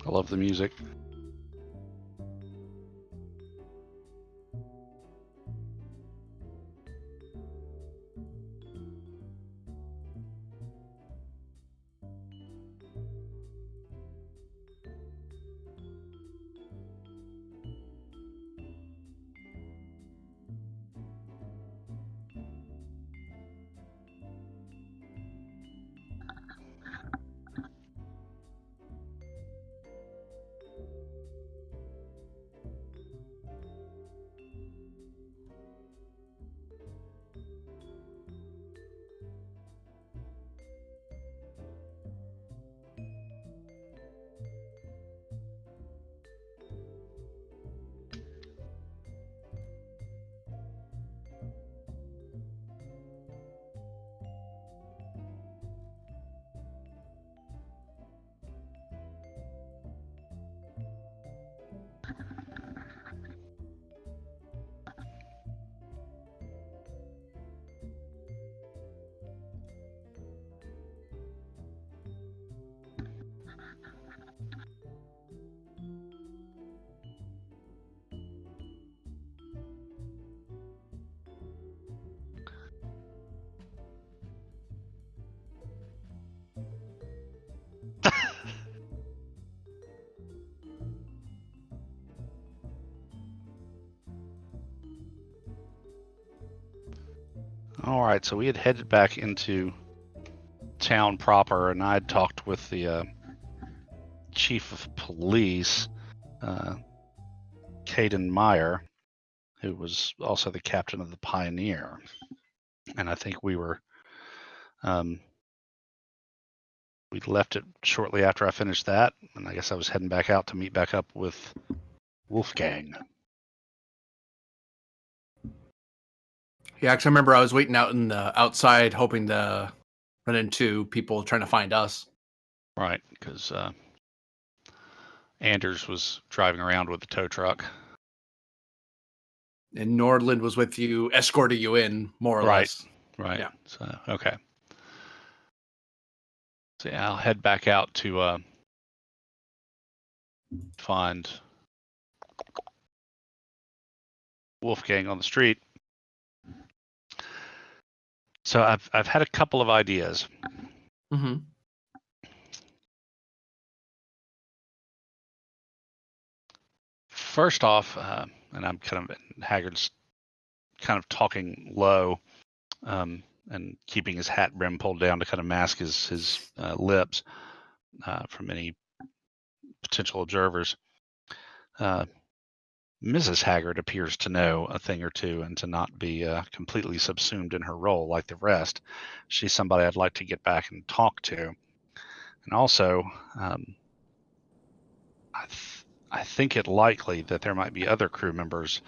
I love the music. All right, so we had headed back into town proper, and I had talked with the chief of police, Caden Meyer, who was also the captain of the Pioneer. And I think we left it shortly after I finished that, and I guess I was heading back out to meet back up with Wolfgang. Yeah, because I remember I was waiting out in the outside, hoping to run into people trying to find us. Right, because Anders was driving around with the tow truck. And Nordland was with you, escorting you in, more or less. Right. Yeah. So, okay. So yeah, I'll head back out to find Wolfgang on the street. So I've had a couple of ideas. Mm-hmm. First off, and I'm kind of Haggard's kind of talking low, and keeping his hat brim pulled down to kind of mask his lips from any potential observers. Mrs. Haggard appears to know a thing or two and to not be completely subsumed in her role like the rest. She's somebody I'd like to get back and talk to. And also, I think it likely that there might be other crew members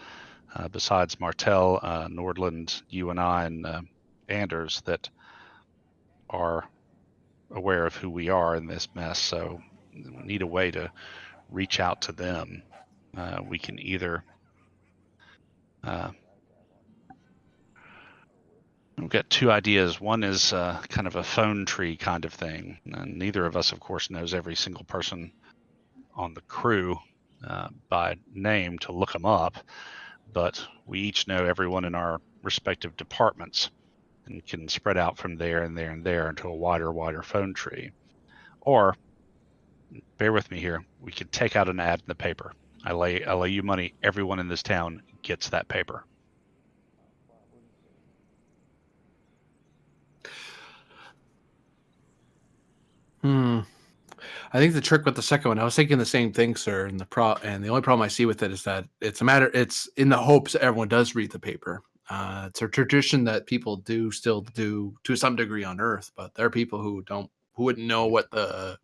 besides Martel, Nordland, you and I, and Anders that are aware of who we are in this mess. So we need a way to reach out to them. We can either we've got two ideas. One is kind of a phone tree kind of thing. And neither of us, of course, knows every single person on the crew by name to look them up, but we each know everyone in our respective departments and can spread out from there and there and there into a wider phone tree. Or, bear with me here, we could take out an ad in the paper. I lay you money, everyone in this town gets that paper. I think the trick with the second one, I was thinking the same thing, sir. And the only problem I see with it is that it's in the hopes that everyone does read the paper. It's a tradition that people still do to some degree on Earth, but there are people who wouldn't know what the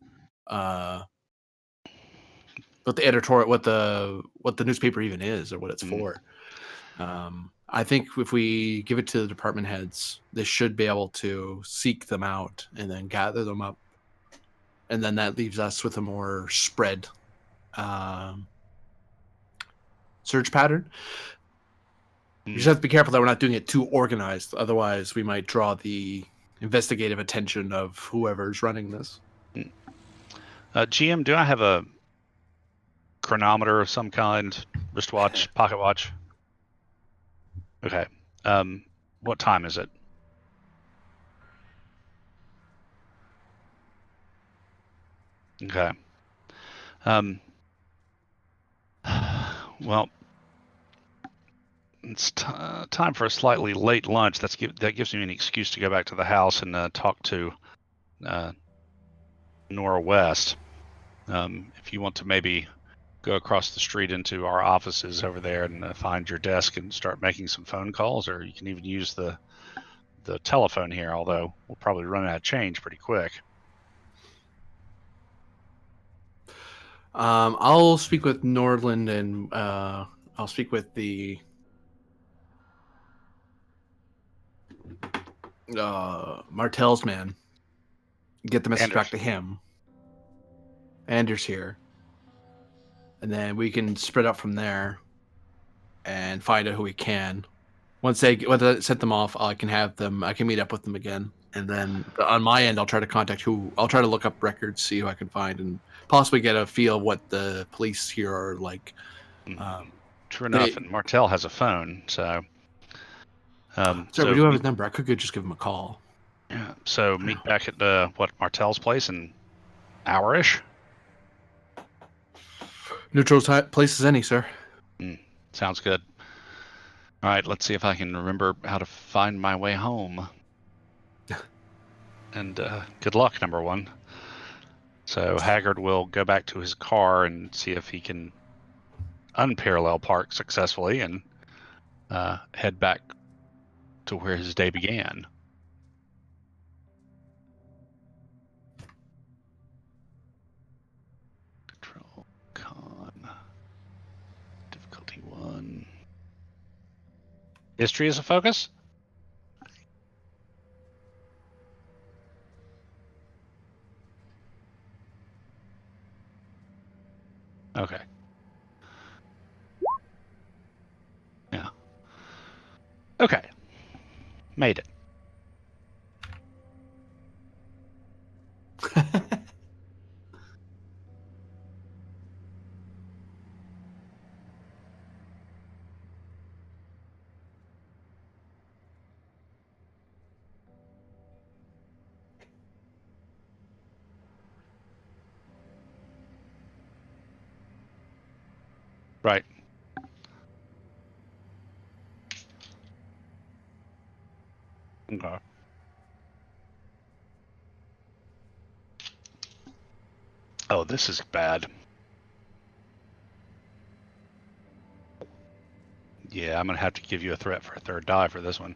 editorial, what the newspaper even is or what it's for. I think if we give it to the department heads, they should be able to seek them out and then gather them up. And then that leaves us with a more spread search pattern. We just have to be careful that we're not doing it too organized. Otherwise, we might draw the investigative attention of whoever's running this. GM, do I have a chronometer of some kind, wristwatch, pocket watch? Okay. What time is it? Okay. Well, it's time for a slightly late lunch. That gives me an excuse to go back to the house and talk to Nora West. If you want to maybe go across the street into our offices over there and find your desk and start making some phone calls, or you can even use the telephone here, although we'll probably run out of change pretty quick. I'll speak with Nordland and I'll speak with the Martell's man. Get the message Anders. back to him. Anders here. And then we can spread out from there and find out who we can. Once I set them off, I can have them. I can meet up with them again, and then on my end, I'll try to contact I'll try to look up records, see who I can find, and possibly get a feel of what the police here are like. True enough, and Martell has a phone, so. Sorry, we do have his number. I could just give him a call. Yeah. So meet back at Martell's place in hour-ish. Neutral place as any, sir. Sounds good. All right, let's see if I can remember how to find my way home. And good luck, number one. So Haggard will go back to his car and see if he can unparallel park successfully and head back to where his day began. Control con. Difficulty 1. History is a focus? Okay. Yeah. Okay. Made it. Right. Okay. Oh, this is bad. Yeah, I'm going to have to give you a threat for a third die for this one.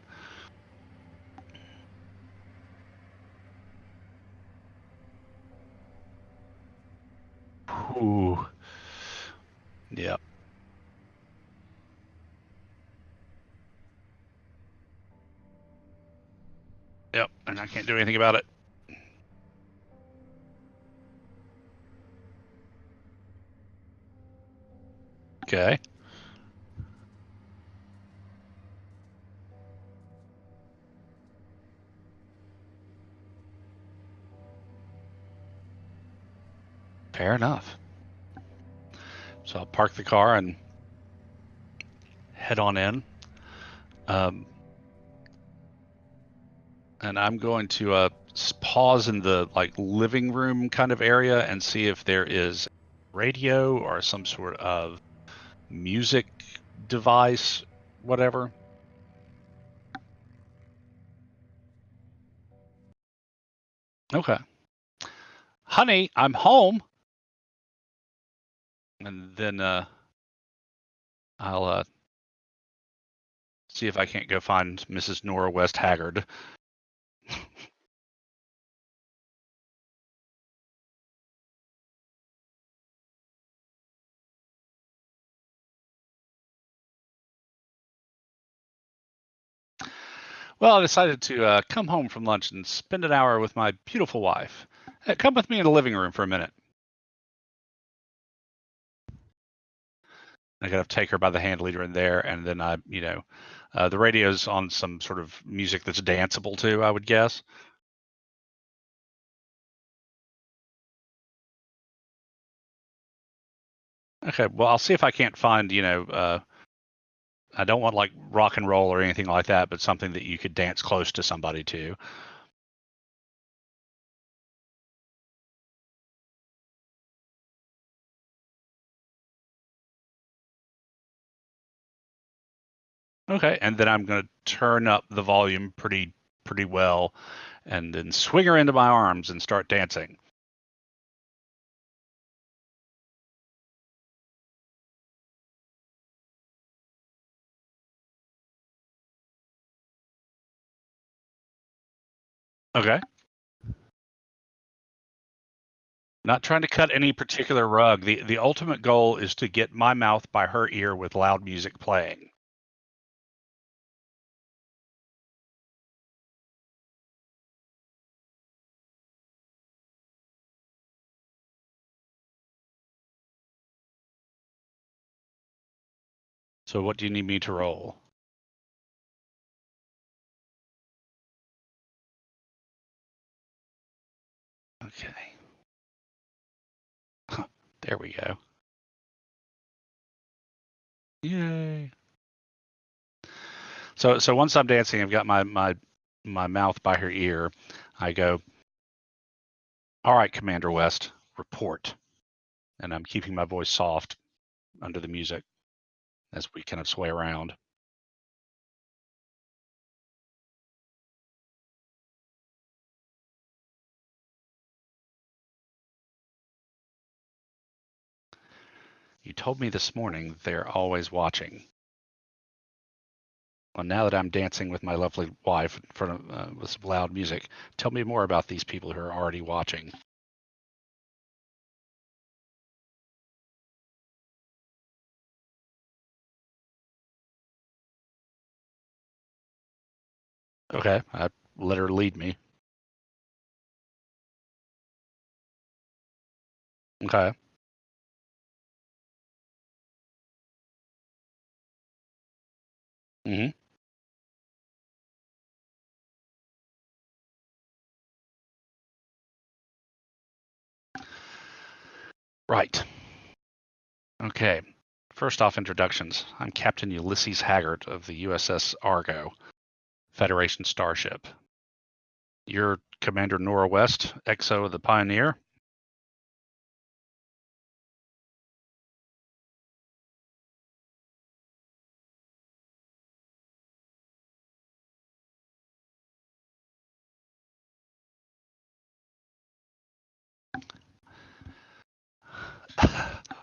Ooh. Yep. Yep, and I can't do anything about it. Okay. Fair enough. So I'll park the car and head on in. And I'm going to pause in the living room kind of area and see if there is radio or some sort of music device, whatever. Okay. Honey, I'm home. And then I'll see if I can't go find Mrs. Nora West Haggard. Well, I decided to come home from lunch and spend an hour with my beautiful wife. Come with me in the living room for a minute. I gotta take her by the hand, lead her in there, and then the radio's on some sort of music that's danceable too, I would guess. Okay, well, I'll see if I can't find, I don't want like rock and roll or anything like that, but something that you could dance close to somebody to. Okay, and then I'm going to turn up the volume pretty well, and then swing her into my arms and start dancing. Okay. Not trying to cut any particular rug. The ultimate goal is to get my mouth by her ear with loud music playing. So what do you need me to roll? Okay. There we go. Yay. So once I'm dancing, I've got my mouth by her ear. I go, "All right, Commander West, report." And I'm keeping my voice soft under the music as we kind of sway around. You told me this morning they're always watching. Well, now that I'm dancing with my lovely wife in front of with some loud music, tell me more about these people who are already watching. Okay, I let her lead me. Okay. Hmm. Right. Okay. First off, introductions. I'm Captain Ulysses Haggart of the USS Argo, Federation starship. You're Commander Nora West, XO of the Pioneer.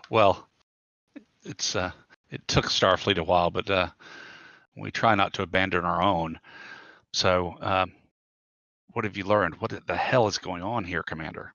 Well, it's it took Starfleet a while, but we try not to abandon our own. So, what have you learned? What the hell is going on here, Commander?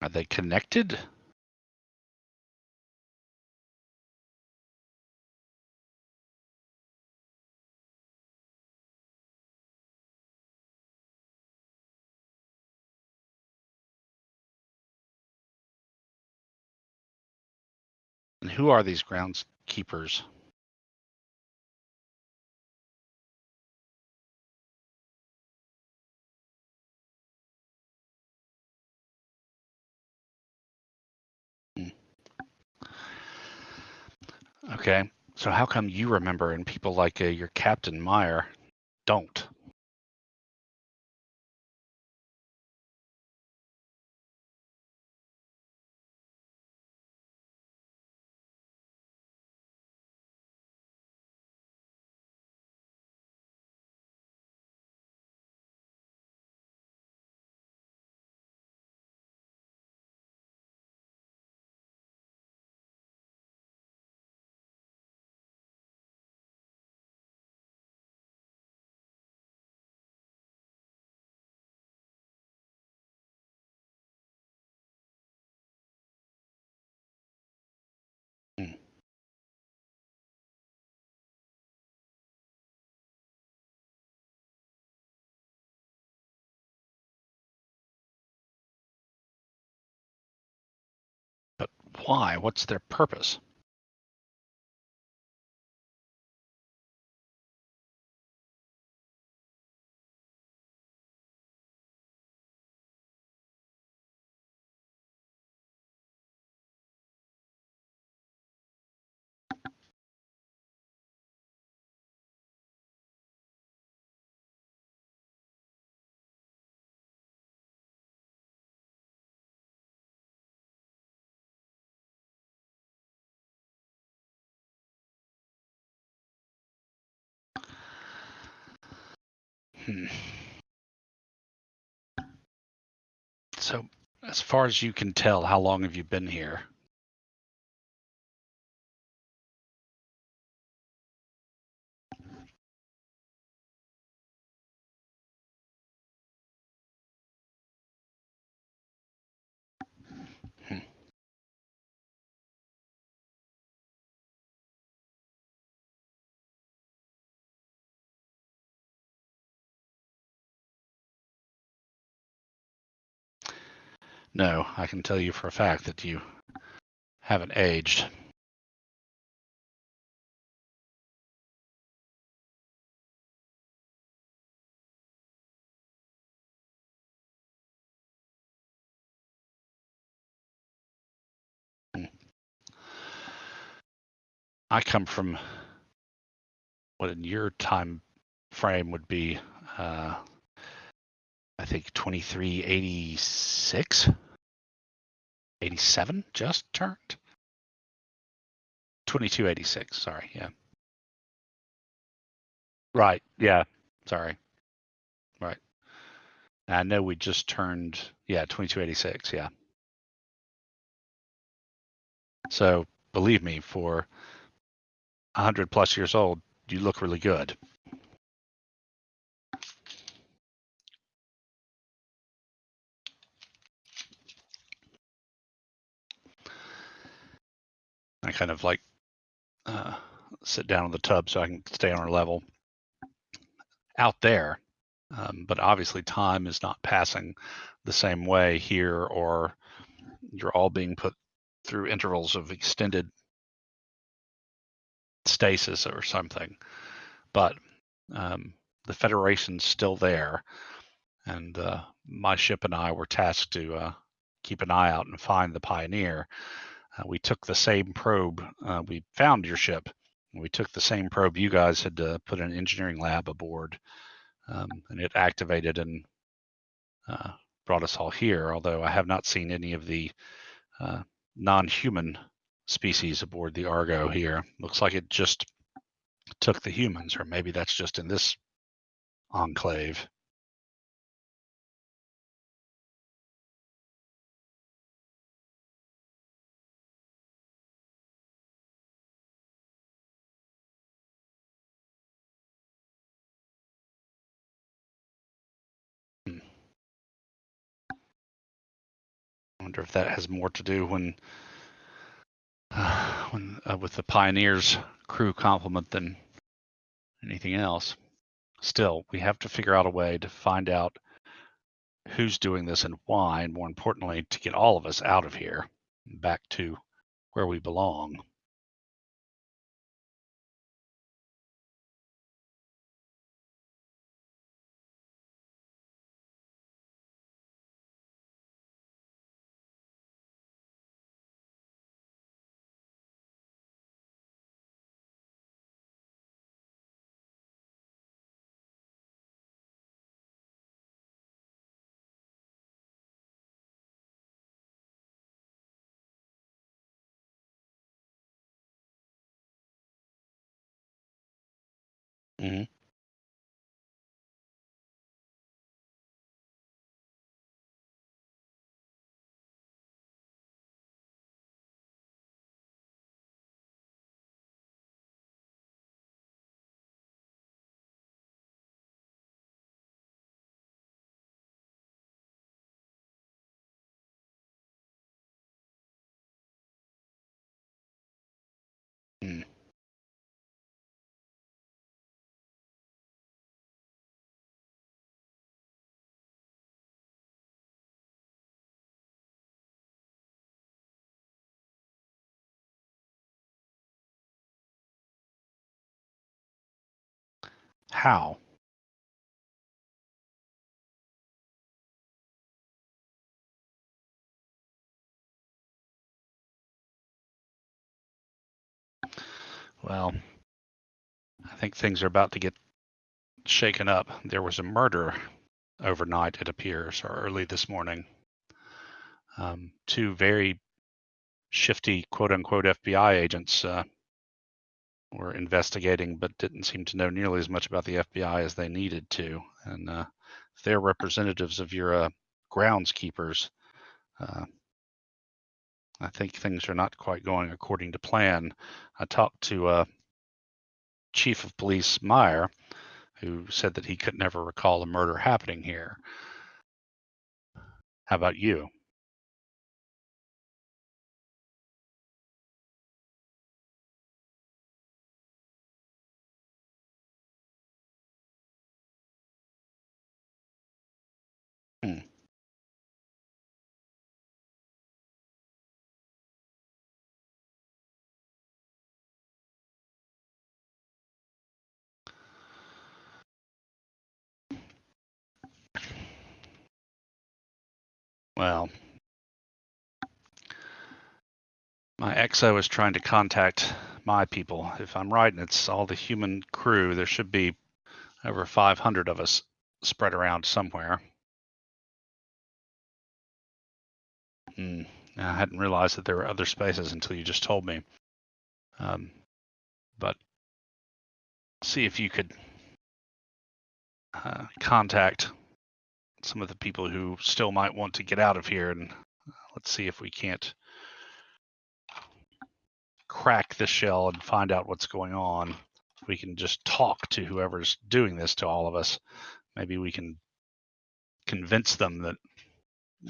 Are they connected? And who are these groundskeepers? Hmm. Okay. So how come you remember and people like your Captain Meyer don't? why? What's their purpose? Hmm. So, as far as you can tell, how long have you been here? Hmm. No, I can tell you for a fact that you haven't aged. Hmm. I come from what in your time frame would be, I think 2386, 87 just turned. 2286, sorry. Yeah. Right. Yeah. Sorry. Right. I know we just turned, yeah, 2286. Yeah. So believe me, for 100 plus years old, you look really good. I kind of like uh, sit down in the tub so I can stay on our level out there. But obviously, time is not passing the same way here, or you're all being put through intervals of extended stasis or something. But the Federation's still there, and my ship and I were tasked to keep an eye out and find the Pioneer. We took the same probe. We found your ship. We took the same probe you guys had put in an engineering lab aboard, and it activated and brought us all here. Although I have not seen any of the uh, non-human species aboard the Argo here. Looks like it just took the humans, or maybe that's just in this enclave. Hmm. I wonder if that has more to do when with the Pioneer's crew complement than anything else. Still, we have to figure out a way to find out who's doing this and why, and more importantly, to get all of us out of here, back to where we belong. Hmm. Mm. How? Well, I think things are about to get shaken up. There was a murder overnight, it appears, or early this morning. Two very shifty, quote unquote, FBI agents were investigating, but didn't seem to know nearly as much about the FBI as they needed to. And if they're representatives of your groundskeepers, I think things are not quite going according to plan. I talked to Chief of Police Meyer, who said that he could never recall a murder happening here. How about you? Hmm. Well, my XO is trying to contact my people. If I'm right, and it's all the human crew, there should be over 500 of us spread around somewhere. Hmm. I hadn't realized that there were other spaces until you just told me. But see if you could contact some of the people who still might want to get out of here, and let's see if we can't crack the shell and find out what's going on. If we can just talk to whoever's doing this to all of us, maybe we can convince them that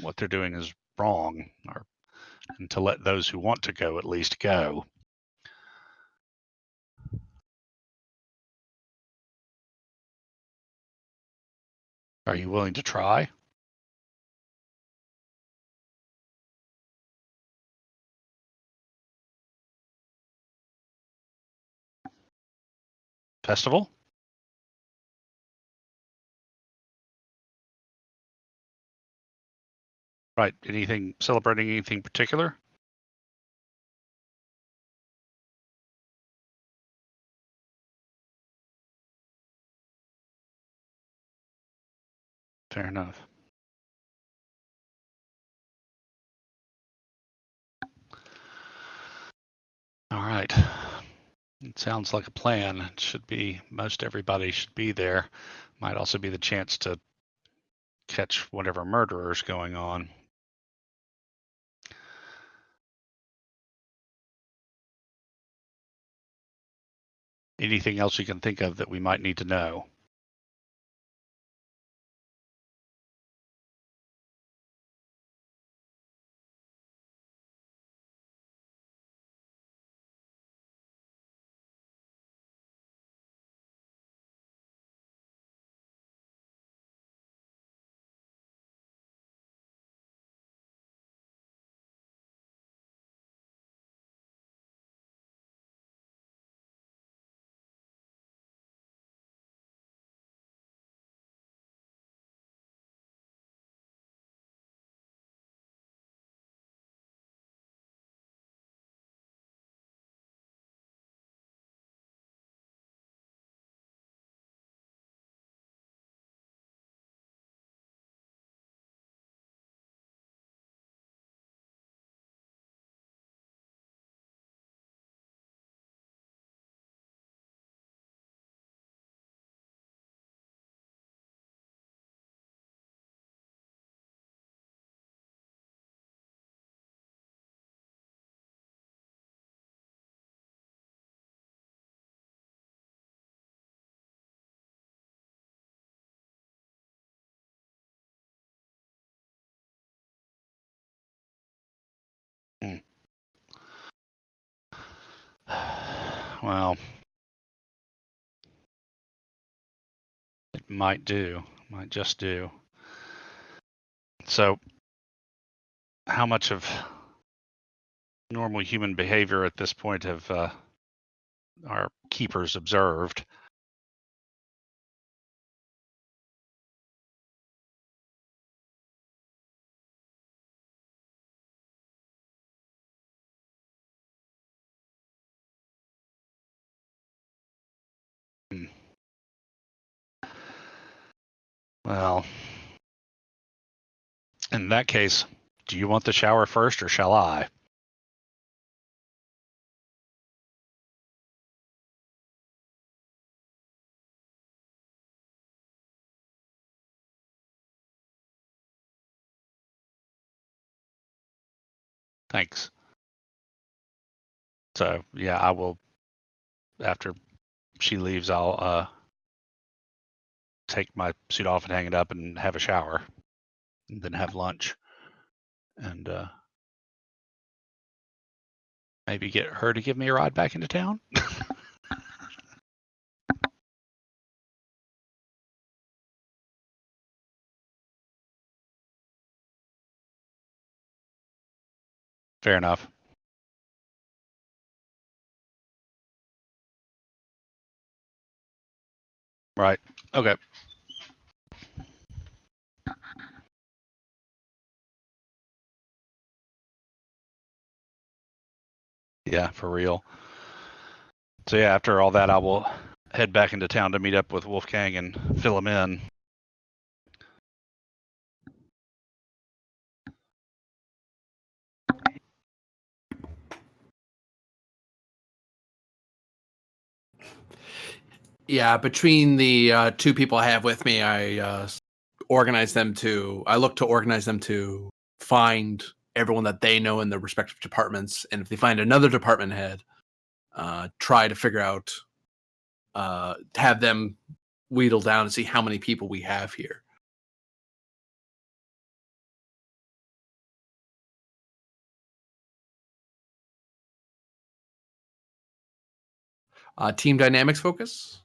what they're doing is wrong, and to let those who want to go at least go. Are you willing to try? Festival? Right. Anything celebrating anything particular? Fair enough. All right. It sounds like a plan. It should be, most everybody should be there. Might also be the chance to catch whatever murderer's going on. Anything else you can think of that we might need to know? Hmm. Well, it might do. Might just do. So, how much of normal human behavior at this point have our keepers observed? Well, in that case, do you want the shower first or shall I? Thanks. So, yeah, I will, after she leaves, I'll take my suit off and hang it up and have a shower, and then have lunch, and maybe get her to give me a ride back into town. Fair enough. Right. Okay. Yeah, for real. So yeah, after all that, I will head back into town to meet up with Wolfgang and fill him in. Yeah, between the two people I have with me, I look to organize them to find everyone that they know in their respective departments, and if they find another department head, try to figure out, have them wheedle down and see how many people we have here. Team dynamics focus.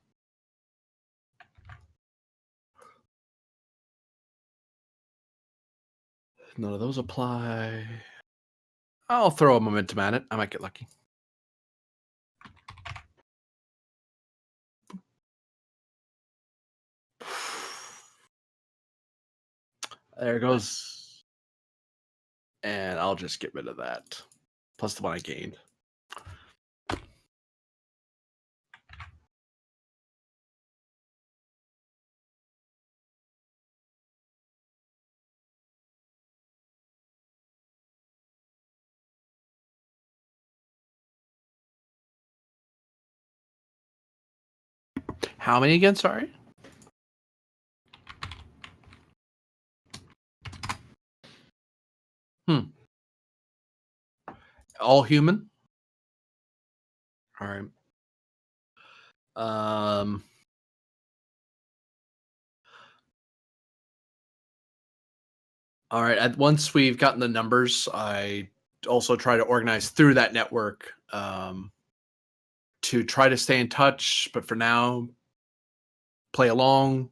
None of those apply. I'll throw a momentum at it. I might get lucky. There goes. And I'll just get rid of that. Plus the one I gained. How many again? Sorry. All human. All right. All right. Once we've gotten the numbers, I also try to organize through that network to try to stay in touch. But for now, play along.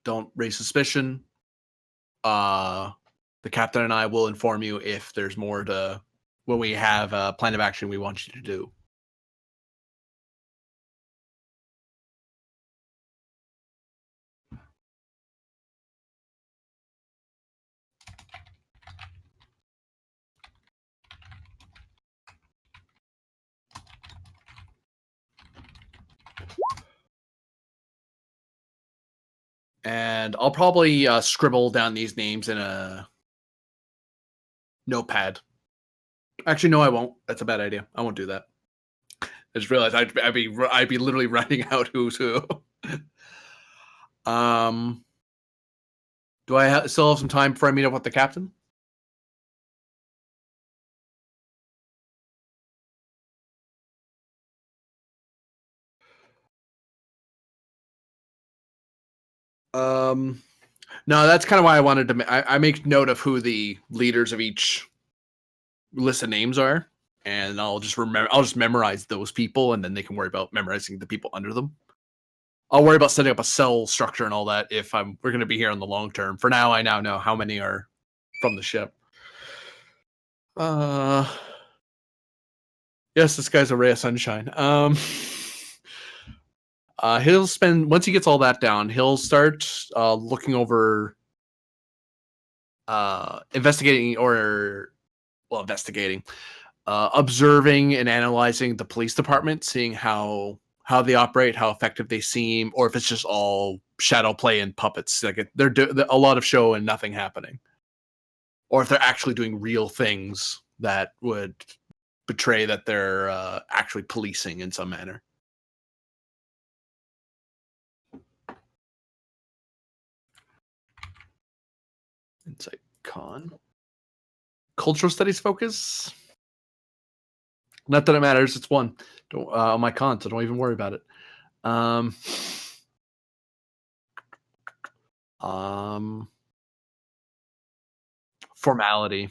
Don't raise suspicion. The captain and I will inform you if there's more to when we have a plan of action we want you to do. And I'll probably scribble down these names in a notepad. Actually, no, I won't. That's a bad idea. I won't do that. I just realized I'd be literally writing out who's who. Do I still have some time before I meet up with the captain? No, that's kind of why I wanted to. I make note of who the leaders of each list of names are, and I'll just remember. I'll just memorize those people, and then they can worry about memorizing the people under them. I'll worry about setting up a cell structure and all that if we're going to be here on the long term. For now, I now know how many are from the ship. Yes, this guy's a ray of sunshine. He'll spend once he gets all that down, he'll start looking over, investigating, observing and analyzing the police department, seeing how they operate, how effective they seem, or if it's just all shadow play and puppets. Like they're a lot of show and nothing happening, or if they're actually doing real things that would betray that they're actually policing in some manner. Insight con. Cultural studies focus. Not that it matters. It's one. Don't on my con, so don't even worry about it. Formality.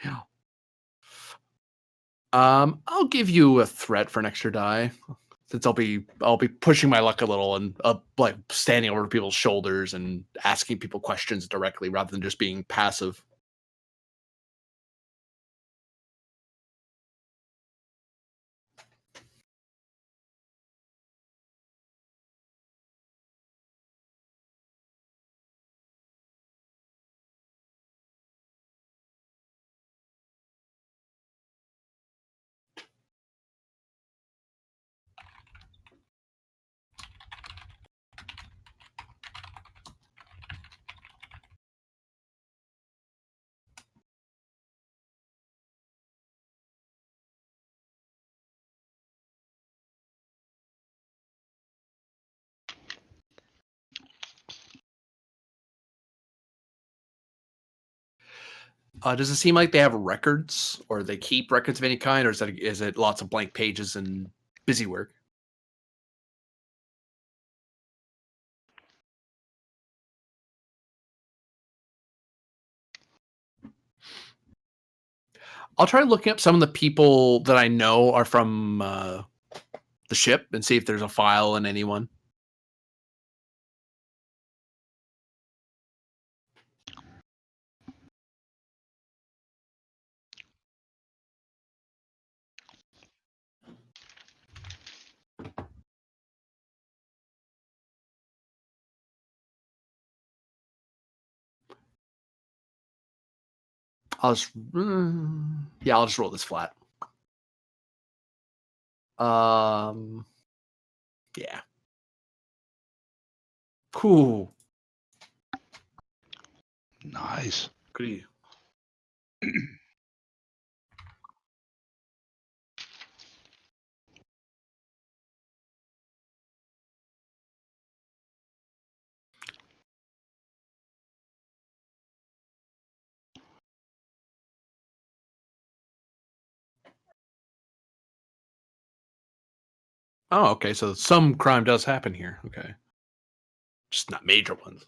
Yeah. I'll give you a threat for an extra die, since I'll be pushing my luck a little and like standing over people's shoulders and asking people questions directly rather than just being passive. Does it seem like they have records or they keep records of any kind, or is it lots of blank pages and busy work? I'll try looking up some of the people that I know are from the ship and see if there's a file in anyone. I'll just I'll just roll this flat. Yeah. Cool. Nice. Good. Oh, okay. So some crime does happen here. Okay. Just not major ones.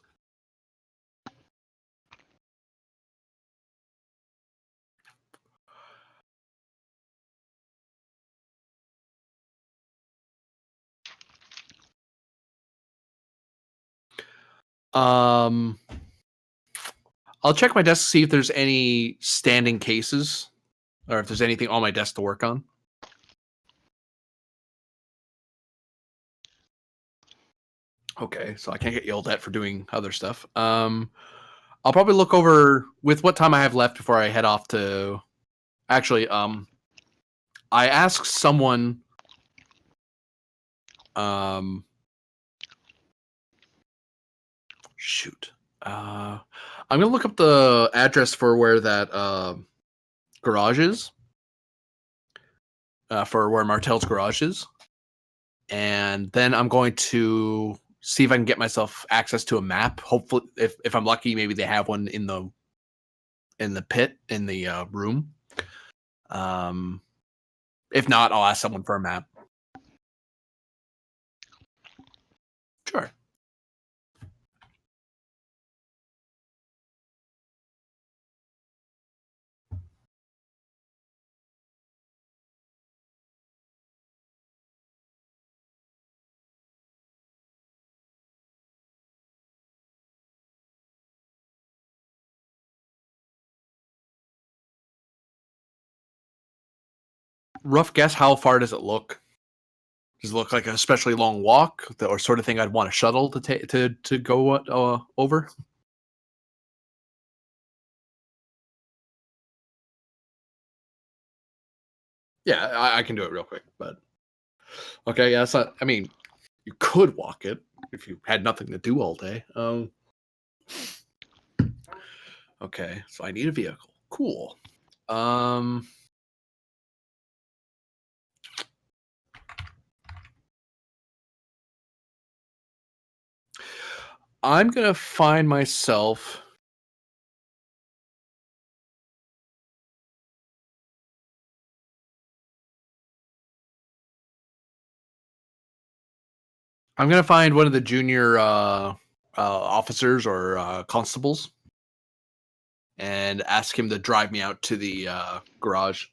I'll check my desk to see if there's any standing cases or if there's anything on my desk to work on. Okay, so I can't get yelled at for doing other stuff. I'll probably look over with what time I have left before I head off to. Actually, I asked someone. Shoot. I'm gonna look up the address for where that garage is. For where Martel's garage is, and then I'm going to see if I can get myself access to a map. Hopefully, if I'm lucky, maybe they have one in the pit in the room. If not, I'll ask someone for a map. Sure. Rough guess, how far does it look? Does it look like an especially long walk, or sort of thing I'd want a shuttle to take to go over? Yeah, I can do it real quick, but okay, yeah, it's not. I mean, You could walk it if you had nothing to do all day. Okay, so I need a vehicle. Cool. Um, I'm gonna find myself. I'm gonna find one of the junior officers or constables and ask him to drive me out to the garage.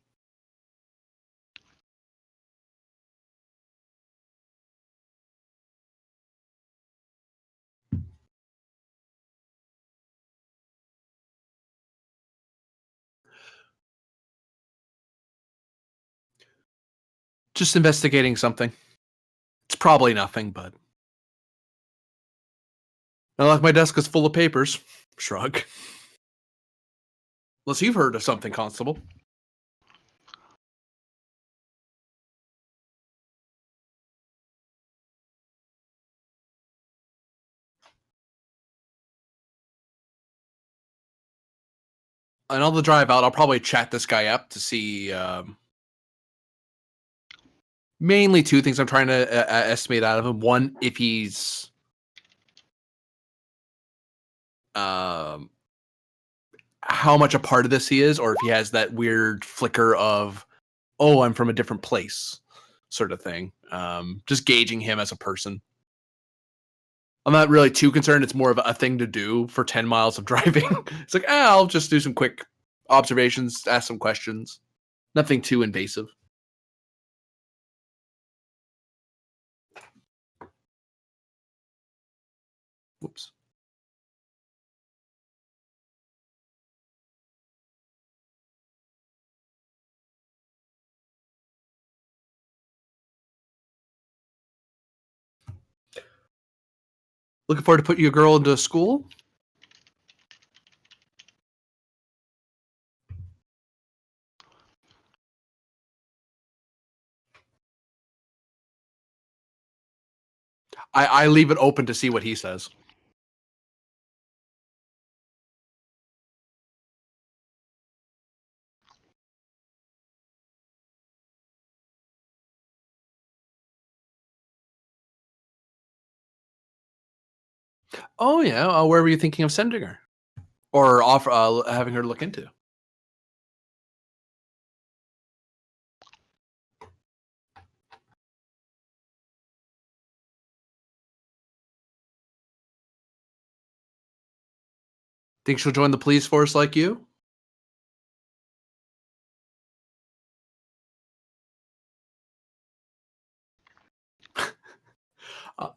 Just investigating something. It's probably nothing, but not like my desk is full of papers. Shrug. Unless you've heard of something, Constable. And on the drive out, I'll probably chat this guy up to see mainly two things I'm trying to estimate out of him. One, if he's how much a part of this he is, or if he has that weird flicker of, oh, I'm from a different place sort of thing. Just gauging him as a person. I'm not really too concerned. It's more of a thing to do for 10 miles of driving. It's like, I'll just do some quick observations, ask some questions. Nothing too invasive. Whoops. Looking forward to putting your girl into school? I leave it open to see what he says. Oh yeah, where were you thinking of sending her, or offer having her look into? Think she'll join the police force like you? Uh,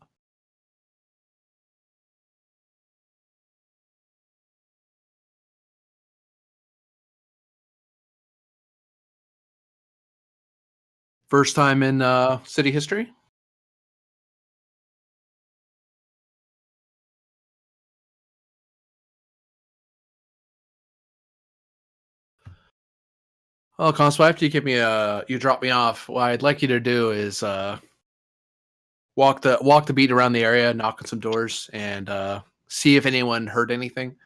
First time in city history? Well, Constable, after you you drop me off, what I'd like you to do is walk the beat around the area, knock on some doors, and see if anyone heard anything,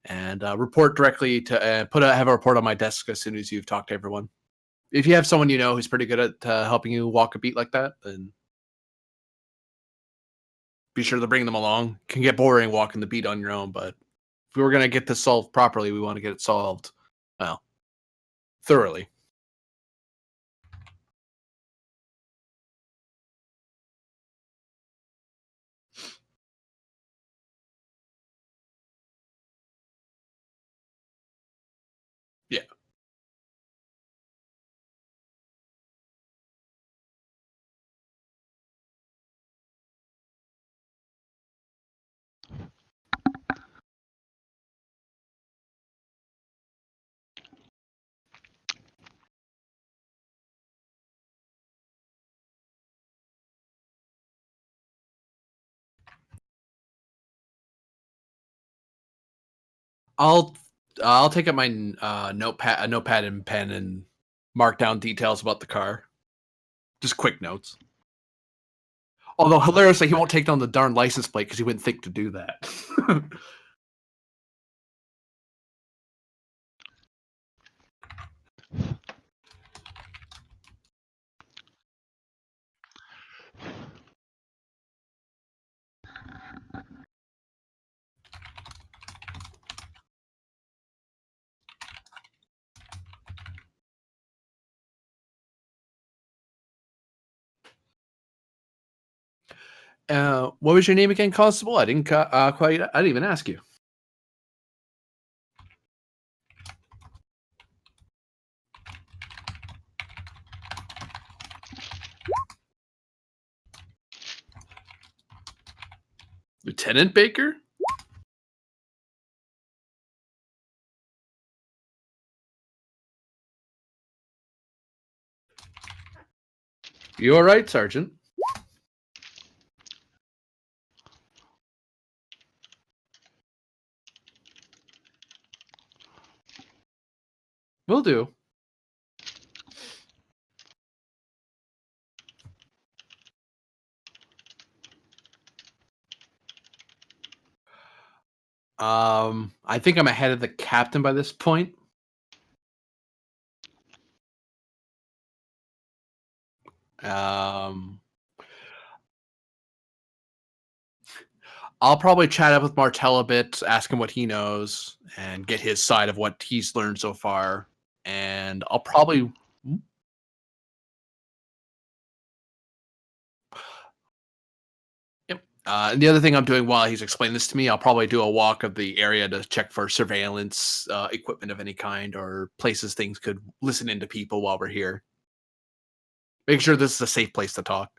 and report directly to have a report on my desk as soon as you've talked to everyone. If you have someone you know who's pretty good at helping you walk a beat like that, then be sure to bring them along. Can get boring walking the beat on your own, but if we were gonna get this solved properly, we want to get it solved, well, thoroughly. Yeah. I'll I'll take out my notepad and pen and mark down details about the car. Just quick notes. Although hilariously, he won't take down the darn license plate because he wouldn't think to do that. What was your name again, Constable? I didn't quite. I didn't even ask you. Lieutenant Baker? You all right, Sergeant? Will do. I think I'm ahead of the captain by this point. I'll probably chat up with Martell a bit, ask him what he knows, and get his side of what he's learned so far. And I'll probably. Yep. And the other thing I'm doing while he's explaining this to me, I'll probably do a walk of the area to check for surveillance equipment of any kind or places things could listen into people while we're here. Make sure this is a safe place to talk.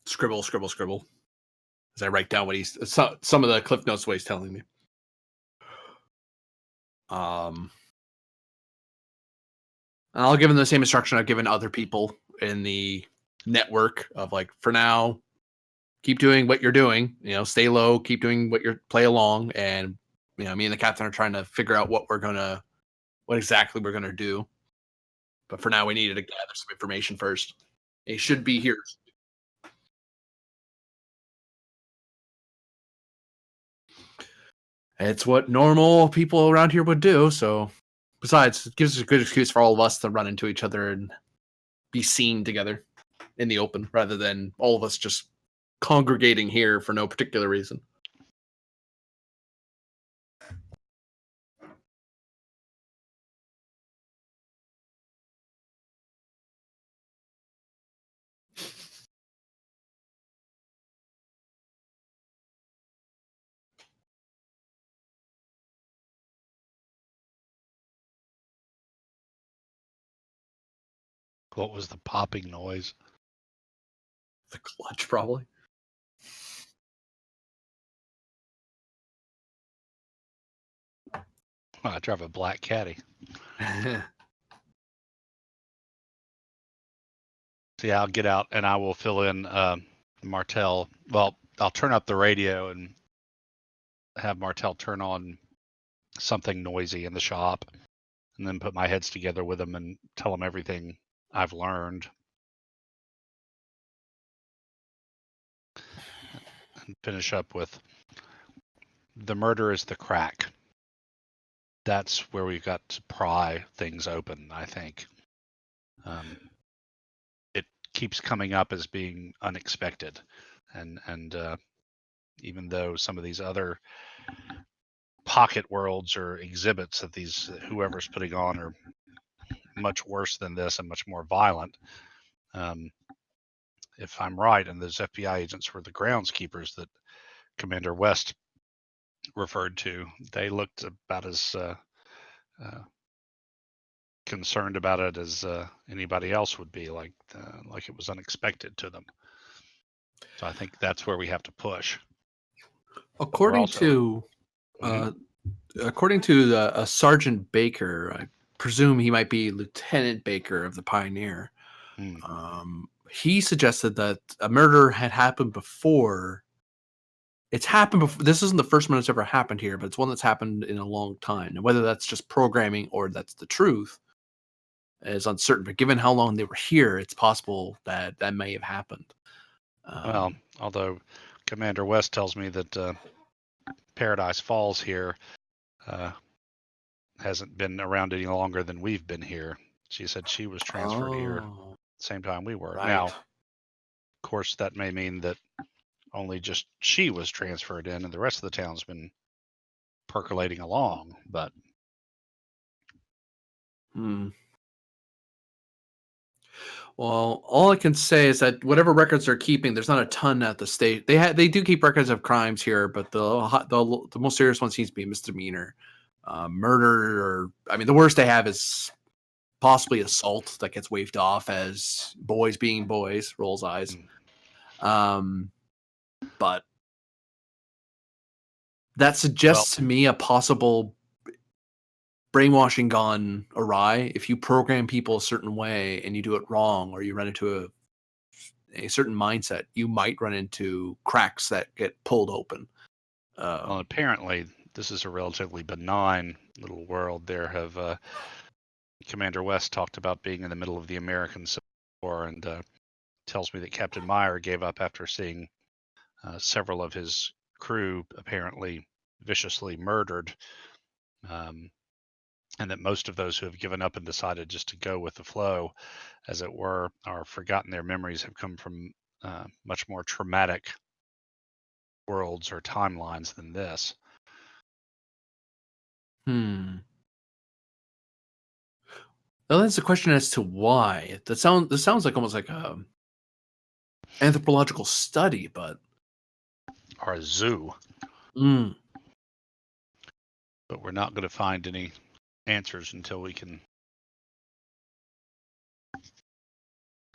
Scribble, scribble, scribble. As I write down what he's some of the cliff notes what he's telling me. And I'll give him the same instruction I've given other people in the network of like, for now, keep doing what you're doing. You know, stay low, keep doing what you're play along, and me and the captain are trying to figure out what exactly we're gonna do. But for now, we needed to gather some information first. He should be here. It's what normal people around here would do. So, besides, it gives us a good excuse for all of us to run into each other and be seen together in the open, rather than all of us just congregating here for no particular reason. What was the popping noise? The clutch, probably. Oh, I drive a black caddy. So yeah, I'll get out and I will fill in Martell. Well, I'll turn up the radio and have Martell turn on something noisy in the shop, and then put my heads together with him and tell him everything I've learned. And finish up with the murder is the crack. That's where we've got to pry things open, I think. It keeps coming up as being unexpected. And even though some of these other pocket worlds or exhibits that whoever's putting on are much worse than this and much more violent. If I'm right, and those FBI agents were the groundskeepers that Commander West referred to, they looked about as concerned about it as anybody else would be, like it was unexpected to them. So I think that's where we have to push. According to Sergeant Baker, I presume he might be Lieutenant Baker of the Pioneer. He suggested that a murder had happened before. It's happened before. This isn't the first one that's ever happened here, but it's one that's happened in a long time. And whether that's just programming or that's the truth is uncertain. But given how long they were here, it's possible that that may have happened. Well, although Commander West tells me that Paradise Falls here hasn't been around any longer than we've been here. She said she was transferred here at the same time we were. Right. Now, of course, that may mean that only just she was transferred in and the rest of the town's been percolating along, but well, all I can say is that whatever records they're keeping, there's not a ton at the state. They do keep records of crimes here, but the most serious one seems to be misdemeanor, murder, or I mean, the worst they have is possibly assault that gets waved off as boys being boys, rolls eyes. But that suggests to me a possible brainwashing gone awry. If you program people a certain way and you do it wrong, or you run into a certain mindset, you might run into cracks that get pulled open. Well, apparently this is a relatively benign little world. There have Commander West talked about being in the middle of the American Civil War, and tells me that Captain Meyer gave up after seeing several of his crew apparently viciously murdered, and that most of those who have given up and decided just to go with the flow, as it were, or forgotten their memories, have come from much more traumatic worlds or timelines than this. Well, that's the question as to why. This sounds like almost like a anthropological study, but or a zoo. But we're not going to find any answers until we can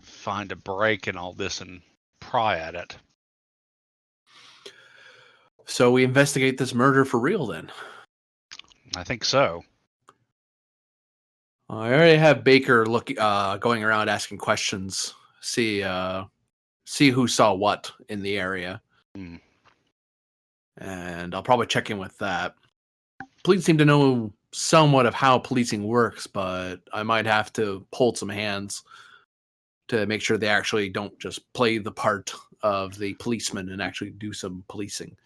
find a break in all this and pry at it. So we investigate this murder for real then? I think so. I already have Baker going around asking questions, see who saw what in the area. And I'll probably check in with that. Police seem to know somewhat of how policing works, but I might have to hold some hands to make sure they actually don't just play the part of the policeman and actually do some policing.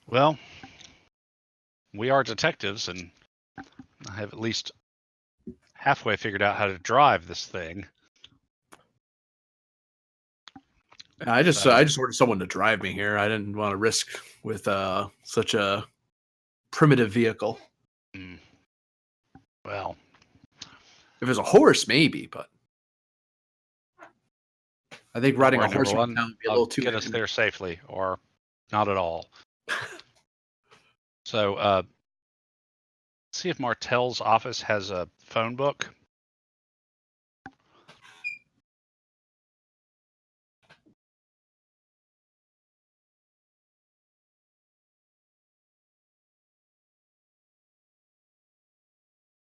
Well, we are detectives, and I have at least halfway figured out how to drive this thing. I just ordered someone to drive me here. I didn't want to risk with such a primitive vehicle. Well, if it was a horse, maybe, but I think riding a horse around town would be a little too. Get us there safely, or not at all. So, see if Martell's office has a phone book.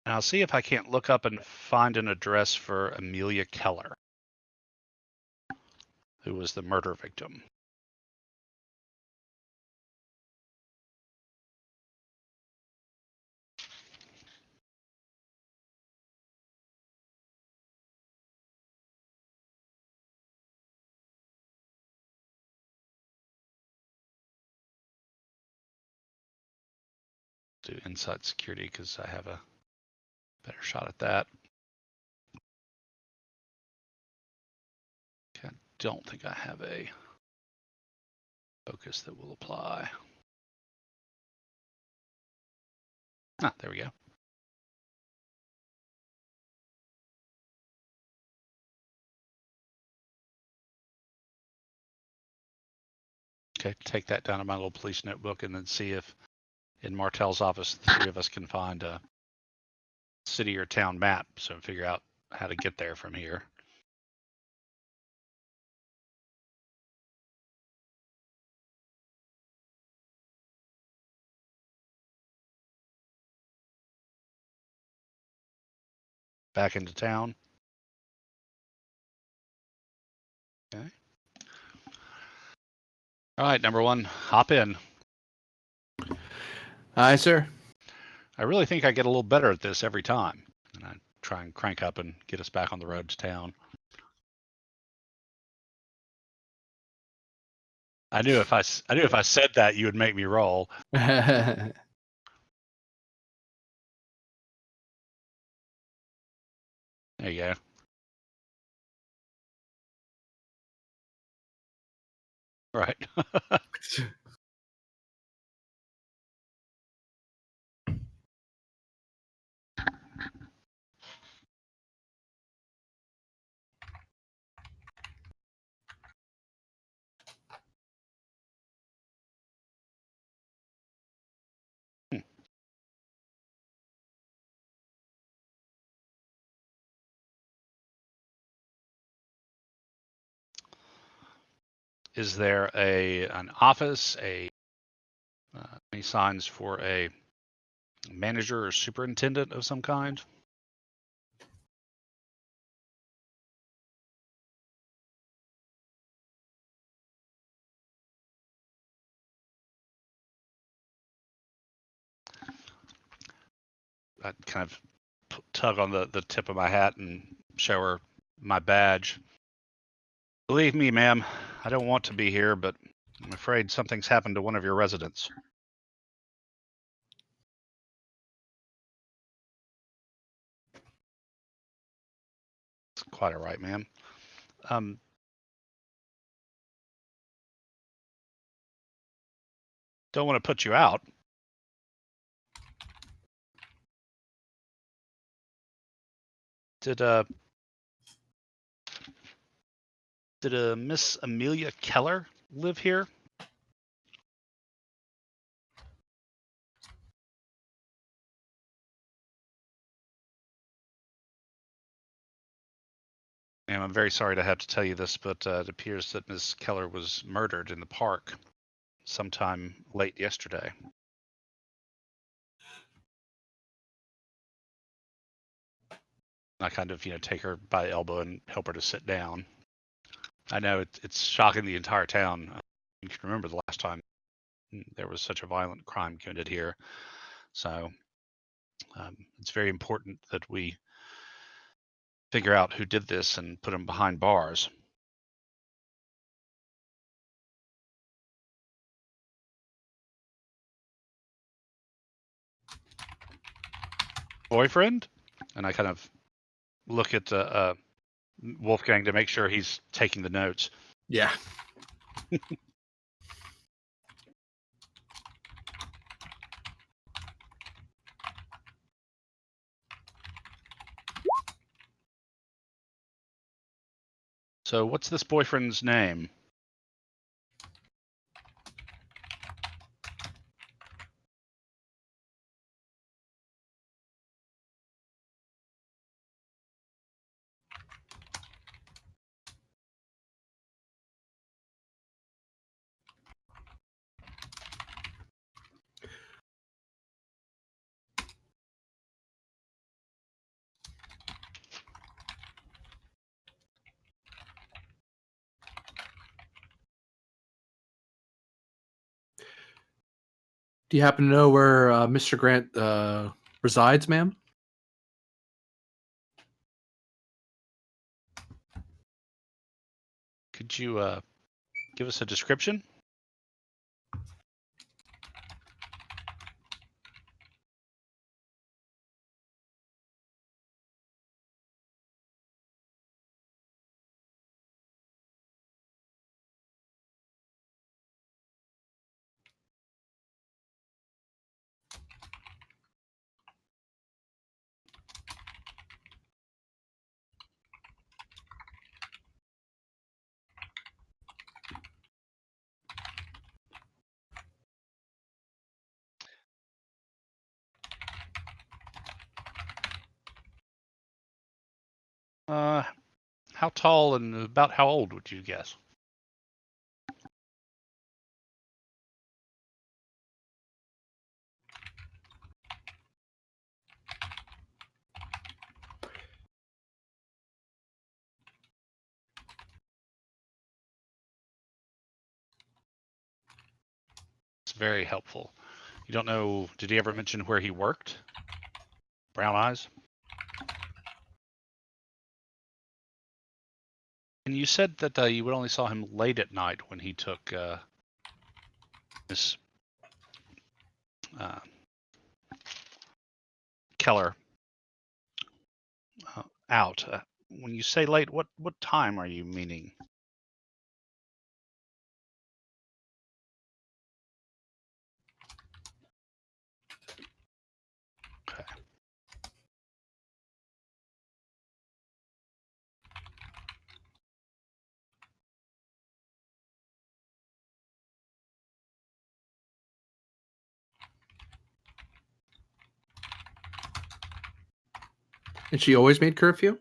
And I'll see if I can't look up and find an address for Amelia Keller, who was the murder victim. Do inside security because I have a better shot at that. I don't think I have a focus that will apply. Ah, there we go. Okay, take that down to my little police notebook and then see if in Martell's office the three of us can find a city or town map, so figure out how to get there from here. Back into town. Okay. All right, number one, hop in. Aye, sir. I really think I get a little better at this every time. And I try and crank up and get us back on the road to town. I knew if I said that, you would make me roll. There you go. Right. Is there an office, any signs for a manager or superintendent of some kind? I kind of tug on the tip of my hat and show her my badge. Believe me, ma'am, I don't want to be here, but I'm afraid something's happened to one of your residents. It's quite all right, ma'am. Don't want to put you out. Did Miss Amelia Keller live here? Ma'am, I'm very sorry to have to tell you this, but it appears that Miss Keller was murdered in the park sometime late yesterday. I kind of, take her by the elbow and help her to sit down. I know it's shocking the entire town. You can remember the last time there was such a violent crime committed here. So it's very important that we figure out who did this and put them behind bars. Boyfriend? And I kind of look at Wolfgang to make sure he's taking the notes. Yeah. So what's this boyfriend's name? Do you happen to know where Mr. Grant resides, ma'am? Could you give us a description? How tall and about how old would you guess? It's very helpful. You don't know, did he ever mention where he worked? Brown eyes? And you said that you would only saw him late at night when he took Miss uh, Keller out. When you say late, what time are you meaning? Okay. And she always made curfew?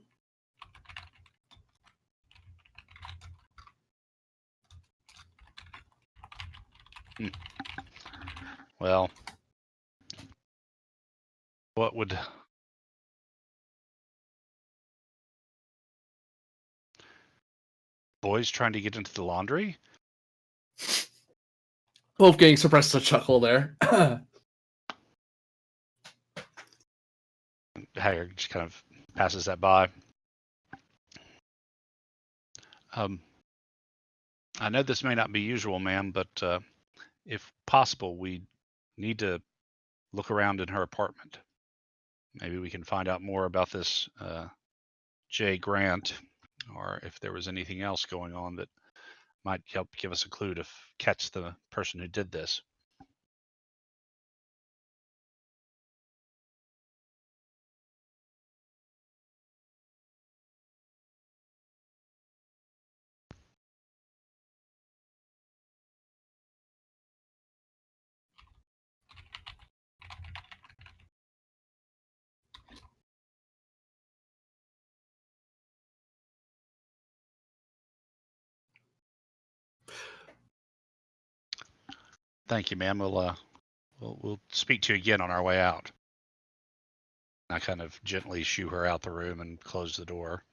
Well, what would boys trying to get into the laundry? Wolfgang suppressed a chuckle there. Haggard just kind of passes that by. I know this may not be usual, ma'am, but if possible, we need to look around in her apartment. Maybe we can find out more about this Jay Grant, or if there was anything else going on that might help give us a clue to catch the person who did this. Thank you, ma'am. We'll speak to you again on our way out. I kind of gently shoo her out the room and close the door.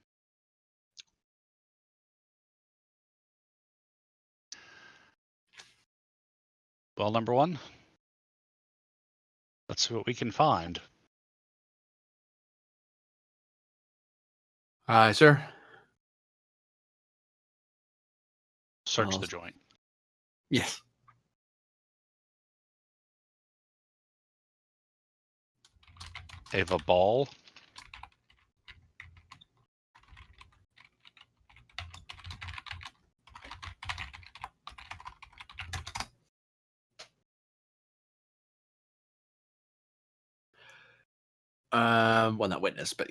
Well, number one, let's see what we can find. Aye, sir. Search the joint. Yes. Ava Ball. Well, not witness, but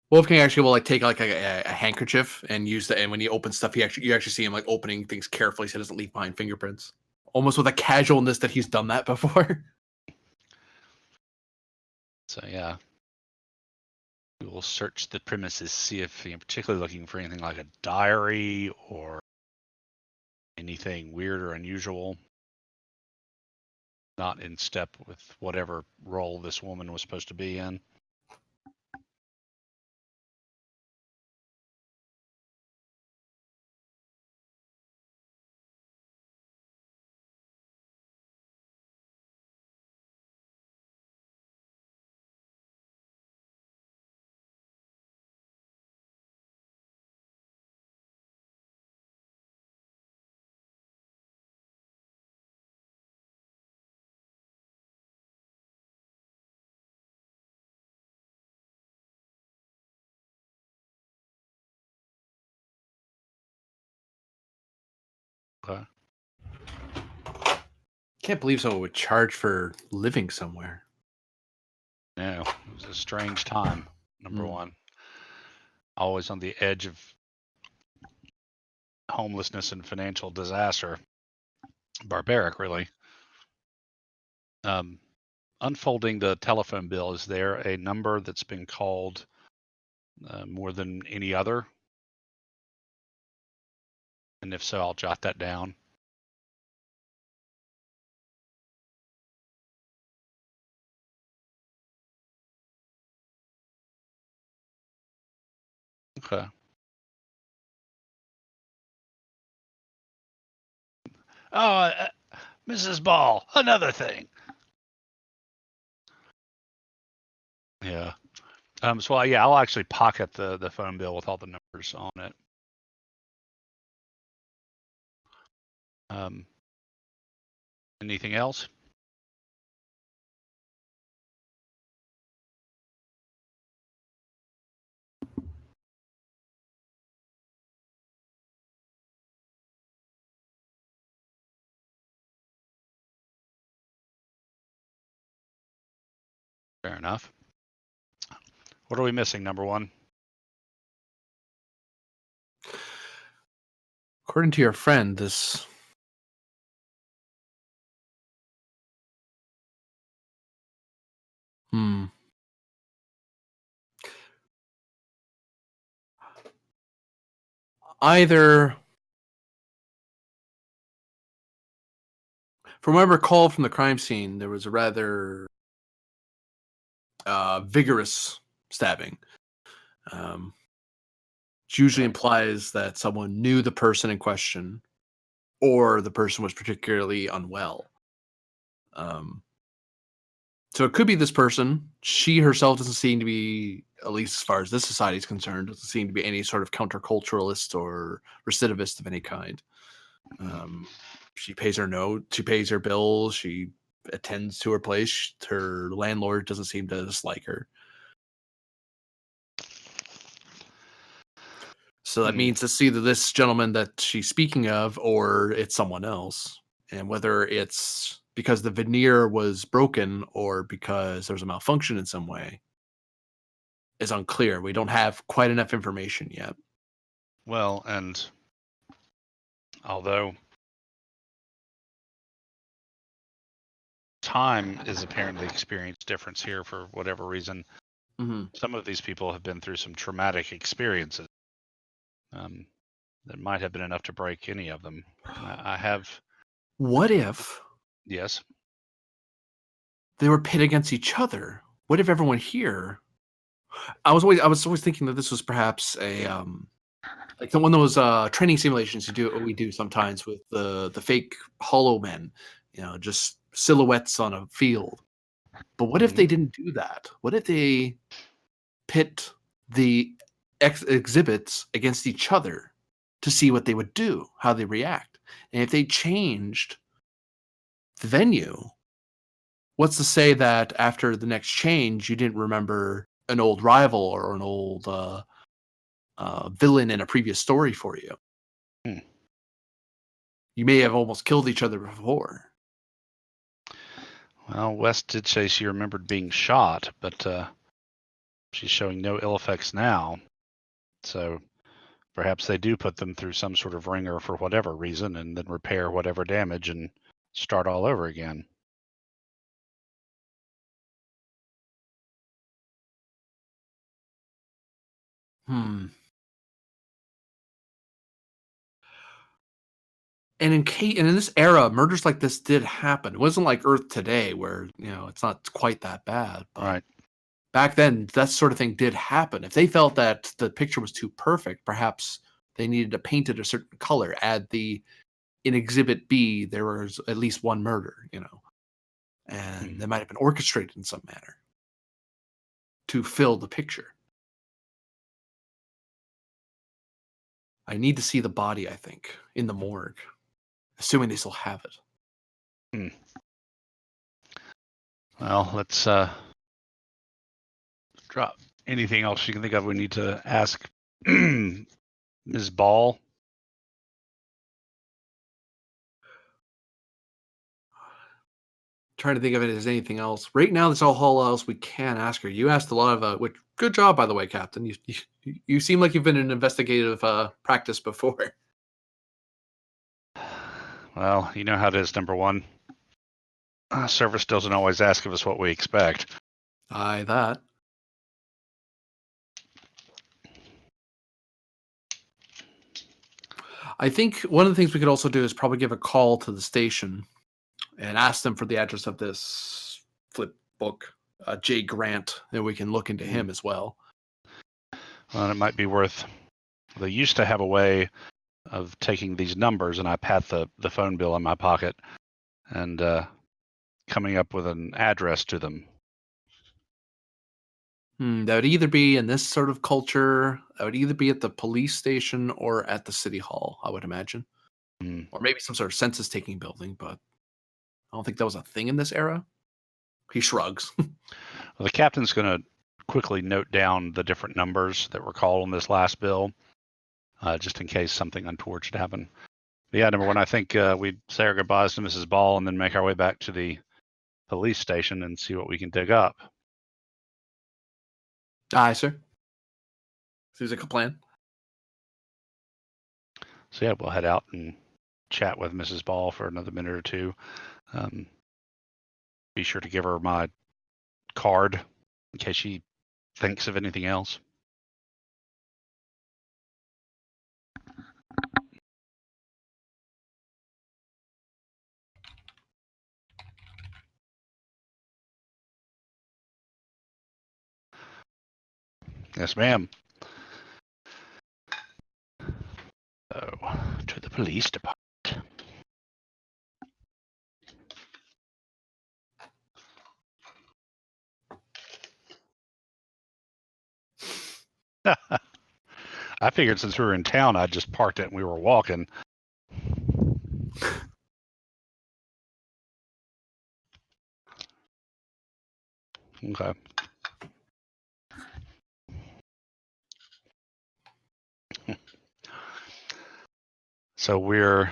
Wolfgang actually will like take like a handkerchief and use the, and when he opens stuff, you actually see him like opening things carefully so he doesn't leave behind fingerprints, almost with a casualness that he's done that before. So yeah, we will search the premises, see if you're particularly looking for anything like a diary or anything weird or unusual, not in step with whatever role this woman was supposed to be in. Okay. Can't believe someone would charge for living somewhere. No, it was a strange time. Number one, always on the edge of homelessness and financial disaster. Barbaric, really. unfolding the telephone bill, is there a number that's been called more than any other? And if so, I'll jot that down. Okay. Oh, Mrs. Ball, another thing. Yeah. So yeah, I'll actually pocket the phone bill with all the numbers on it. Anything else? Fair enough. What are we missing, number one? According to your friend, this either, from what I recall from the crime scene, there was a rather vigorous stabbing. Which usually implies that someone knew the person in question, or the person was particularly unwell. So it could be this person. She herself doesn't seem to be, at least as far as this society is concerned, doesn't seem to be any sort of counterculturalist or recidivist of any kind. She pays her note, she pays her bills, she attends to her place. Her landlord doesn't seem to dislike her. So that means it's either this gentleman that she's speaking of, or it's someone else. And whether it's because the veneer was broken or because there's a malfunction in some way is unclear. We don't have quite enough information yet. Well, and although time is apparently experienced difference here for whatever reason, some of these people have been through some traumatic experiences that might have been enough to break any of them. I have. What if? Yes. They were pit against each other. What if everyone here? I was always thinking that this was perhaps a like one of those training simulations we do sometimes with the fake hollow men, just silhouettes on a field. But what if they didn't do that? What if they pit the exhibits against each other to see what they would do, how they react? And if they changed the venue, what's to say that after the next change, you didn't remember an old rival or an old villain in a previous story for you? You may have almost killed each other before. Well, West did say she remembered being shot, but she's showing no ill effects now. So perhaps they do put them through some sort of ringer for whatever reason and then repair whatever damage and start all over again. And in this era, murders like this did happen. It wasn't like Earth today, where it's not quite that bad. But Right. back then, that sort of thing did happen. If they felt that the picture was too perfect, perhaps they needed to paint it a certain color. In Exhibit B, there was at least one murder, and they might have been orchestrated in some manner to fill the picture. I need to see the body, I think, in the morgue, assuming they still have it. Well, let's drop anything else you can think of we need to ask Ms. Ball. Trying to think of it as anything else. Right now, that's all else we can ask her. You asked a lot of, which good job, by the way, Captain. You seem like you've been in investigative practice before. Well, you know how it is, number one. Service doesn't always ask of us what we expect. Aye, that. I think one of the things we could also do is probably give a call to the station and ask them for the address of this flip book, Jay Grant, and we can look into him as well. Well, it might be worth. They used to have a way of taking these numbers, and I pat the phone bill in my pocket, and coming up with an address to them. That would either be in this sort of culture, that would either be at the police station or at the city hall, I would imagine. Or maybe some sort of census taking building, but I don't think that was a thing in this era. He shrugs. Well, the captain's going to quickly note down the different numbers that were called on this last bill, just in case something untoward should happen. But yeah, number one, I think we'd say our goodbyes to Mrs. Ball and then make our way back to the police station and see what we can dig up. Aye, sir. Seems like a plan. So yeah, we'll head out and chat with Mrs. Ball for another minute or two. Be sure to give her my card in case she thinks of anything else. Yes, ma'am. So, to the police department. I figured since we were in town, I'd just parked it and we were walking. Okay. So we're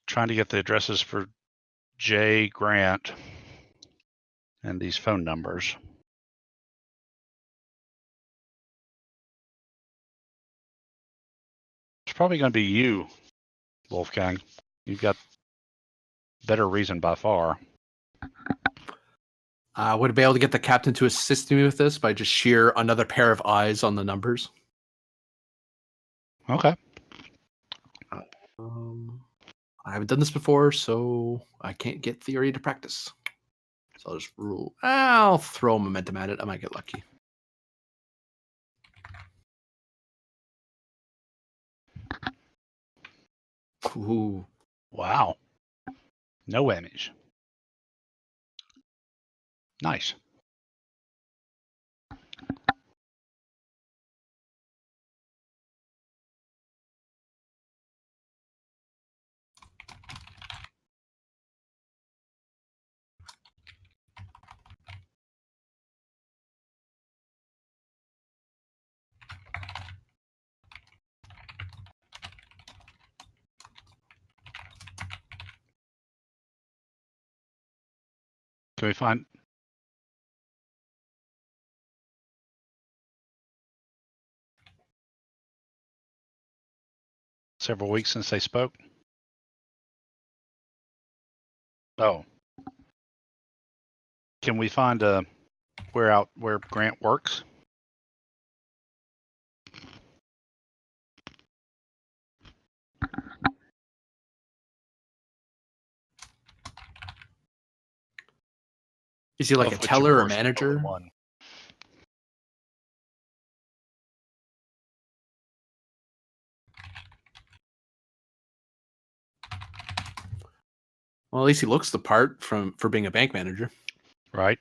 trying to get the addresses for Jay Grant and these phone numbers. It's probably going to be you, Wolfgang. You've got better reason by far. Would I be able to get the captain to assist me with this by just sheer another pair of eyes on the numbers? Okay. I haven't done this before, so I can't get theory to practice. So I'll just rule. I'll throw momentum at it. I might get lucky. Ooh. Wow. No whammies. Nice. Can we find several weeks since they spoke? Oh. Can we find where Grant works? Is he like a Of which, of teller or course, we only manager? one. Well, at least he looks the part for being a bank manager. Right.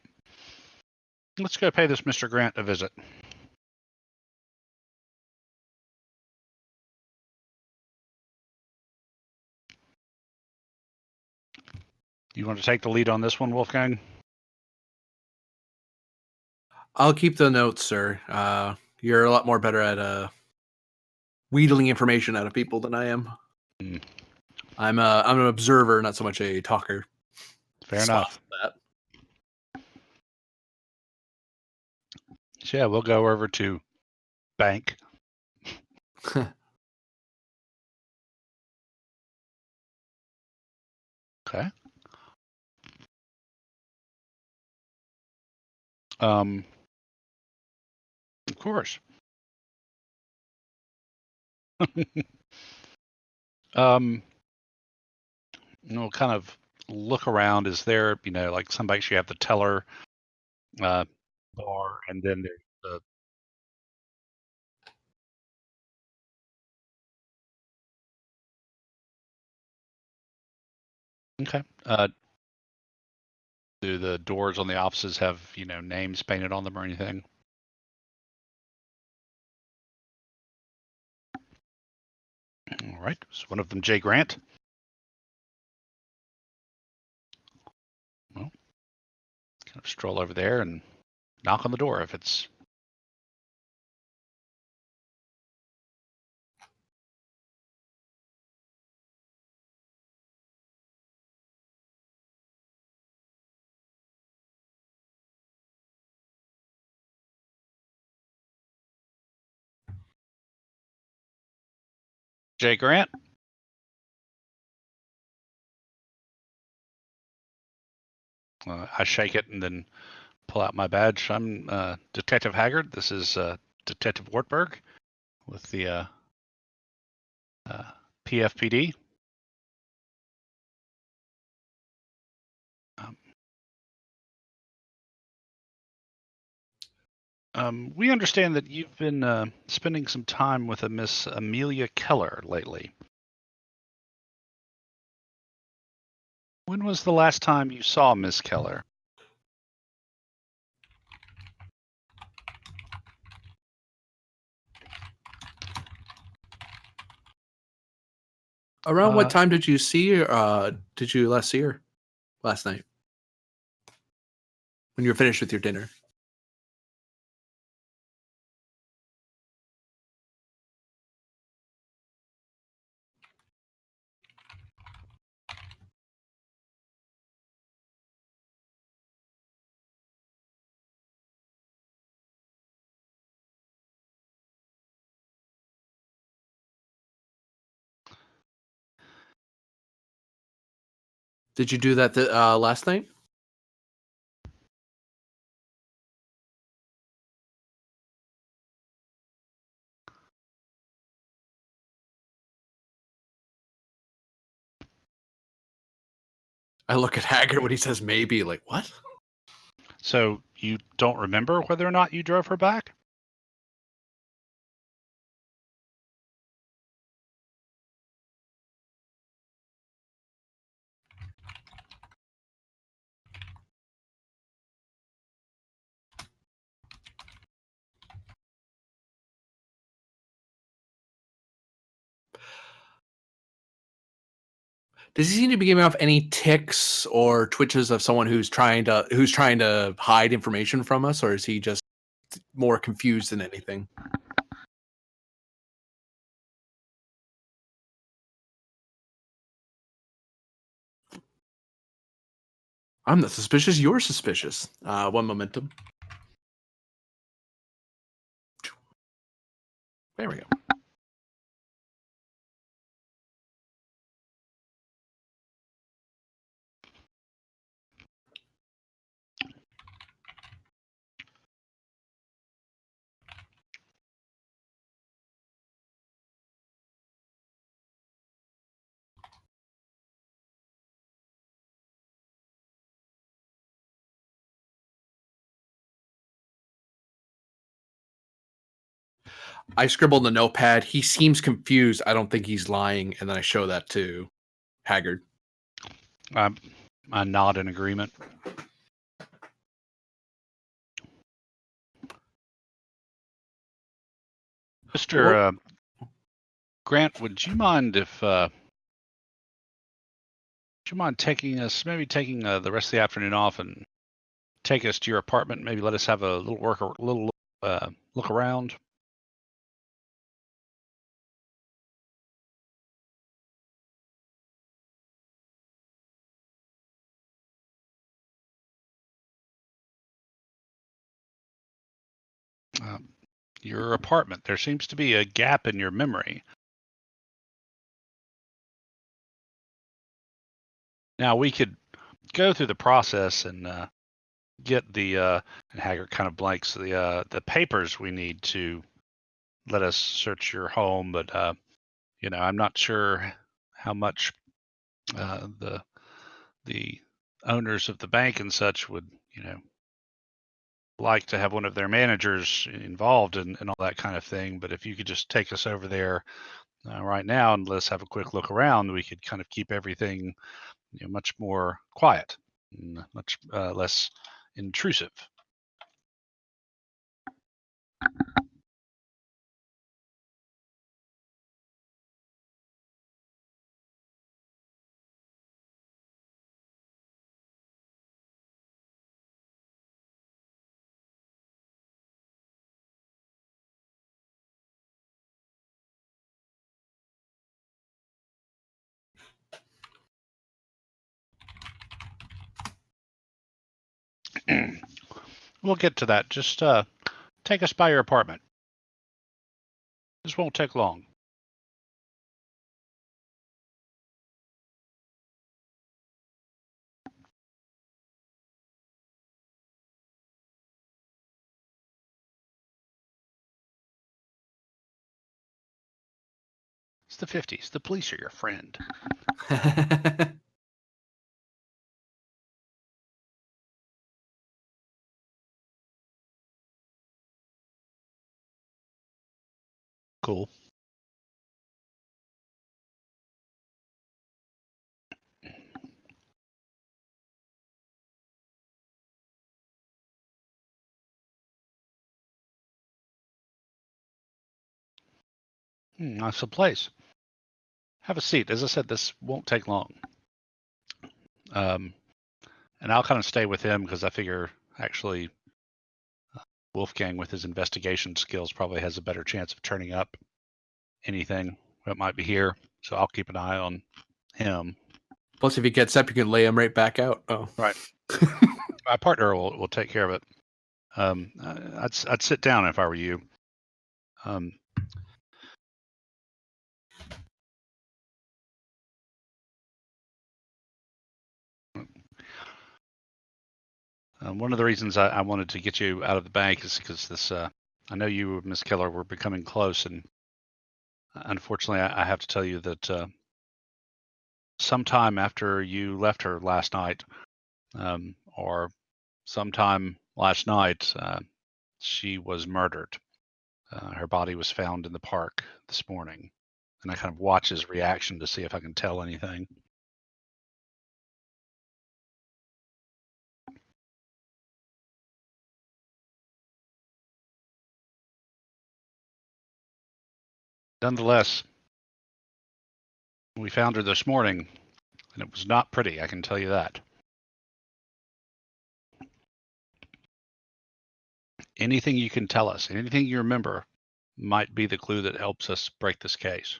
Let's go pay this Mr. Grant a visit. You want to take the lead on this one, Wolfgang? I'll keep the notes, sir. You're a lot more better at wheedling information out of people than I am. Mm. I'm an observer, not so much a talker. Fair enough. That. So yeah, we'll go over to bank. Okay. Of course. um, kind of look around. Is there, like somebody actually have the teller uh, bar, and then there's the okay. Do the doors on the offices have names painted on them or anything? All right. Is one of them Jay Grant? Well, kind of stroll over there and knock on the door if it's. Jay Grant? I shake it and then pull out my badge. I'm Detective Haggard. This is Detective Wartburg with the PFPD. We understand that you've been spending some time with a Miss Amelia Keller lately. When was the last time you saw Miss Keller? Around what time did you see her? Did you last see her last night when you were finished with your dinner? Did you do that last night? I look at Haggard when he says maybe, like, what? So you don't remember whether or not you drove her back? Does he seem to be giving off any ticks or twitches of someone who's trying to hide information from us, or is he just more confused than anything? I'm not suspicious. You're suspicious. One momentum. There we go. I scribbled in the notepad. He seems confused. I don't think he's lying, and then I show that to Haggard. I nod in agreement. Mr. Grant, would you mind taking the rest of the afternoon off and take us to your apartment? Maybe let us have a little look around. Your apartment. There seems to be a gap in your memory. Now we could go through the process and get the and Haggart kind of blanks the papers we need to let us search your home, but I'm not sure how much the owners of the bank and such would like to have one of their managers involved in all that kind of thing. But if you could just take us over there right now and let us have a quick look around, we could kind of keep everything much more quiet, and much less intrusive. We'll get to that. Just take us by your apartment. This won't take long. It's the 50s. The police are your friend. Cool. Nice place. Have a seat. As I said, this won't take long. And I'll kind of stay with him because I figure actually Wolfgang, with his investigation skills, probably has a better chance of turning up anything that might be here. So I'll keep an eye on him. Plus, if he gets up, you can lay him right back out. Oh, right. My partner will take care of it. I'd sit down if I were you. One of the reasons I wanted to get you out of the bank is because this. I know you and Miss Keller were becoming close, and unfortunately, I have to tell you that sometime after you left her last night, or sometime last night, she was murdered. Her body was found in the park this morning, and I kind of watch his reaction to see if I can tell anything. Nonetheless, we found her this morning, and it was not pretty, I can tell you that. Anything you can tell us, anything you remember, might be the clue that helps us break this case.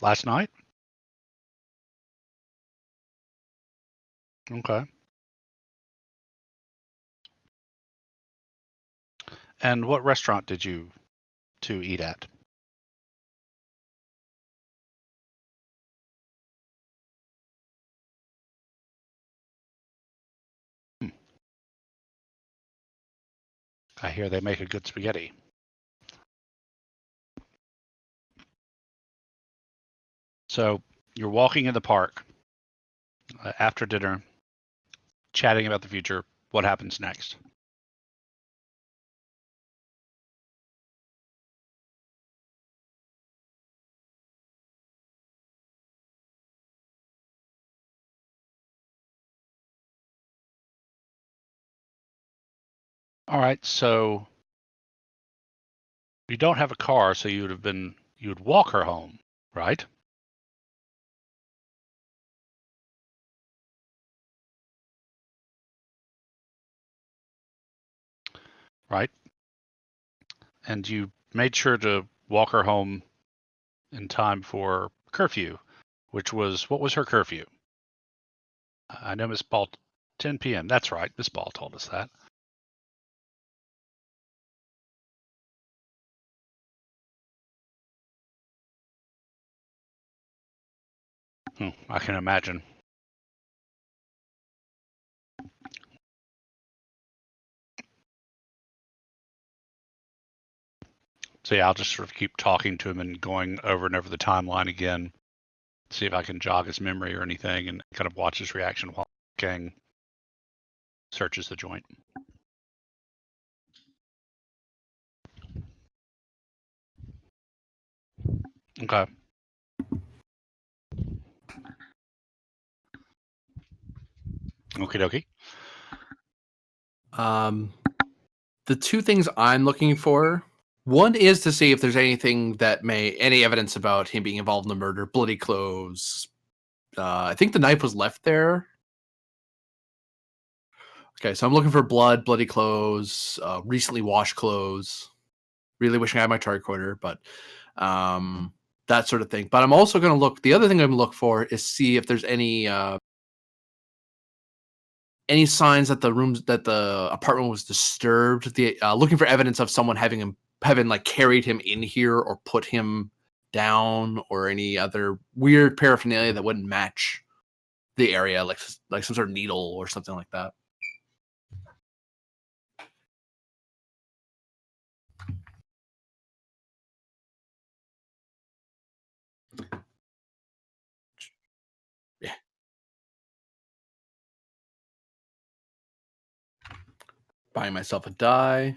Last night? Okay. And what restaurant did you two eat at? Hmm. I hear they make a good spaghetti. So you're walking in the park after dinner, chatting about the future. What happens next? All right, so you don't have a car, so you would walk her home, right? Right. And you made sure to walk her home in time for curfew, which was, what was her curfew? I know Miss Ball, 10 p.m. That's right. Miss Ball told us that. I can imagine. So yeah, I'll just sort of keep talking to him and going over and over the timeline again, see if I can jog his memory or anything, and kind of watch his reaction while Gang searches the joint. Okay. Okie dokie. The two things I'm looking for, one is to see if there's anything that any evidence about him being involved in the murder, bloody clothes. I think the knife was left there. Okay, so I'm looking for blood, bloody clothes, recently washed clothes. Really wishing I had my tricorder, but that sort of thing. But I'm also going to look. The other thing I'm going to look for is see if there's any signs that the apartment was disturbed. Looking for evidence of someone having like carried him in here or put him down, or any other weird paraphernalia that wouldn't match the area, like some sort of needle or something like that. Yeah. Buying myself a die.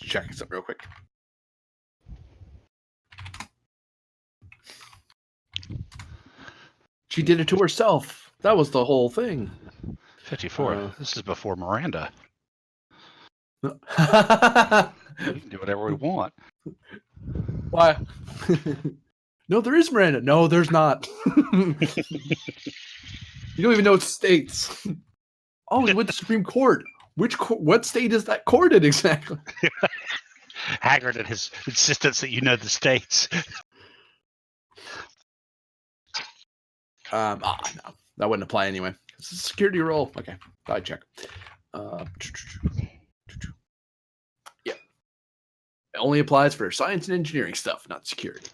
Checking something real quick. She did it to herself. That was the whole thing. 54. This is before Miranda. We can do whatever we want. Why? No, there is Miranda. No, there's not. You don't even know what states. Oh, he went to Supreme Court. What state is that court in exactly? Haggard and his insistence that you know the states. No, that wouldn't apply anyway. It's a security role. Okay, I check. Yeah, it only applies for science and engineering stuff, not security.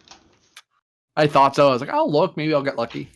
I thought so. I was like, oh, look, maybe I'll get lucky.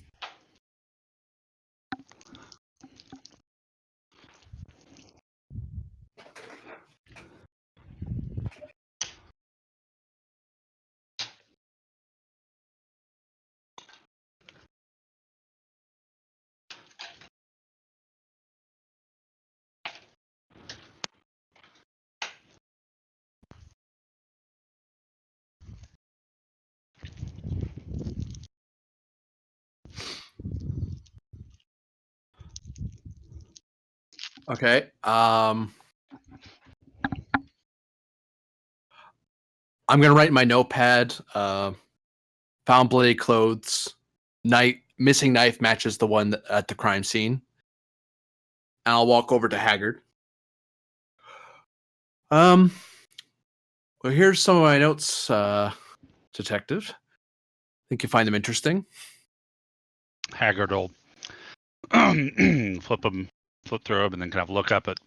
Okay. I'm gonna write in my notepad. Found bloody clothes. Missing knife matches the one at the crime scene. And I'll walk over to Haggard. Well, here's some of my notes, detective. Think you find them interesting? Haggard will flip through them, and then kind of look up at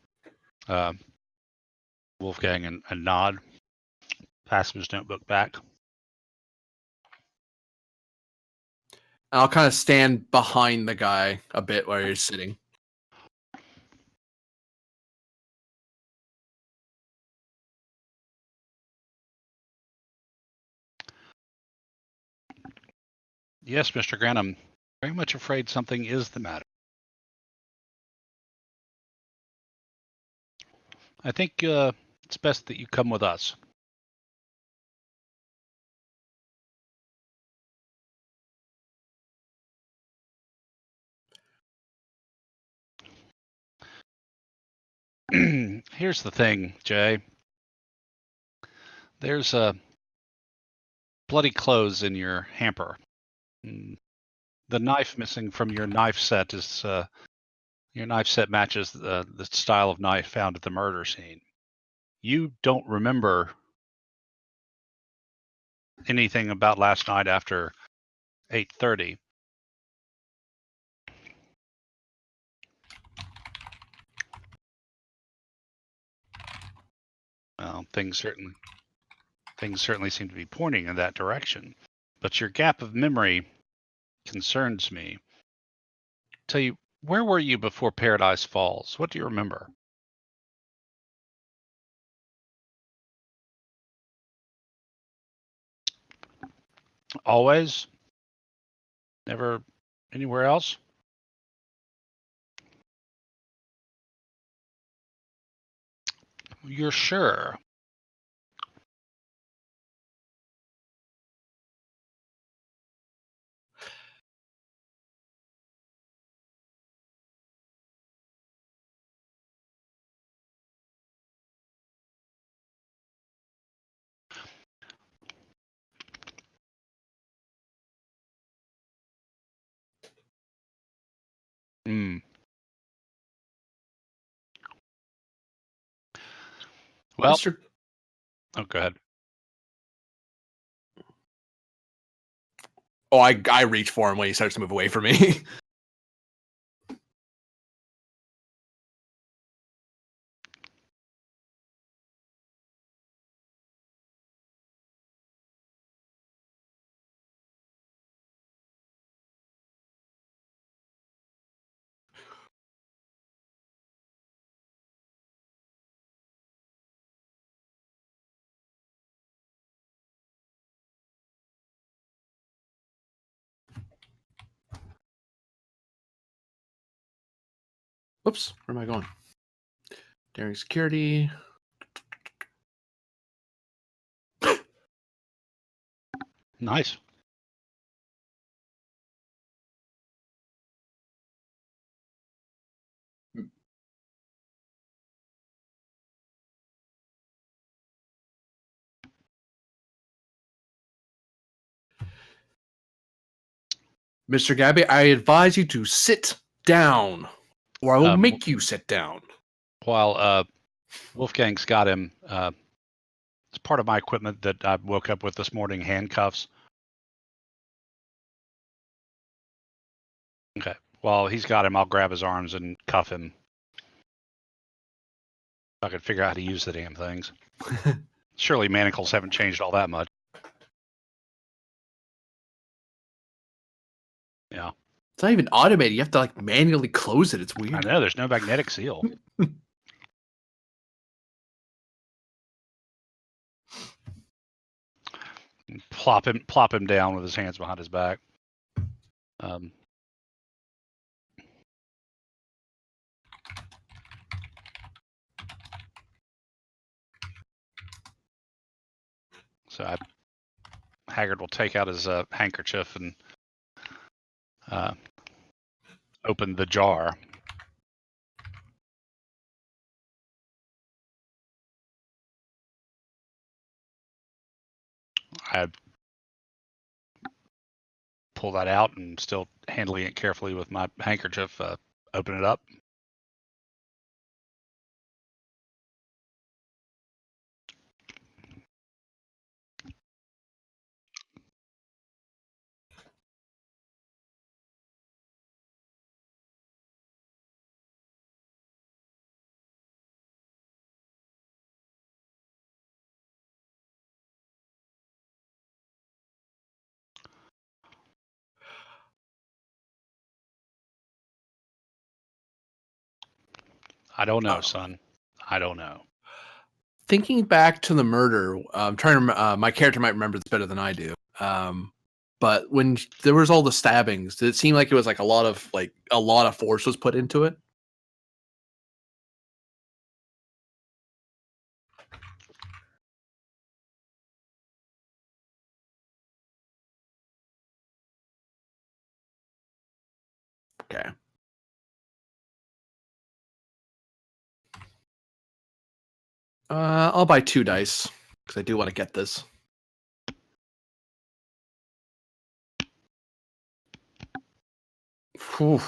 Wolfgang and nod. Pass him his notebook back. I'll kind of stand behind the guy a bit where he's sitting. Yes, Mr. Grant, I'm very much afraid something is the matter. I think it's best that you come with us. Here's the thing, Jay. There's bloody clothes in your hamper. The knife missing from your knife set is your knife set matches the style of knife found at the murder scene. You don't remember anything about last night after 8:30. Well, things certainly seem to be pointing in that direction. But your gap of memory concerns me. Tell you, where were you before Paradise Falls? What do you remember? Always? Never anywhere else? You're sure? Hmm. Well, Mr. oh, go ahead. Oh, I reach for him when he starts to move away from me. Whoops, where am I going? Daring security. Nice. Mr. Gabby, I advise you to sit down, or I will Um, make you sit down. while Wolfgang's got him, it's part of my equipment that I woke up with this morning, handcuffs. Okay. While he's got him, I'll grab his arms and cuff him. I could figure out how to use the damn things. Surely manacles haven't changed all that much. Yeah. It's not even automated. You have to like manually close it. It's I weird. know, there's no magnetic seal. Plop him down with his hands behind his back. So Haggard will take out his handkerchief and open the jar. I pull that out and, still handling it carefully with my handkerchief, open it up. I don't know, son. I don't know. Thinking back to the murder, I'm trying to. My character might remember this better than I do. But when there was all the stabbings, did it seem like it was like a lot of force was put into it? Okay. I'll buy 2 dice because I do want to get this. Whew.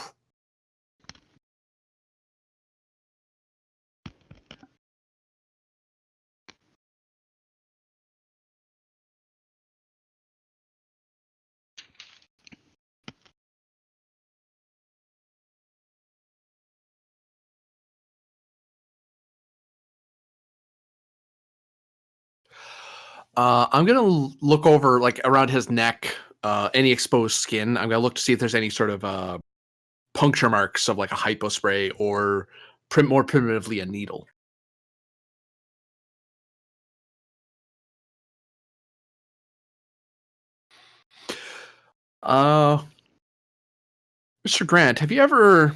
I'm gonna look over like around his neck, any exposed skin. I'm gonna look to see if there's any sort of puncture marks of like a hypo spray or more primitively a needle. Uh, Mr. Grant, have you ever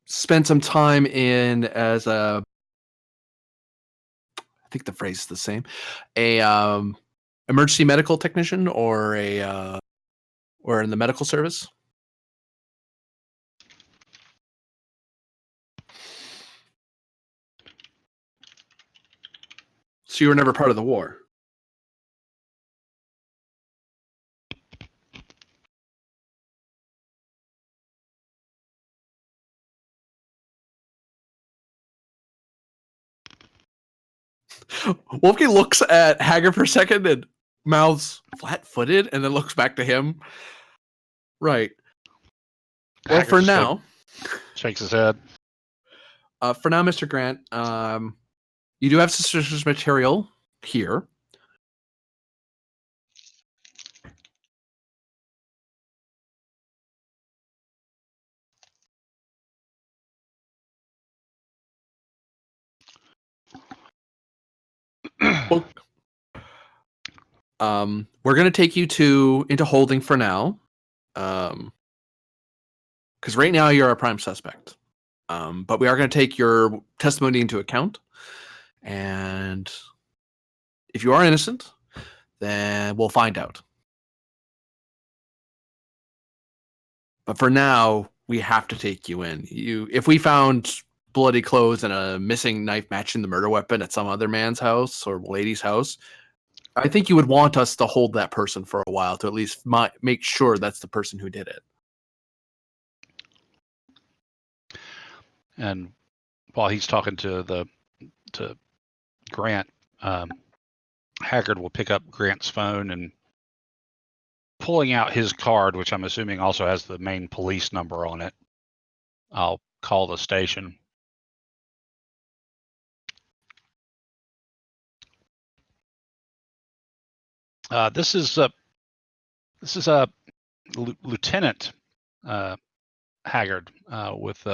spent some time in as a, I think the phrase is the same, a emergency medical technician or a or in the medical service? So you were never part of the war. Wolfie looks at Hager for a second and mouths flat-footed, and then looks back to him. Right. Well, Haggard for just now, shakes his head. Mr. Grant, you do have suspicious material here. Well, we're going to take you into holding for now, because right now you're a prime suspect. But we are going to take your testimony into account, and if you are innocent, then we'll find out. But for now, we have to take you in. If we found bloody clothes and a missing knife matching the murder weapon at some other man's house or lady's house, I think you would want us to hold that person for a while to at least make sure that's the person who did it. And while he's talking to Grant, Haggard will pick up Grant's phone and, pulling out his card, which I'm assuming also has the main police number on it, I'll call the station. This is Lieutenant Haggard with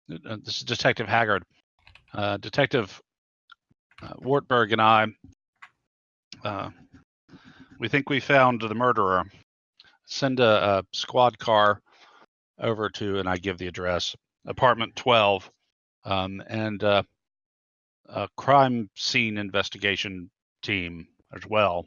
this is Detective Haggard. Detective Wartburg and I, we think we found the murderer. Send a squad car over to, and I give the address, apartment 12, and a crime scene investigation team as well.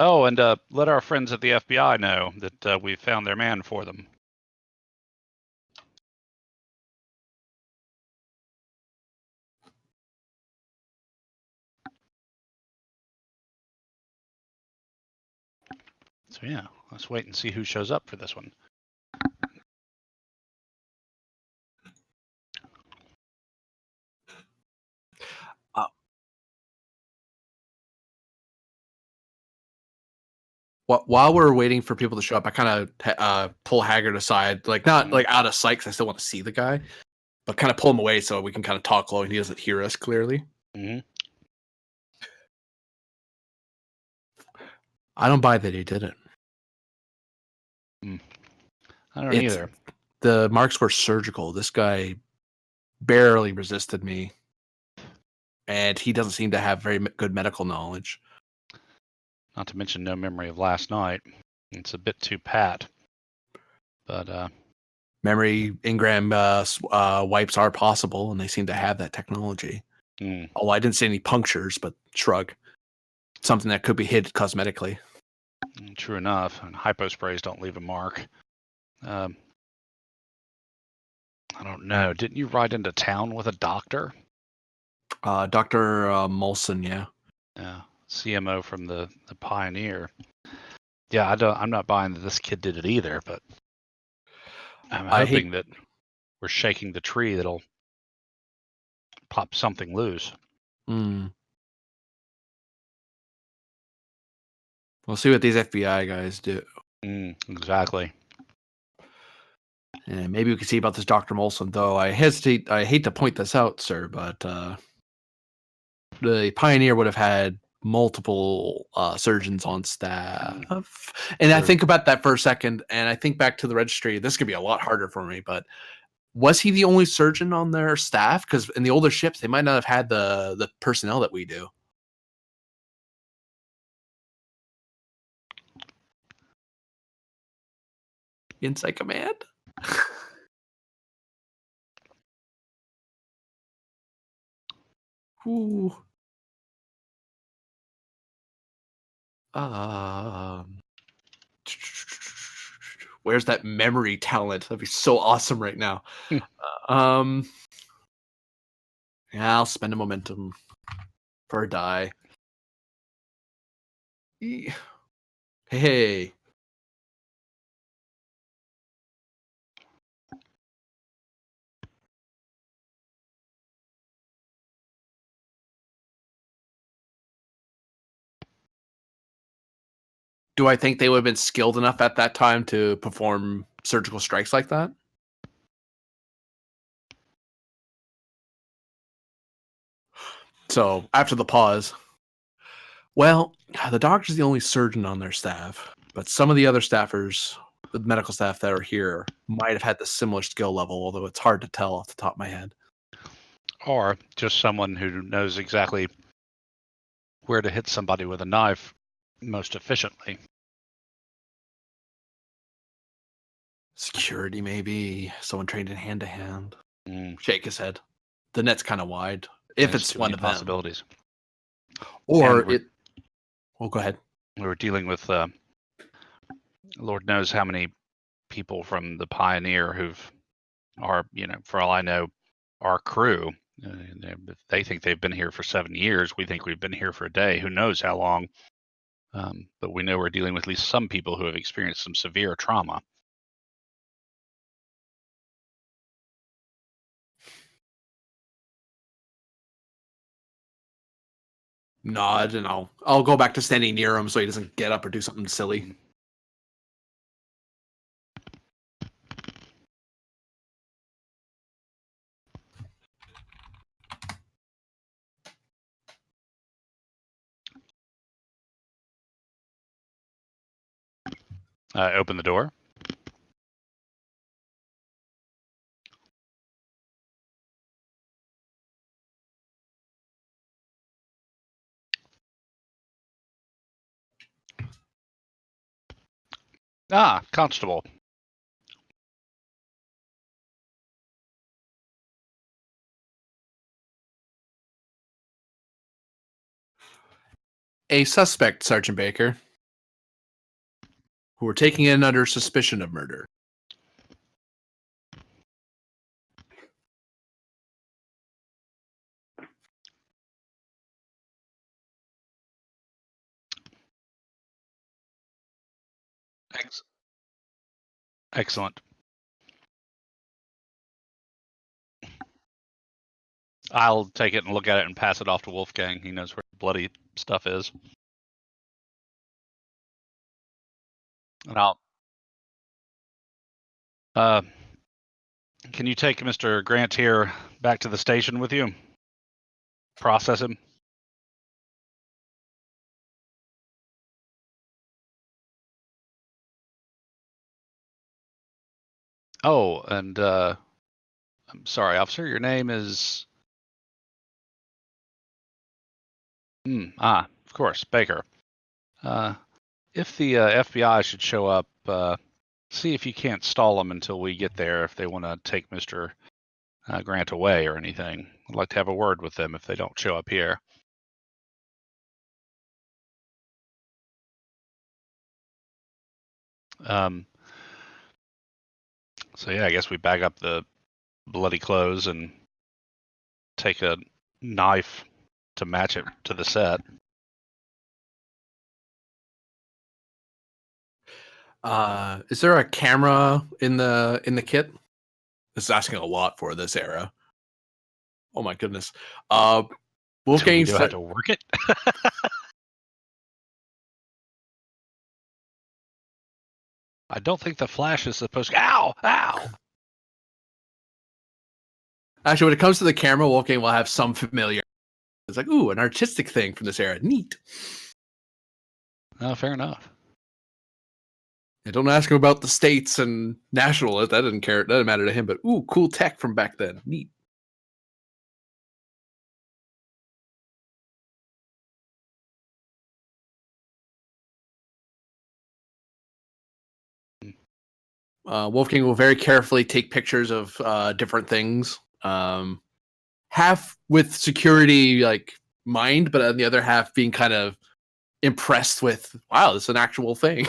Oh, and let our friends at the FBI know that we found their man for them. So yeah, let's wait and see who shows up for this one. While we're waiting for people to show up, I kind of pull Haggard aside, like not like out of sight because I still want to see the guy, but kind of pull him away so we can kind of talk low and he doesn't hear us clearly. Mm-hmm. I don't buy that he did it. I don't either. The marks were surgical. This guy barely resisted me, and he doesn't seem to have very good medical knowledge. Not to mention no memory of last night. It's a bit too pat. But memory engram wipes are possible, and they seem to have that technology. Mm. Oh, I didn't see any punctures, but shrug. Something that could be hid cosmetically. True enough. And hypo sprays don't leave a mark. I don't know. Didn't you ride into town with a doctor? Dr. Molson, yeah. Yeah. CMO from the Pioneer. Yeah, I'm not buying that this kid did it either, but I'm hoping that we're shaking the tree that'll pop something loose. We'll see what these FBI guys do. Exactly. And maybe we can see about this Dr. Molson, though. I hate to point this out, sir, but the Pioneer would have had multiple surgeons on staff. And I think about that for a second, and I think back to the registry. This could be a lot harder for me, but was he the only surgeon on their staff? Because in the older ships, they might not have had the personnel that we do. Insight Command? Ooh. Where's that memory talent? That'd be so awesome right now. Yeah, I'll spend a momentum for a die. Hey. Do I think they would have been skilled enough at that time to perform surgical strikes like that? So after the pause, well, the doctor's the only surgeon on their staff, but some of the other staffers, the medical staff that are here, might have had the similar skill level, although it's hard to tell off the top of my head. Or just someone who knows exactly where to hit somebody with a knife most efficiently. Security, maybe. Someone trained in hand to hand. Shake his head. The net's kind of wide. If it's one of possibilities. Or it. Well, go ahead. We were dealing with Lord knows how many people from the Pioneer who've are, for all I know, our crew. They think they've been here for 7 years. We think we've been here for a day. Who knows how long? But we know we're dealing with at least some people who have experienced some severe trauma. Nod, and I'll go back to standing near him so he doesn't get up or do something silly. Open the door. Ah, Constable. A suspect, Sergeant Baker, who we're taking in under suspicion of murder. Excellent. I'll take it and look at it and pass it off to Wolfgang. He knows where the bloody stuff is. And I'll. Can you take Mr. Grant here back to the station with you? Process him. Oh, and I'm sorry, officer. Your name is. Of course, Baker. If the FBI should show up, see if you can't stall them until we get there. If they want to take Mr. grant away or anything. I'd like to have a word with them if they don't show up here. So yeah, I guess we bag up the bloody clothes and take a knife to match it to the set. Is there a camera in the kit? This is asking a lot for this era. Oh my goodness. Do we Wolfgang know how to work it? I don't think the flash is supposed to. Ow! Ow! Actually, when it comes to the camera, Wolfgang will have some familiar. It's like, ooh, an artistic thing from this era. Neat. Oh, fair enough. Yeah, don't ask him about the states and national. That didn't care. That didn't matter to him. But ooh, cool tech from back then. Neat. Wolfgang will very carefully take pictures of different things. Half with security like mind, but on the other half being kind of impressed with, wow, this is an actual thing.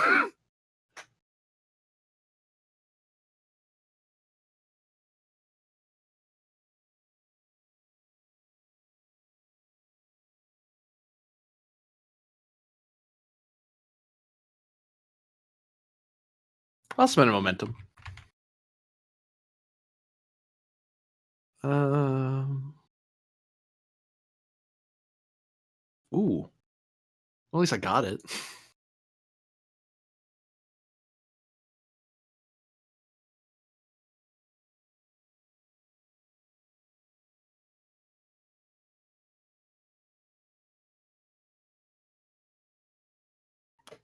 I'll spend a momentum. Ooh. Well, at least I got it.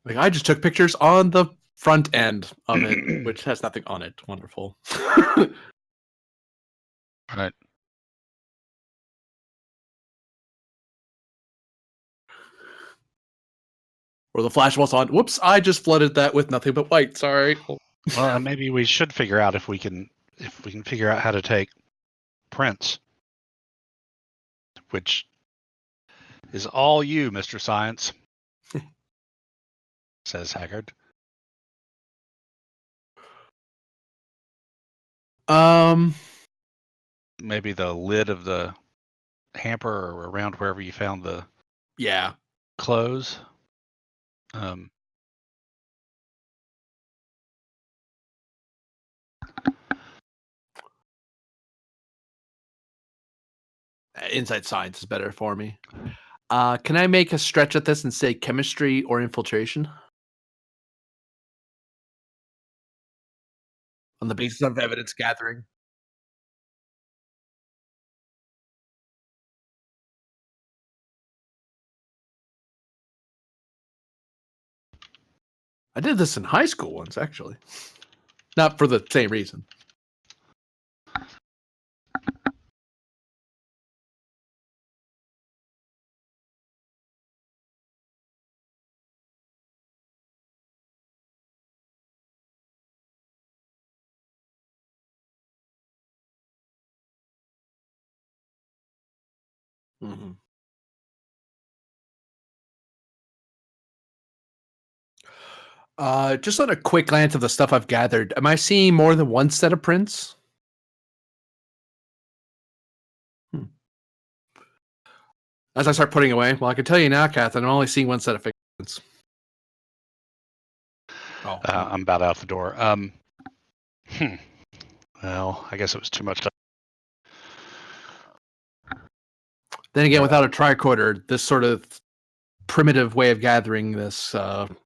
Like, I just took pictures on the front end of it, which has nothing on it. Wonderful. Right. Or the flash was on. Whoops, I just flooded that with nothing but white. Sorry. Well, maybe we should figure out if we can figure out how to take prints, which is all you, Mr. Science, says Haggard. Maybe the lid of the hamper or around wherever you found the clothes. Inside science is better for me. Can I make a stretch at this and say chemistry or infiltration? On the basis of evidence gathering. I did this in high school once, actually. Not for the same reason. Mm-hmm. Just on a quick glance of the stuff I've gathered, am I seeing more than one set of prints? As I start putting away, well, I can tell you now, Catherine, I'm only seeing one set of fingerprints. I'm about out the door. Well, I guess it was too much. Then again, without a tricorder, this sort of primitive way of gathering this,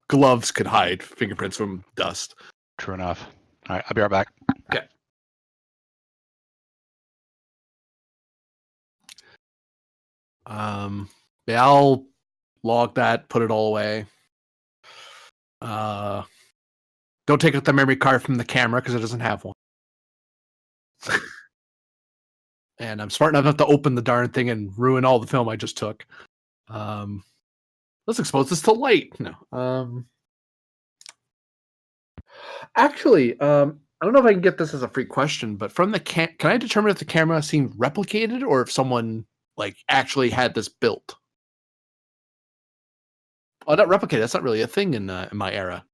gloves could hide fingerprints from dust. True enough. All right, I'll be right back. Okay. Yeah, I'll log that, put it all away. Don't take out the memory card from the camera because it doesn't have one. And I'm smart enough not to open the darn thing and ruin all the film I just took. Let's expose this to light. No. Actually, I don't know if I can get this as a free question, but from the can I determine if the camera seemed replicated or if someone like actually had this built? Oh, not replicated. That's not really a thing in my era.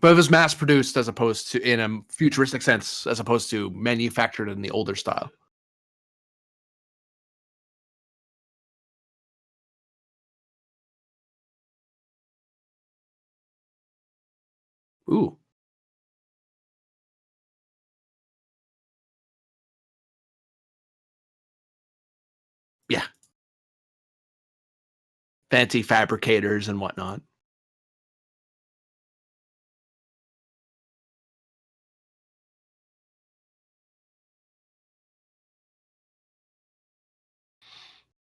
But it was mass produced as opposed to in a futuristic sense, as opposed to manufactured in the older style. Ooh, yeah, fancy fabricators and whatnot.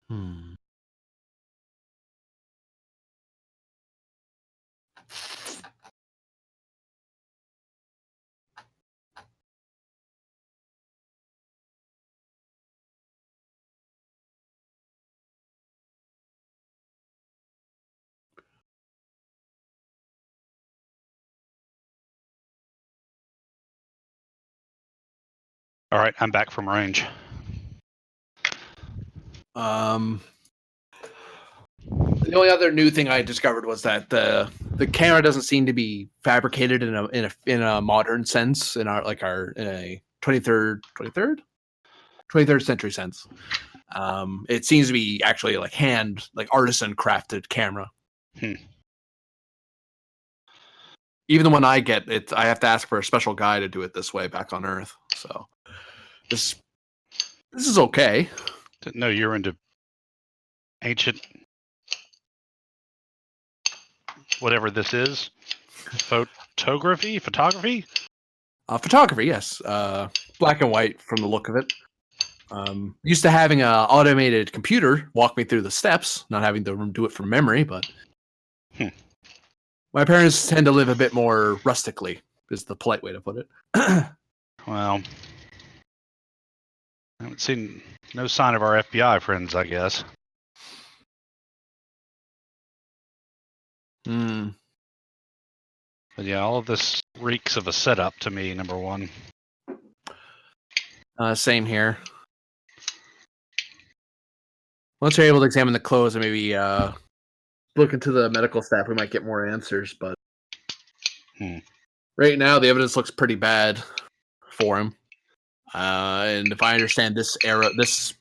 Hmm. All right, I'm back from range. Um, the only other new thing I discovered was that the camera doesn't seem to be fabricated in a modern sense in our in a 23rd century sense. It seems to be actually like artisan crafted camera. Hmm. Even the one I get, I have to ask for a special guy to do it this way back on Earth. So this this is okay. Didn't know you were into ancient, whatever this is, photography. Photography, yes. Black and white from the look of it. Used to having a automated computer walk me through the steps, not having to do it from memory, but Hmm. my parents tend to live a bit more rustically, is the polite way to put it. Well, I haven't seen no sign of our FBI friends, I guess. Mm, But yeah, all of this reeks of a setup to me, number one. same here. Once we're able to examine the clothes and maybe look into the medical staff, we might get more answers. But Hmm. right now, the evidence looks pretty bad for him. And if I understand this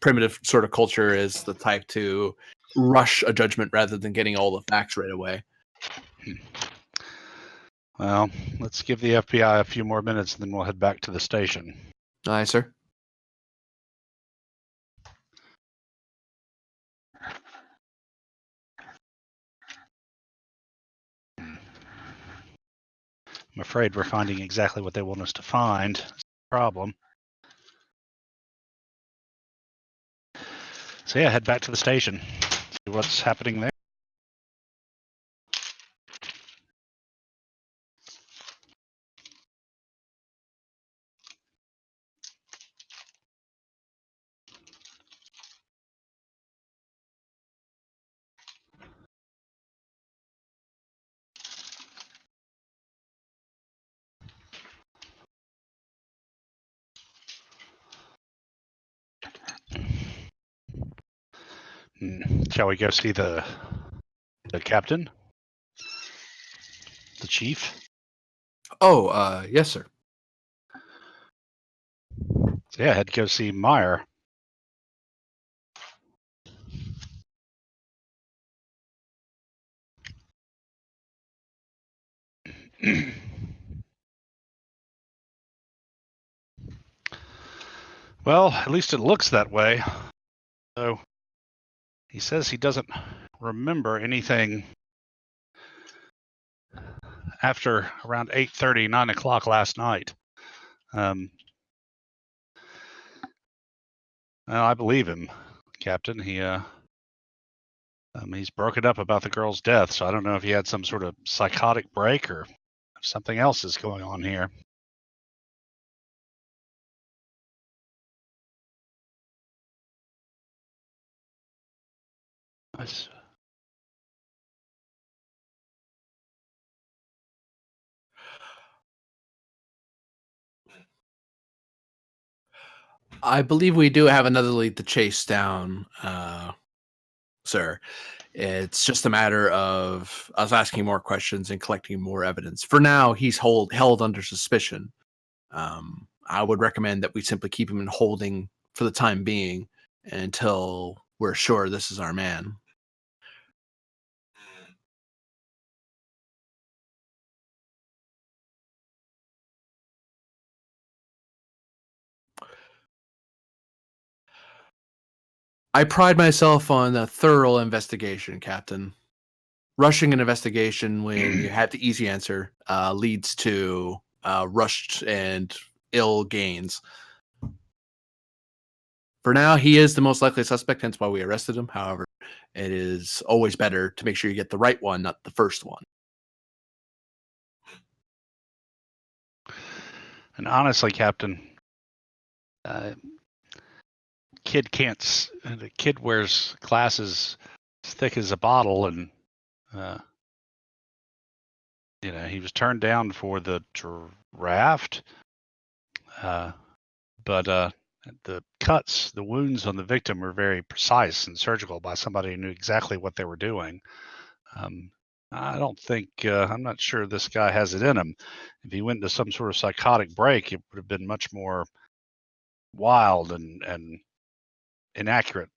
primitive sort of culture is the type to rush a judgment rather than getting all the facts right away. Well, let's give the FBI a few more minutes, and then we'll head back to the station. Aye, sir. I'm afraid we're finding exactly what they want us to find. That's the problem. So yeah, head back to the station. See what's happening there. Shall we go see the captain, the chief? Oh, yes, sir. So yeah, head go see Meyer. Well, at least it looks that way. So he says he doesn't remember anything after around 8:30, 9 o'clock last night. Well, I believe him, Captain. He's broken up about the girl's death, so I don't know if he had some sort of psychotic break or if something else is going on here. That's- I believe we do have another lead to chase down, sir. It's just a matter of us asking more questions and collecting more evidence. For now, he's held under suspicion. I would recommend that we simply keep him in holding for the time being until we're sure this is our man. I pride myself on a thorough investigation, Captain. Rushing an investigation when you have the easy answer leads to rushed and ill gains. For now, he is the most likely suspect, hence why we arrested him. However, it is always better to make sure you get the right one, not the first one. And honestly, Captain, uh, the kid wears glasses as thick as a bottle, and uh, he was turned down for the draft, but the wounds on the victim were very precise and surgical by somebody who knew exactly what they were doing. Um, I'm not sure this guy has it in him. If he went into some sort of psychotic break, it would have been much more wild and inaccurate,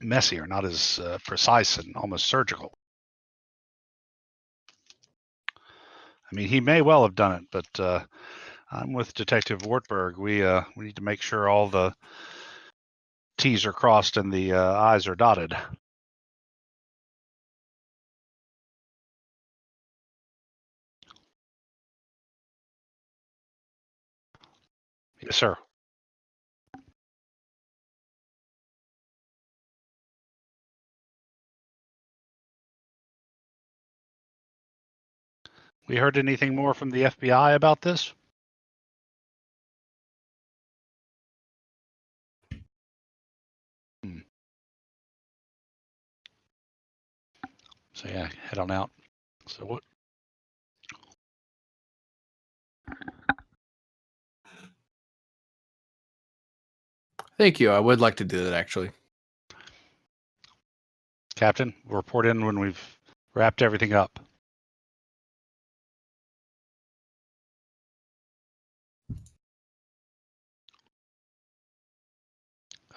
messier, not as precise and almost surgical. I mean, he may well have done it, but I'm with Detective Wartburg. We need to make sure all the T's are crossed and the I's are dotted. Yes, sir. We heard anything more from the FBI about this? So yeah, head on out. So what? Thank you. I would like to do that, actually. Captain, we'll report in when we've wrapped everything up.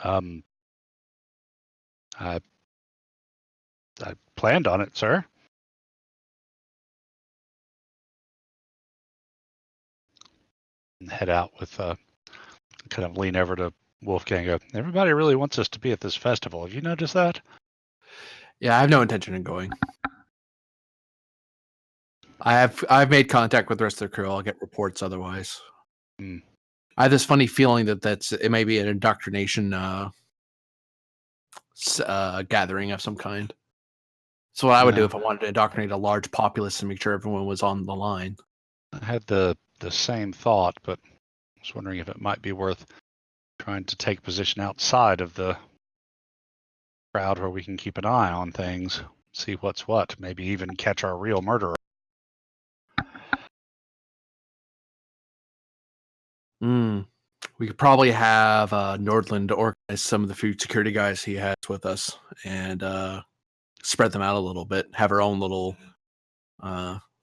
Um, I planned on it, sir. And head out with kind of lean over to Wolfgang. Go, everybody really wants us to be at this festival. Have you noticed that? Yeah, I have no intention of going. I've made contact with the rest of the crew. I'll get reports otherwise. Hmm. I have this funny feeling that it may be an indoctrination gathering of some kind. So what I would do if I wanted to indoctrinate a large populace and make sure everyone was on the line. I had the same thought, but I was wondering if it might be worth trying to take position outside of the crowd where we can keep an eye on things, see what's what, maybe even catch our real murderer. We could probably have Nordland organize some of the food security guys he has with us and spread them out a little bit. Have our own little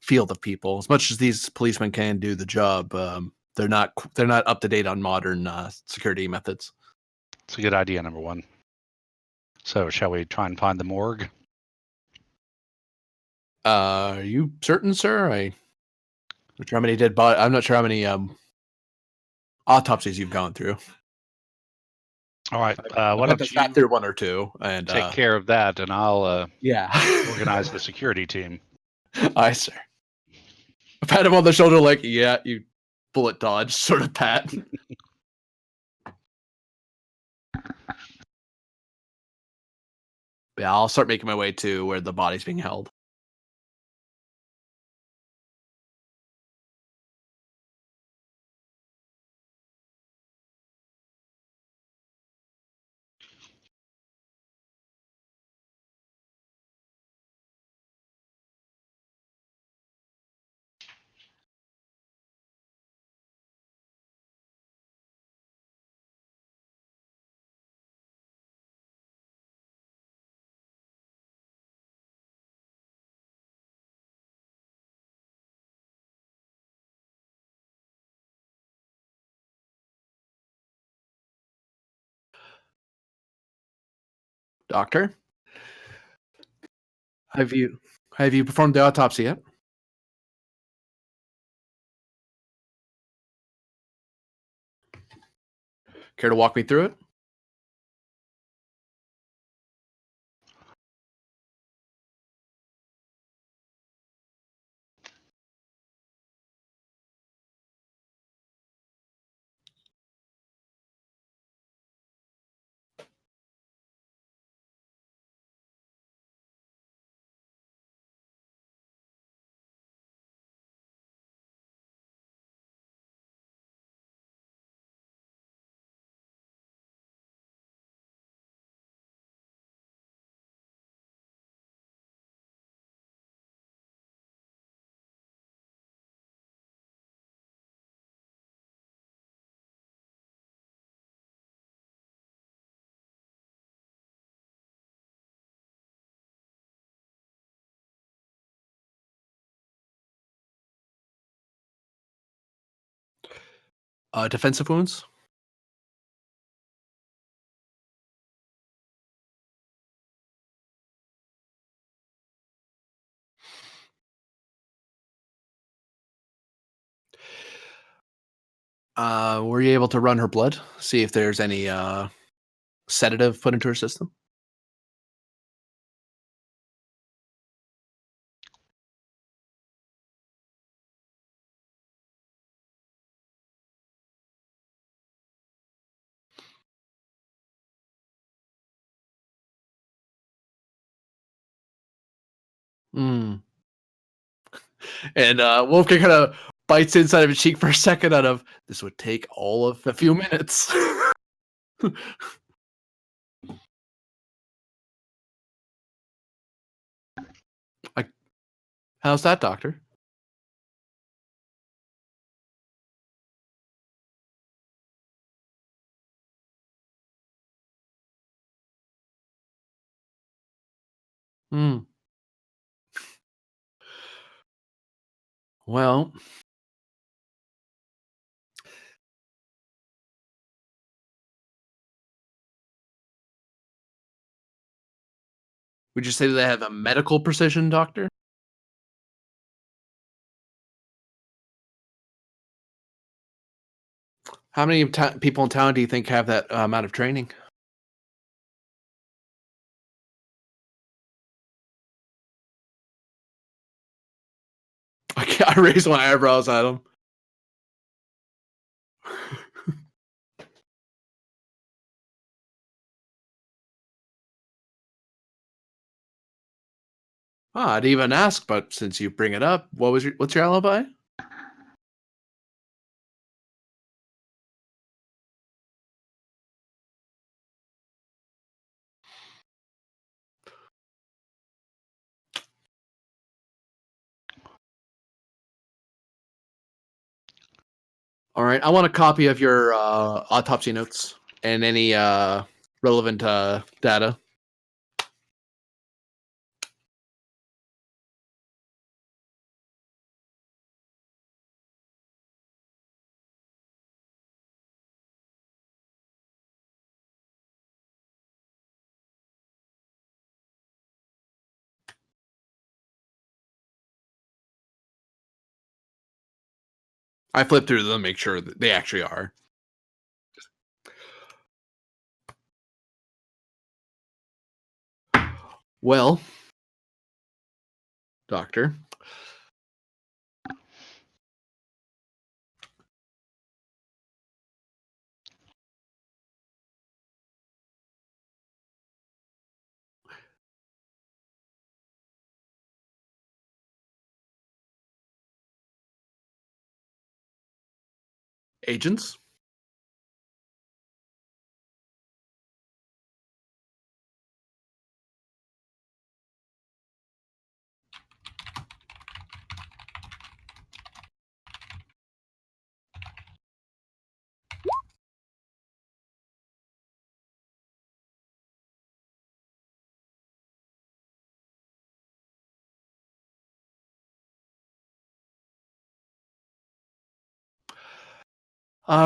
field of people. As much as these policemen can do the job, they're not up to date on modern security methods. It's a good idea, number one. So, shall we try and find the morgue? Are you certain, sir? I'm not sure how many I'm not sure how many autopsies you've gone through. All right. I Why bet don't I sat you through one or two, and take care of that, and I'll yeah, organize the security team. Aye, sir. I pat him on the shoulder, like, yeah, you bullet dodge, sort of pat. Yeah, I'll start making my way to where the body's being held. Doctor, have you have you performed the autopsy yet? Care to walk me through it? Defensive wounds. Were you able to run her blood? See if there's any sedative put into her system? Mm. And Wolfgang kind of bites inside of his cheek for a second out of this would take all of a few minutes. Like, how's that, doctor? Hmm. Well, would you say that they have a medical precision, doctor? How many people in town do you think have that amount of training? I raise my eyebrows at him. I'd even ask, but since you bring it up, what's your alibi? All right, I want a copy of your autopsy notes and any relevant data. I flip through them, make sure that they actually are. Well, doctor, agents.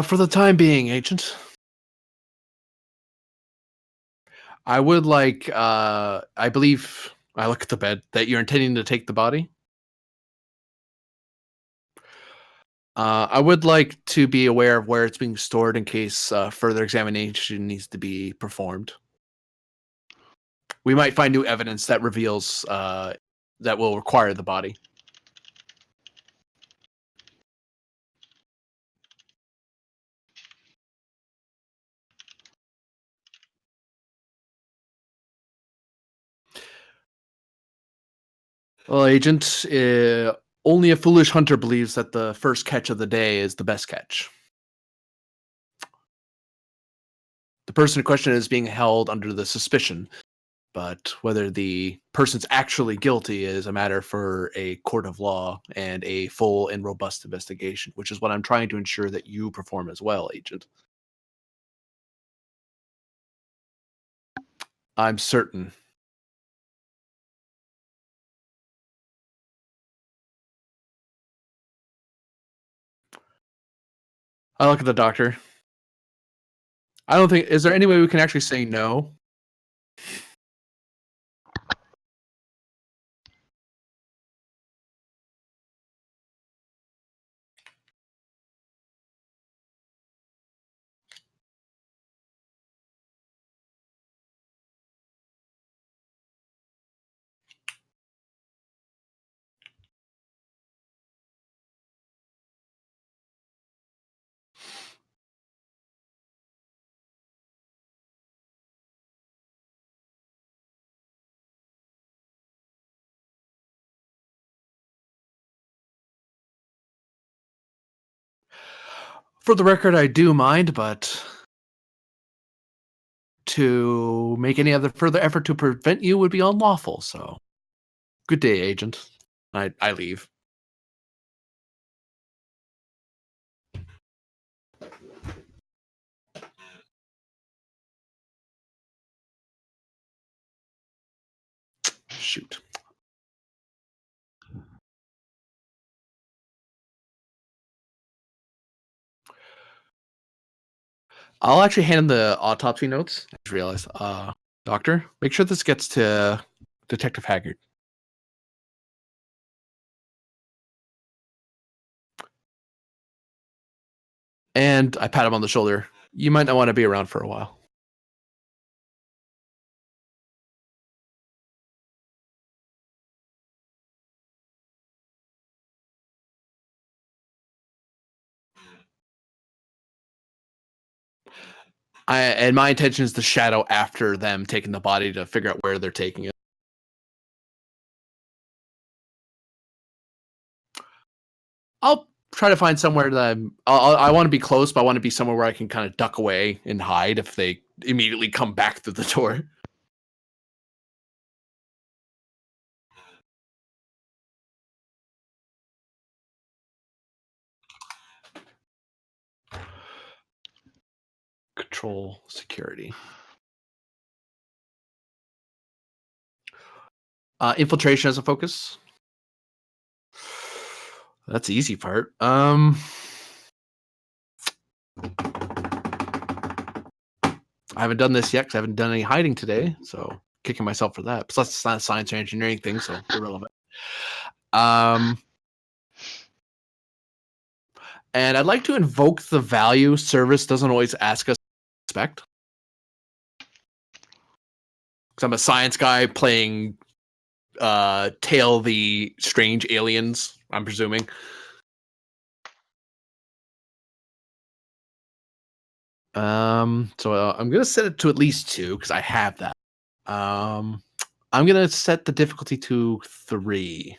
For the time being, agent. I would like, I believe, I look at the bed, that you're intending to take the body. I would like to be aware of where it's being stored in case further examination needs to be performed. We might find new evidence that reveals that will require the body. Well, Agent, only a foolish hunter believes that the first catch of the day is the best catch. The person in question is being held under the suspicion, but whether the person's actually guilty is a matter for a court of law and a full and robust investigation, which is what I'm trying to ensure that you perform as well, Agent. I'm certain. I look at the doctor. I don't think. Is there any way we can actually say no? For the record, I do mind, but to make any other further effort to prevent you would be unlawful. So, good day, Agent. I leave. Shoot. I'll actually hand him the autopsy notes. I just realized. Doctor, make sure this gets to Detective Haggard. And I pat him on the shoulder. You might not want to be around for a while. And my intention is to shadow after them taking the body to figure out where they're taking it. I'll try to find somewhere that I want to be close, but I want to be somewhere where I can kind of duck away and hide if they immediately come back through the door. Control security. Infiltration as a focus. That's the easy part. I haven't done this yet because I haven't done any hiding today, so kicking myself for that. Plus, it's not a science or engineering thing, so irrelevant. And I'd like to invoke the value service doesn't always ask us to expect. Because I'm a science guy playing Tail the Strange Aliens, I'm presuming. So I'm gonna set it to at least 2 because I have that. I'm gonna set the difficulty to 3.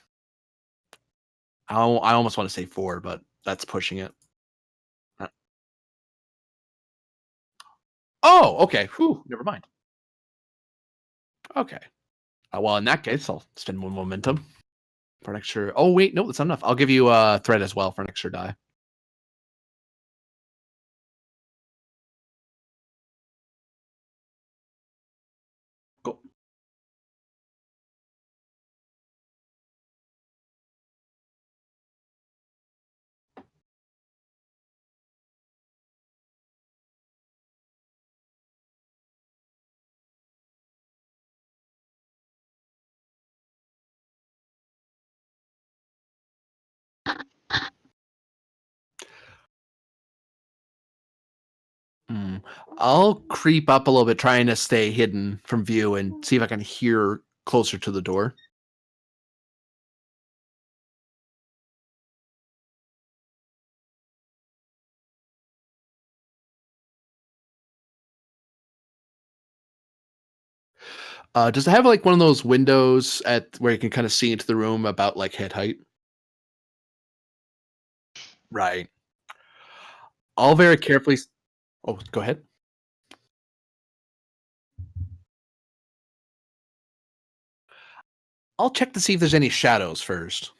I almost want to say 4, but that's pushing it. Oh, okay. Whew, never mind. Okay. Well, in that case, I'll spend 1 momentum for an extra. Oh, wait, no, that's not enough. I'll give you a threat as well for an extra die. Cool. Hmm. I'll creep up a little bit, trying to stay hidden from view and see if I can hear closer to the door. Does it have like one of those windows at where you can kind of see into the room about like head height? Right. I'll very carefully. Oh, go ahead. I'll check to see if there's any shadows first.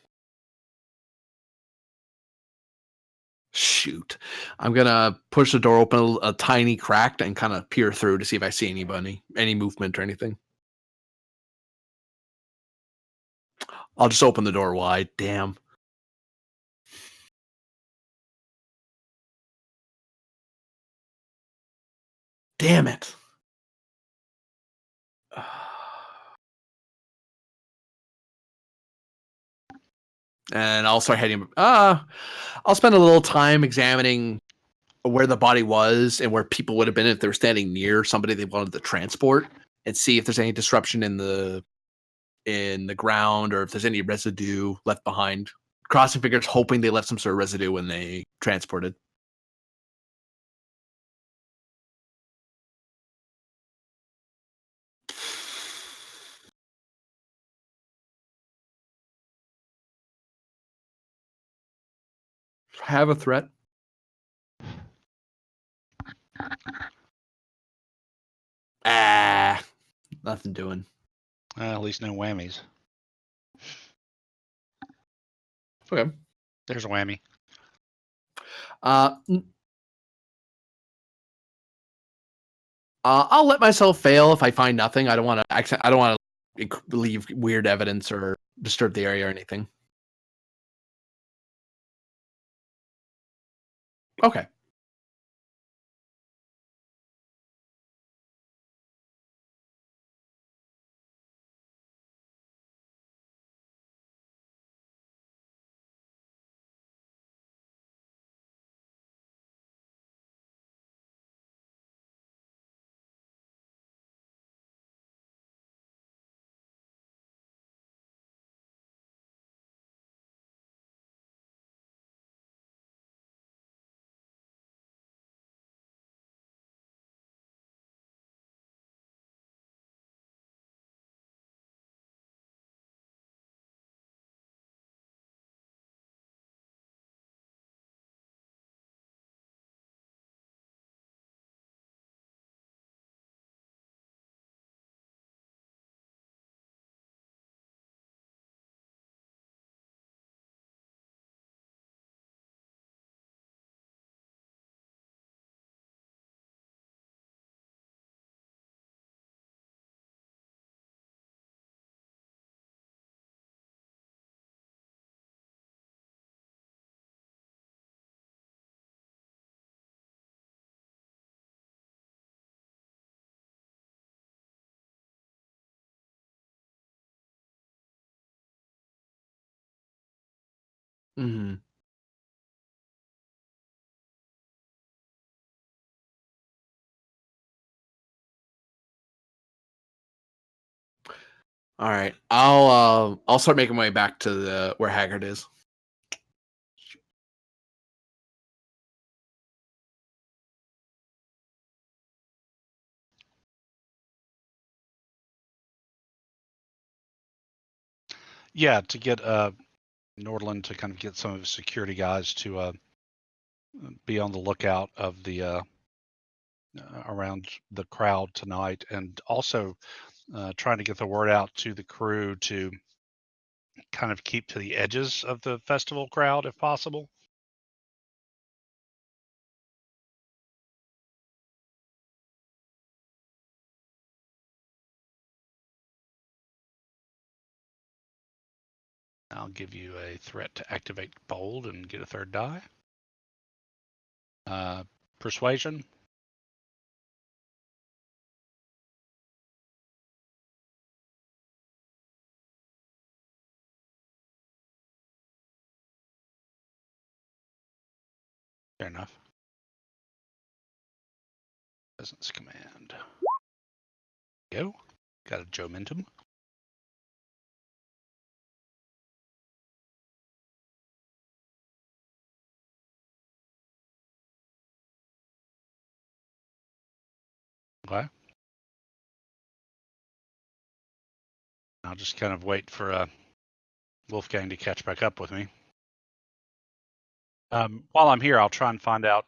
Shoot. I'm gonna push the door open a tiny crack and kind of peer through to see if I see anybody, any movement or anything. I'll just open the door wide. Damn. Damn it. And I'll start heading. I'll spend a little time examining where the body was and where people would have been if they were standing near somebody they wanted to transport, and see if there's any disruption in the ground or if there's any residue left behind. Crossing fingers, hoping they left some sort of residue when they transported. Have a threat. Ah, nothing doing. At least no whammies. Okay. There's a whammy. Uh, I'll let myself fail if I find nothing. I don't want to. I don't want to leave weird evidence or disturb the area or anything. Okay. Hmm. All right. I'll start making my way back to the where Haggard is. Yeah, to get Nordland to kind of get some of his security guys to be on the lookout of the around the crowd tonight, and also trying to get the word out to the crew to kind of keep to the edges of the festival crowd if possible. I'll give you a threat to activate bold and get a third die. Uh, Persuasion. Fair enough. Presence command. Go. Got a Jomentum. Okay. I'll just kind of wait for Wolfgang to catch back up with me. While I'm here, I'll try and find out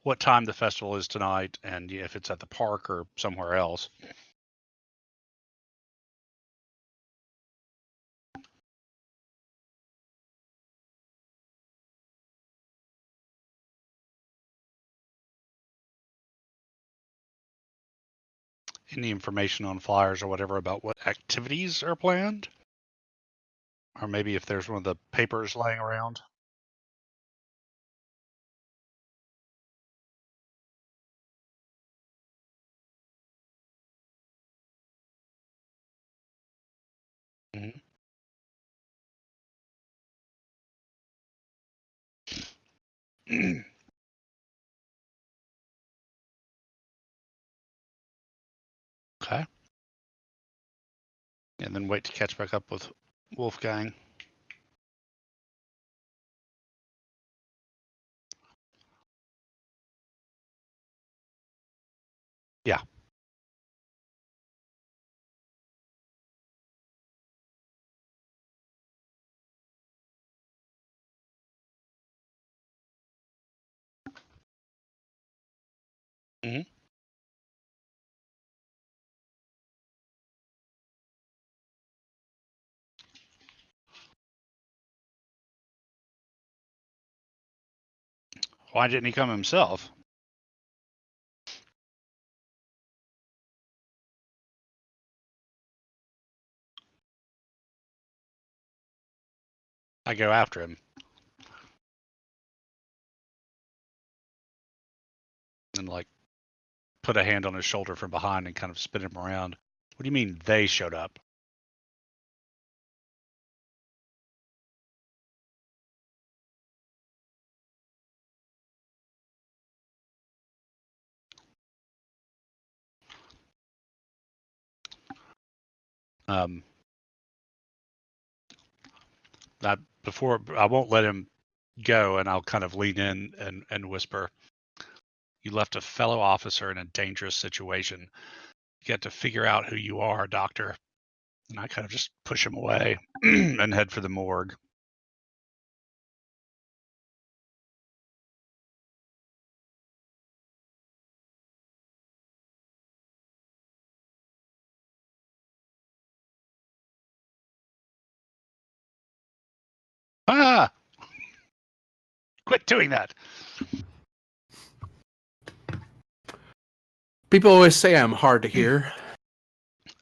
what time the festival is tonight and if it's at the park or somewhere else. Any information on flyers or whatever about what activities are planned? Or maybe if there's one of the papers laying around. Mm-hmm. Okay. And then wait to catch back up with Wolfgang. Yeah. Mm-hmm. Why didn't he come himself? I go after him and like put a hand on his shoulder from behind and kind of spin him around. What do you mean they showed up? Um, before I won't let him go, and I'll kind of lean in and whisper, "You left a fellow officer in a dangerous situation. You got to figure out who you are, Doctor." And I kind of just push him away and head for the morgue. Ah! Quit doing that. People always say I'm hard to hear.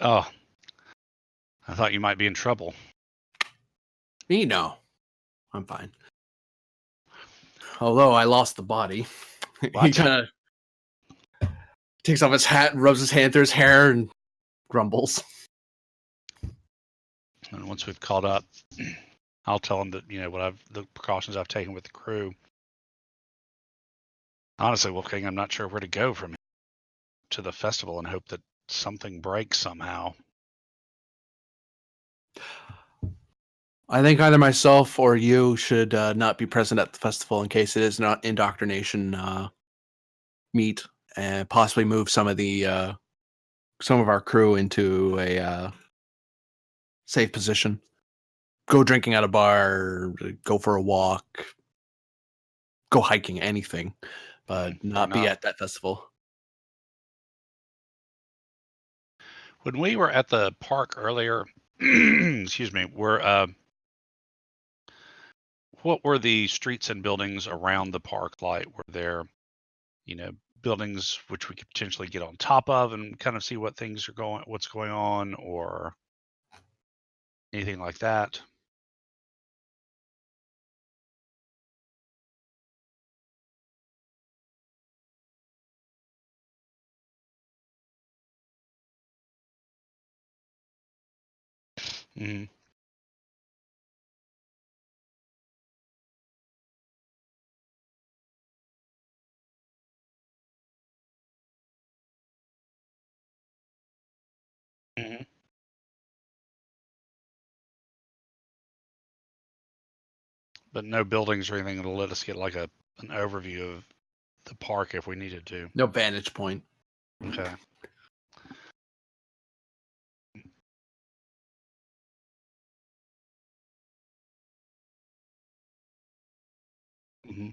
Oh, I thought you might be in trouble. Me, no. I'm fine. Although I lost the body. He What? kind of takes off his hat and rubs his hand through his hair and grumbles. And once we've caught up, I'll tell him that the precautions I've taken with the crew. Honestly, Wolfgang, I'm not sure where to go from here to the festival and hope that something breaks somehow. I think either myself or you should not be present at the festival in case it is not indoctrination meet, and possibly move some of our crew into a safe position. Go drinking at a bar, go for a walk, go hiking, anything, but not be at that festival. When we were at the park earlier, excuse me, what were the streets and buildings around the park like? Were there, buildings which we could potentially get on top of and kind of see what's going on, or anything like that? Mm-hmm. But no buildings or anything that'll let us get like an overview of the park if we needed to. No vantage point. Okay. Hmm.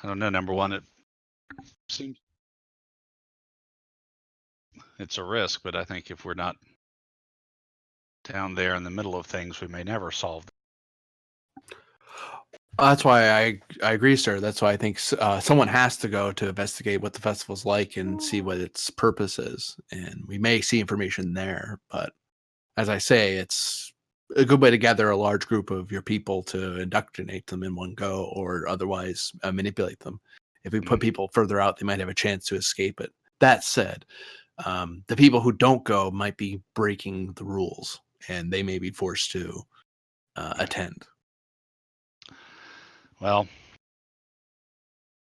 I don't know. Number one, it seems it's a risk, but I think if we're not down there in the middle of things, we may never solve them. That's why I agree, sir. That's why I think someone has to go to investigate what the festival's like and see what its purpose is. And we may see information there, but as I say, it's a good way to gather a large group of your people to indoctrinate them in one go, or otherwise manipulate them. If we put people further out, they might have a chance to escape it. That said, the people who don't go might be breaking the rules, and they may be forced to attend. Well,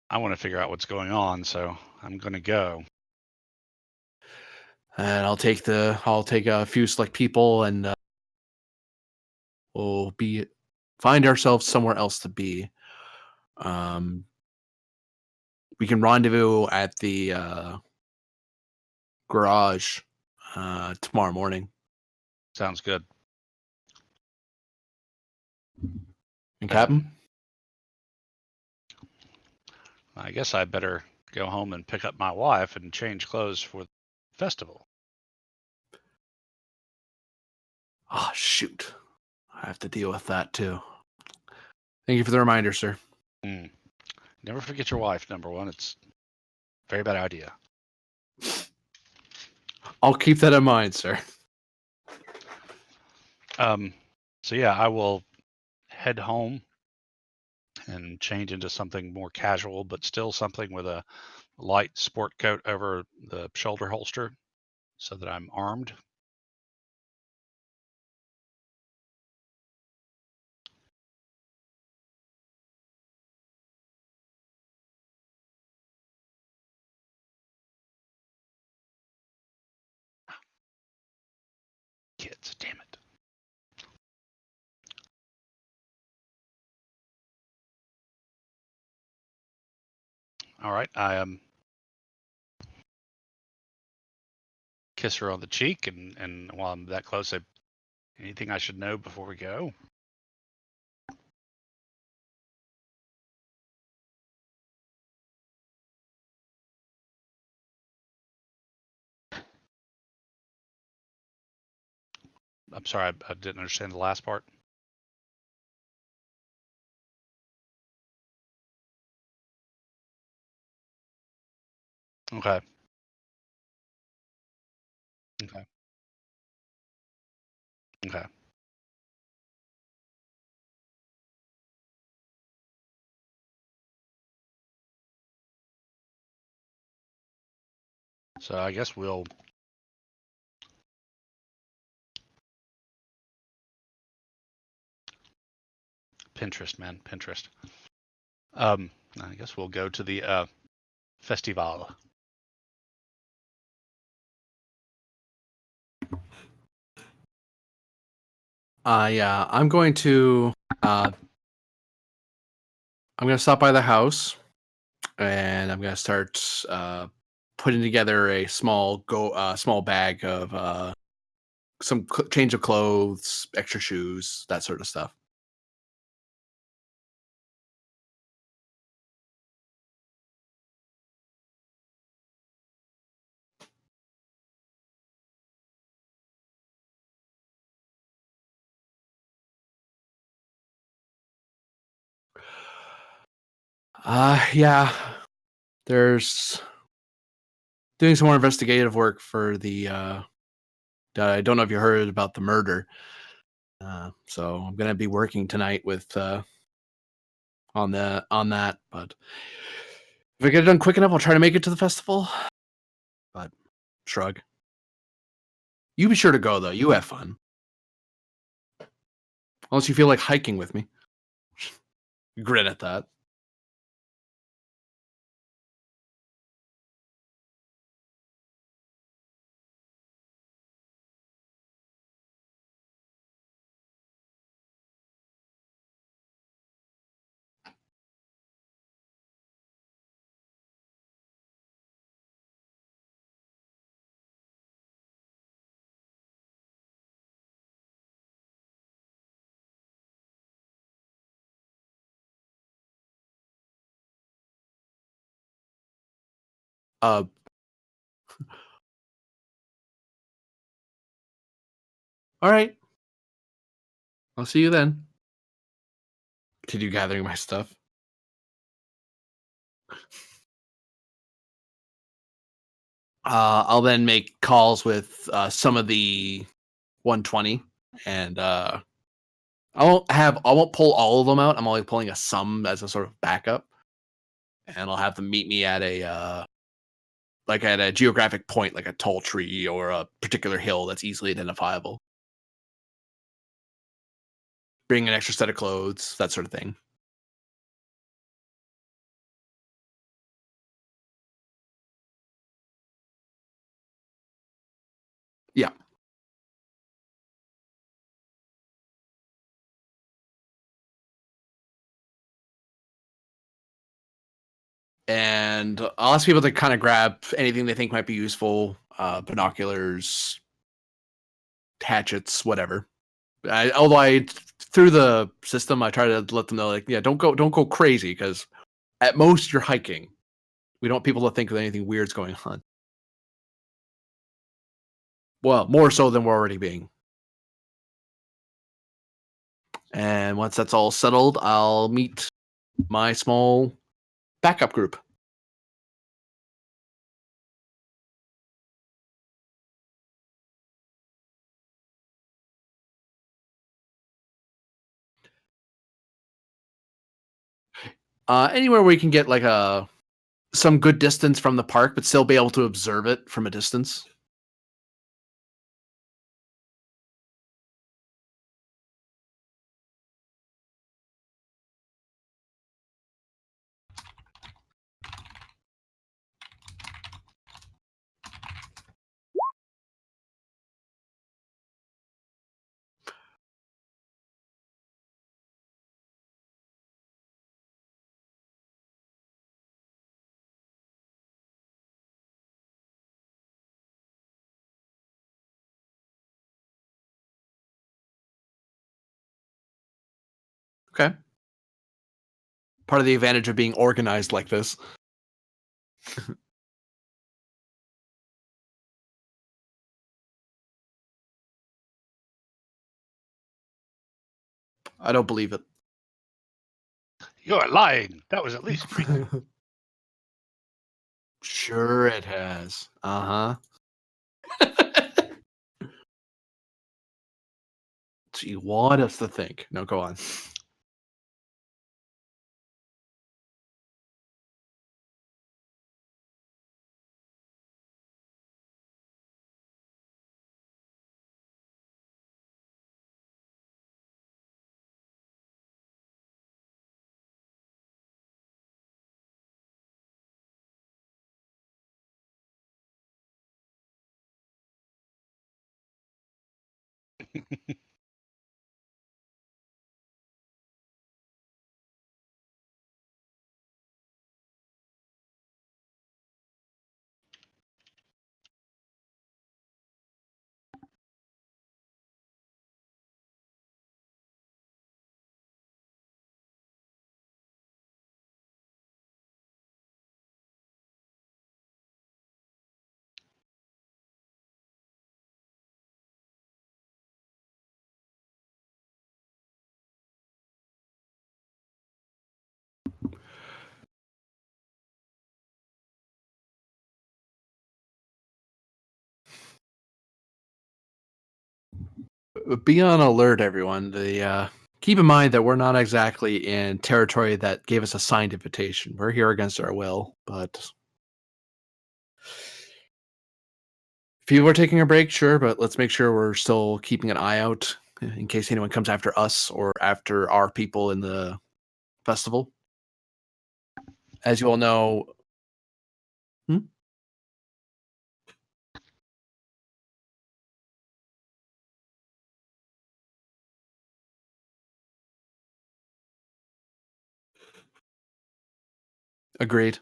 I want to figure out what's going on, so I'm going to go. And I'll take a few select people, and we'll find ourselves somewhere else to be. We can rendezvous at the garage tomorrow morning. Sounds good. And Captain? I guess I better go home and pick up my wife and change clothes for the festival. Oh, shoot. I have to deal with that too. Thank you for the reminder, sir. Never forget your wife, number one. It's a very bad idea. I'll keep that in mind, sir. So yeah, I will head home and change into something more casual, but still something with a light sport coat over the shoulder holster so that I'm armed. Kids, damn it. All right, I kiss her on the cheek, and while I'm that close, anything I should know before we go? I'm sorry, I didn't understand the last part. Okay. Okay. Okay. So I guess we'll Pinterest, man, Pinterest. I guess we'll go to the festival. Yeah, I'm going to stop by the house, and I'm gonna start putting together a small bag of some change of clothes, extra shoes, that sort of stuff. Yeah, there's doing some more investigative work for the. I don't know if you heard about the murder. So I'm gonna be working tonight with on that. But if I get it done quick enough, I'll try to make it to the festival. But shrug. You be sure to go though. You have fun. Unless you feel like hiking with me. Grin at that. Uh, all right. I'll see you then. Continue gathering my stuff. I'll then make calls with some of the 120, and I won't pull all of them out. I'm only pulling a some as a sort of backup, and I'll have them meet me at a like at a geographic point, like a tall tree or a particular hill that's easily identifiable. Bring an extra set of clothes, that sort of thing. Yeah. And I'll ask people to kind of grab anything they think might be useful, binoculars, hatchets, whatever. Although I through the system, I try to let them know, like, yeah, don't go crazy because at most you're hiking. We don't want people to think that anything weird's going on. Well, more so than we're already being. And once that's all settled, I'll meet my small backup group. Anywhere where you can get like a some good distance from the park, but still be able to observe it from a distance. Okay. Part of the advantage of being organized like this. I don't believe it. You're lying. That was at least 3 times. Sure, it has. Uh huh. So you want us to think? No, go on. Be on alert, everyone. Keep in mind that we're not exactly in territory that gave us a signed invitation. We're here against our will, but if people are taking a break, sure, but let's make sure we're still keeping an eye out in case anyone comes after us or after our people in the festival. As you all know, hmm? Agreed.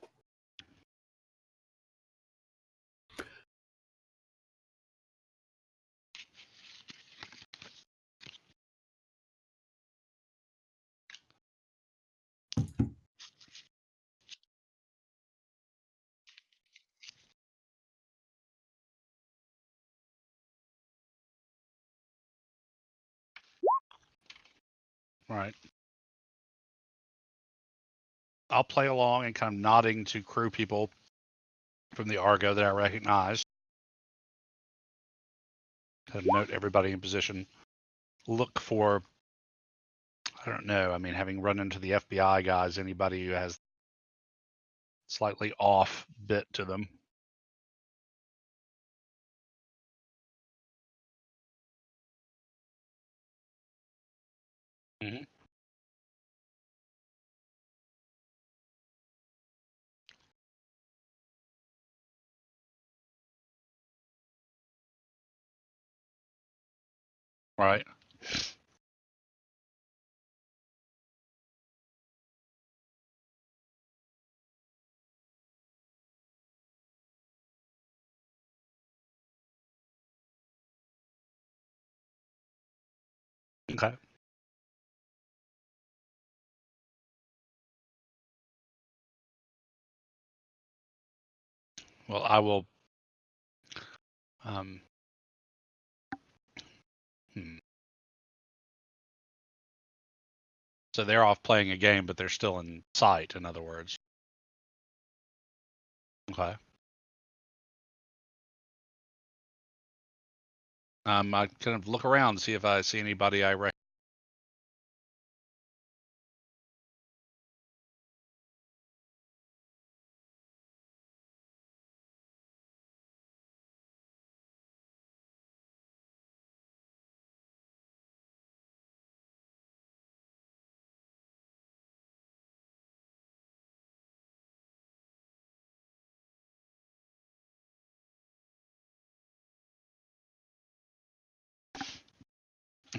Right. I'll play along and kind of nodding to crew people from the Argo that I recognize. Kind of note everybody in position. Look for, I don't know, I mean, having run into the FBI guys, anybody who has slightly off bit to them. Mm-hmm. Right. Okay. Well, I will. Um, hmm. So they're off playing a game, but they're still in sight, in other words. Okay. I kind of look around to see if I see anybody I recognize.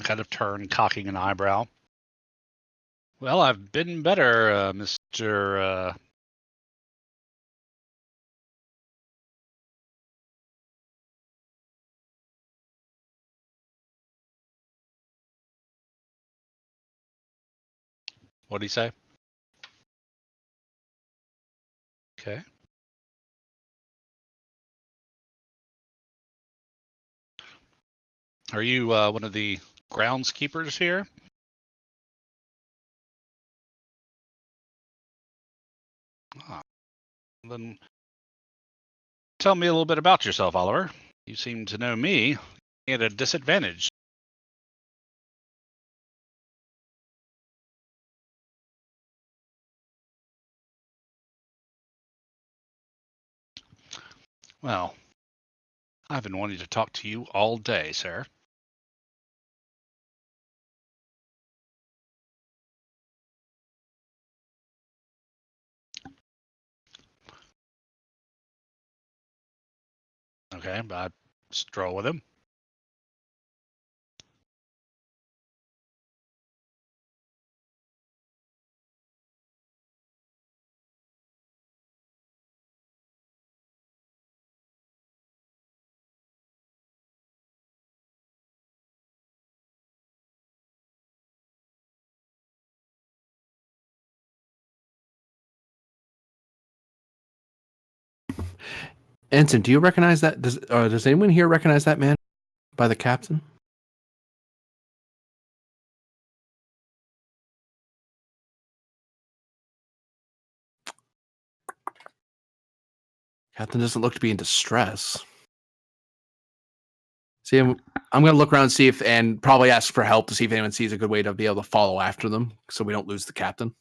Kind of turn, cocking an eyebrow. Well, I've been better, Mr. What do you say? Okay. Are you one of the groundskeepers here? Ah, then tell me a little bit about yourself, Oliver. You seem to know me at a disadvantage. Well, I've been wanting to talk to you all day, sir. Okay, I stroll with him. Ensign, do you recognize that? Does anyone here recognize that man by the captain? Captain doesn't look to be in distress. See, I'm going to look around and see if, and probably ask for help to see if anyone sees a good way to be able to follow after them so we don't lose the captain.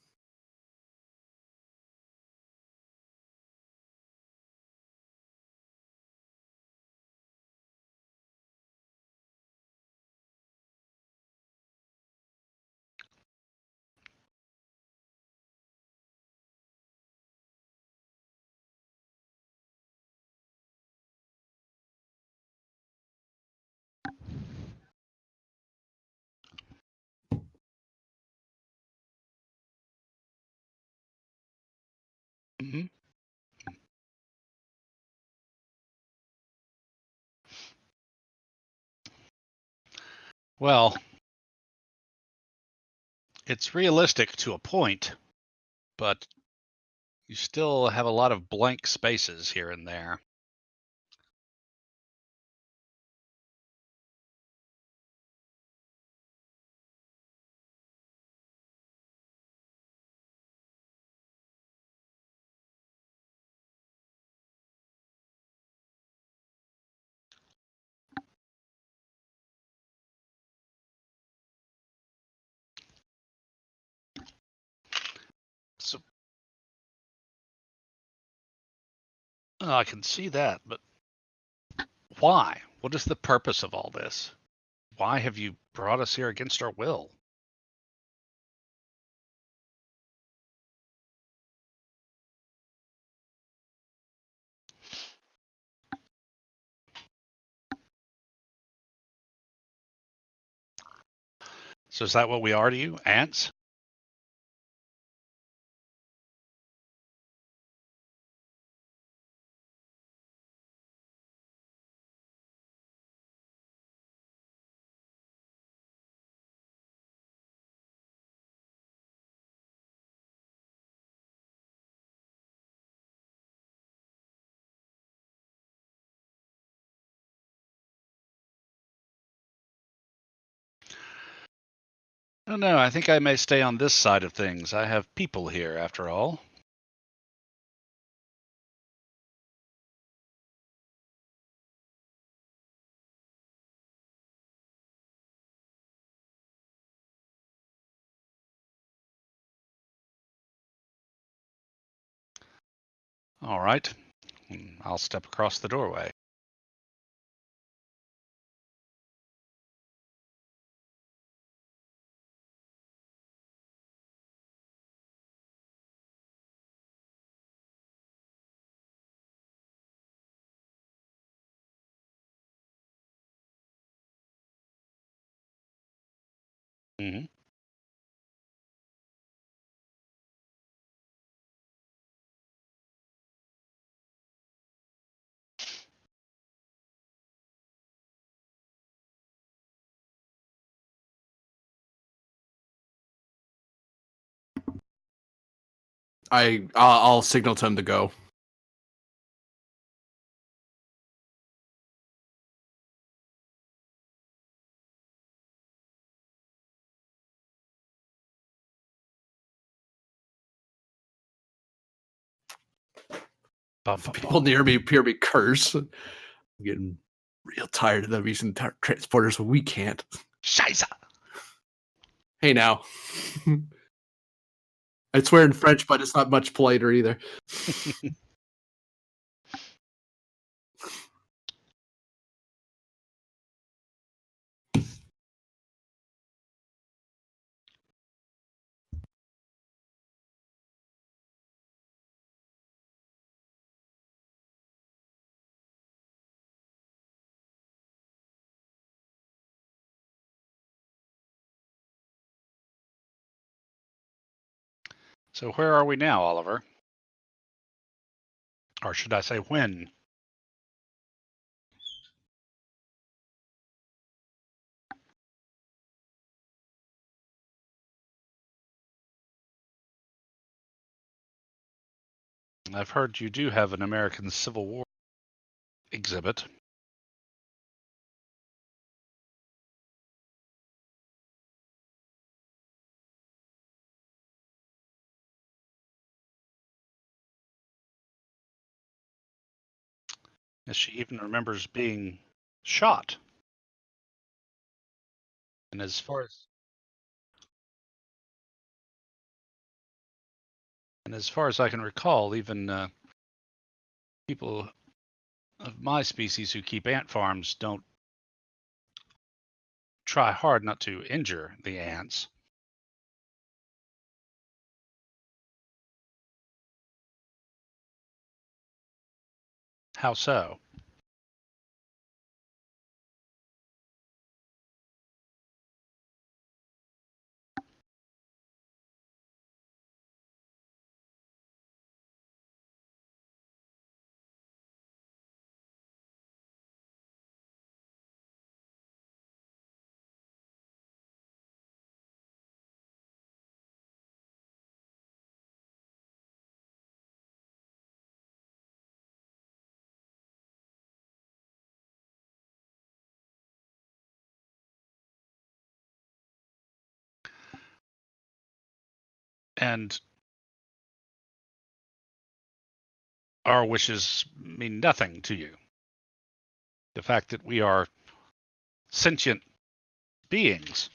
Hmm. Well, it's realistic to a point, but you still have a lot of blank spaces here and there. Well, I can see that, but why? What is the purpose of all this? Why have you brought us here against our will? So is that what we are to you? Ants? Oh no, I think I may stay on this side of things. I have people here, after all. All right. I'll step across the doorway. Hmm. I'll signal to him to go. Bum, bum, People bum. near me hear me curse. I'm getting real tired of them using transporters when we can't. Scheiße! Hey now. I swear in French, but it's not much politer either. So where are we now, Oliver? Or should I say when? I've heard you do have an American Civil War exhibit. As she even remembers being shot. And as far as I can recall, even people of my species who keep ant farms don't try hard not to injure the ants. How so? And our wishes mean nothing to you. The fact that we are sentient beings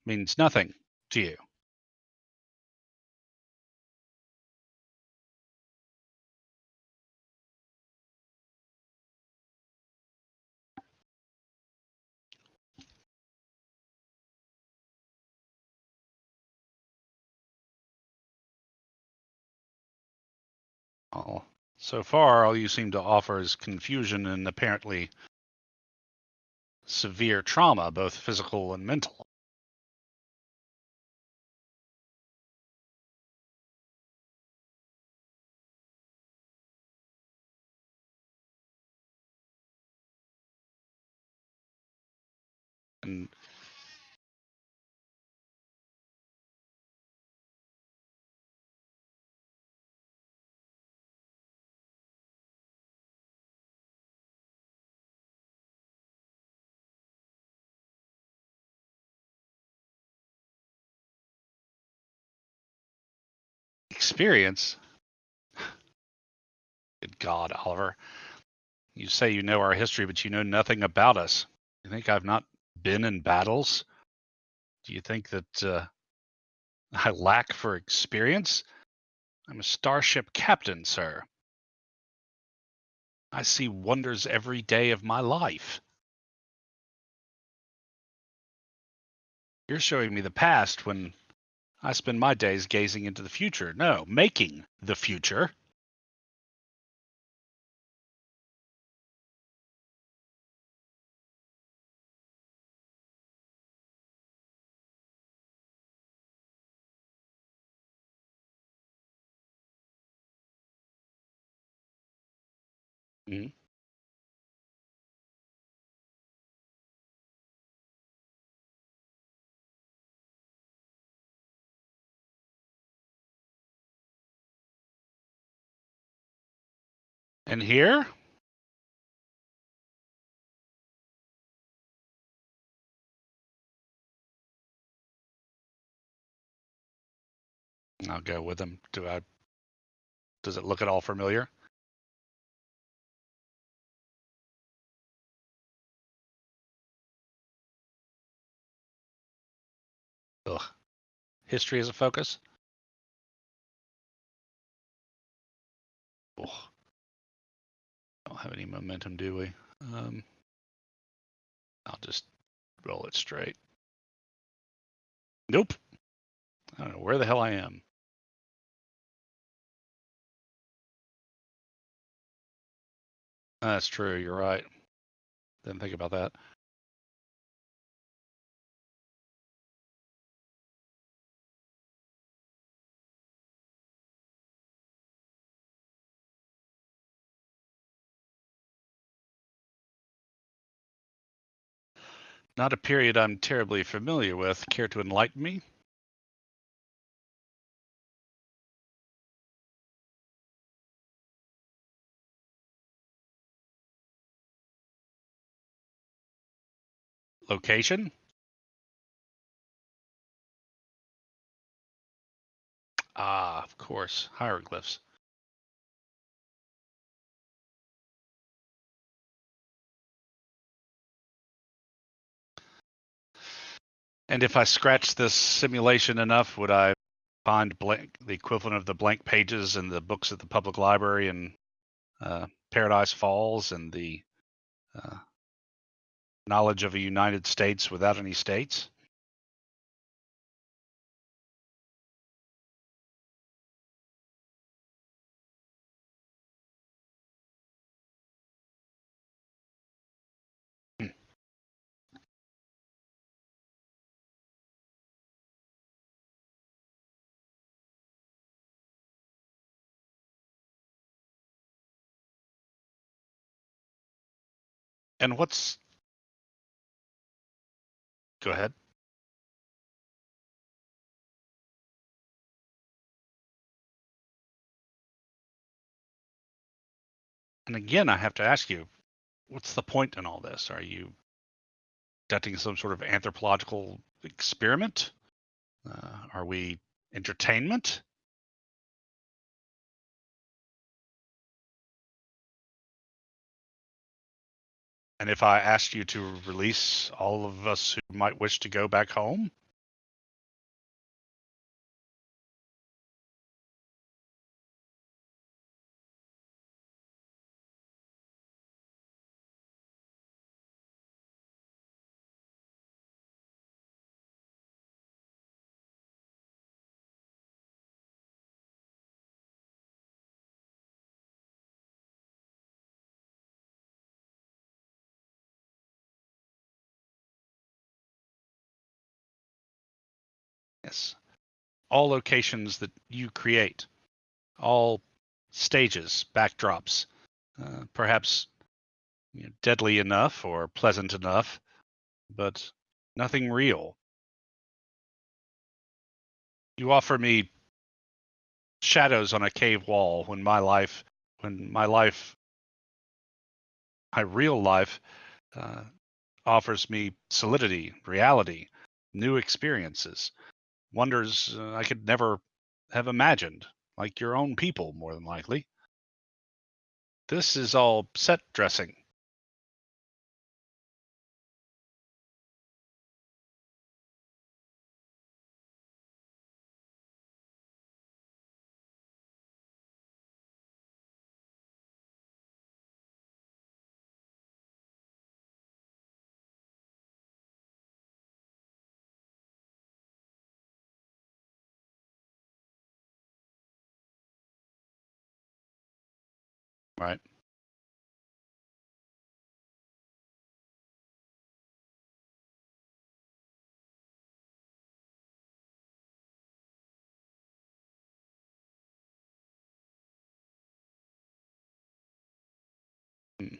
means nothing to you. Well, so far, all you seem to offer is confusion and apparently severe trauma, both physical and mental. And experience, good God, Oliver, you say you know our history, but you know nothing about us. You think I've not been in battles? Do you think that I lack for experience? I'm a starship captain, sir. I see wonders every day of my life. You're showing me the past when I spend my days gazing into the future. No, making the future. Mhm. And here, I'll go with him. Does it look at all familiar? Ugh. History as a focus? Ugh. Don't have any momentum, do we? I'll just roll it straight. Nope. I don't know where the hell I am. That's true. You're right. Didn't think about that. Not a period I'm terribly familiar with. Care to enlighten me? Location? Ah, of course. Hieroglyphs. And if I scratch this simulation enough, would I find the equivalent of the blank pages in the books at the public library in Paradise Falls and the uh, knowledge of a United States without any states? Hmm. And what's. Go ahead. And again, I have to ask you, what's the point in all this? Are you conducting some sort of anthropological experiment? Are we entertainment? And if I asked you to release all of us who might wish to go back home? Yes. All locations that you create, all stages, backdrops, perhaps deadly enough or pleasant enough, but nothing real. You offer me shadows on a cave wall when my real life, uh, offers me solidity, reality, new experiences, wonders I could never have imagined, like your own people, more than likely. This is all set dressing, right? Mm.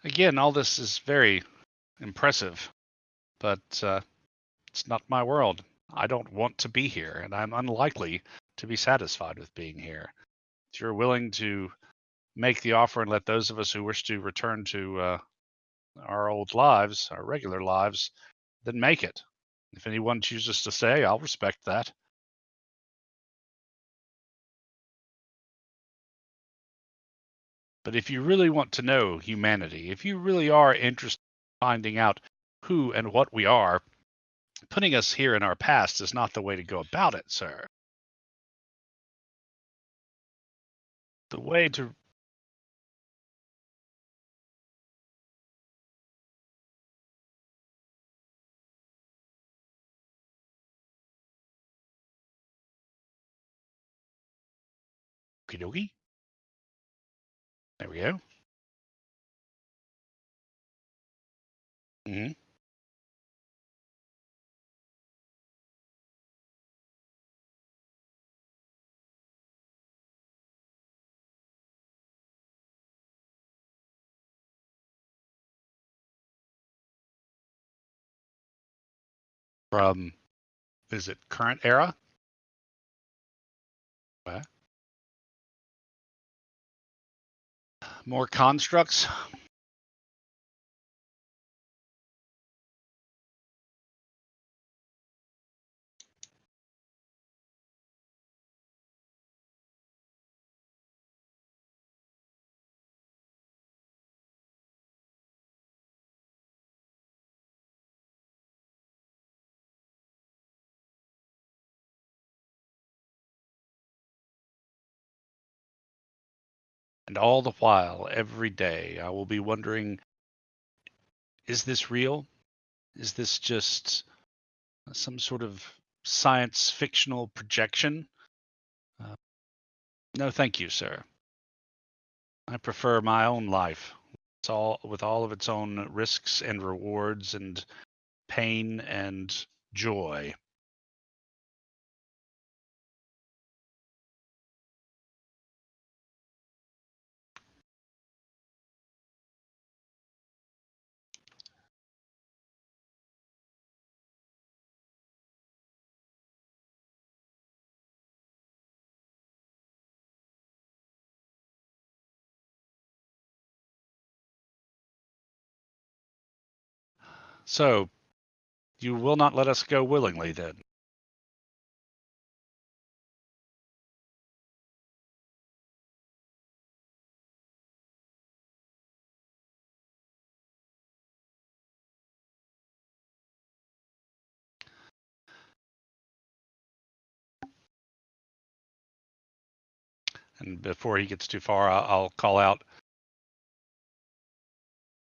Again, all this is very impressive, but it's not my world. I don't want to be here, and I'm unlikely to be satisfied with being here. If you're willing to make the offer and let those of us who wish to return to our old lives, our regular lives, then make it. If anyone chooses to stay, I'll respect that. But if you really want to know humanity, if you really are interested in finding out who and what we are, putting us here in our past is not the way to go about it, sir. The way to Okie dokie. There we go. Hmm. From, is it current era? Okay. More constructs. And all the while, every day, I will be wondering, is this real? Is this just some sort of science fictional projection? Uh, no, thank you, sir. I prefer my own life. It's all with all of its own risks and rewards and pain and joy. So, you will not let us go willingly, then? And before he gets too far, I'll call out,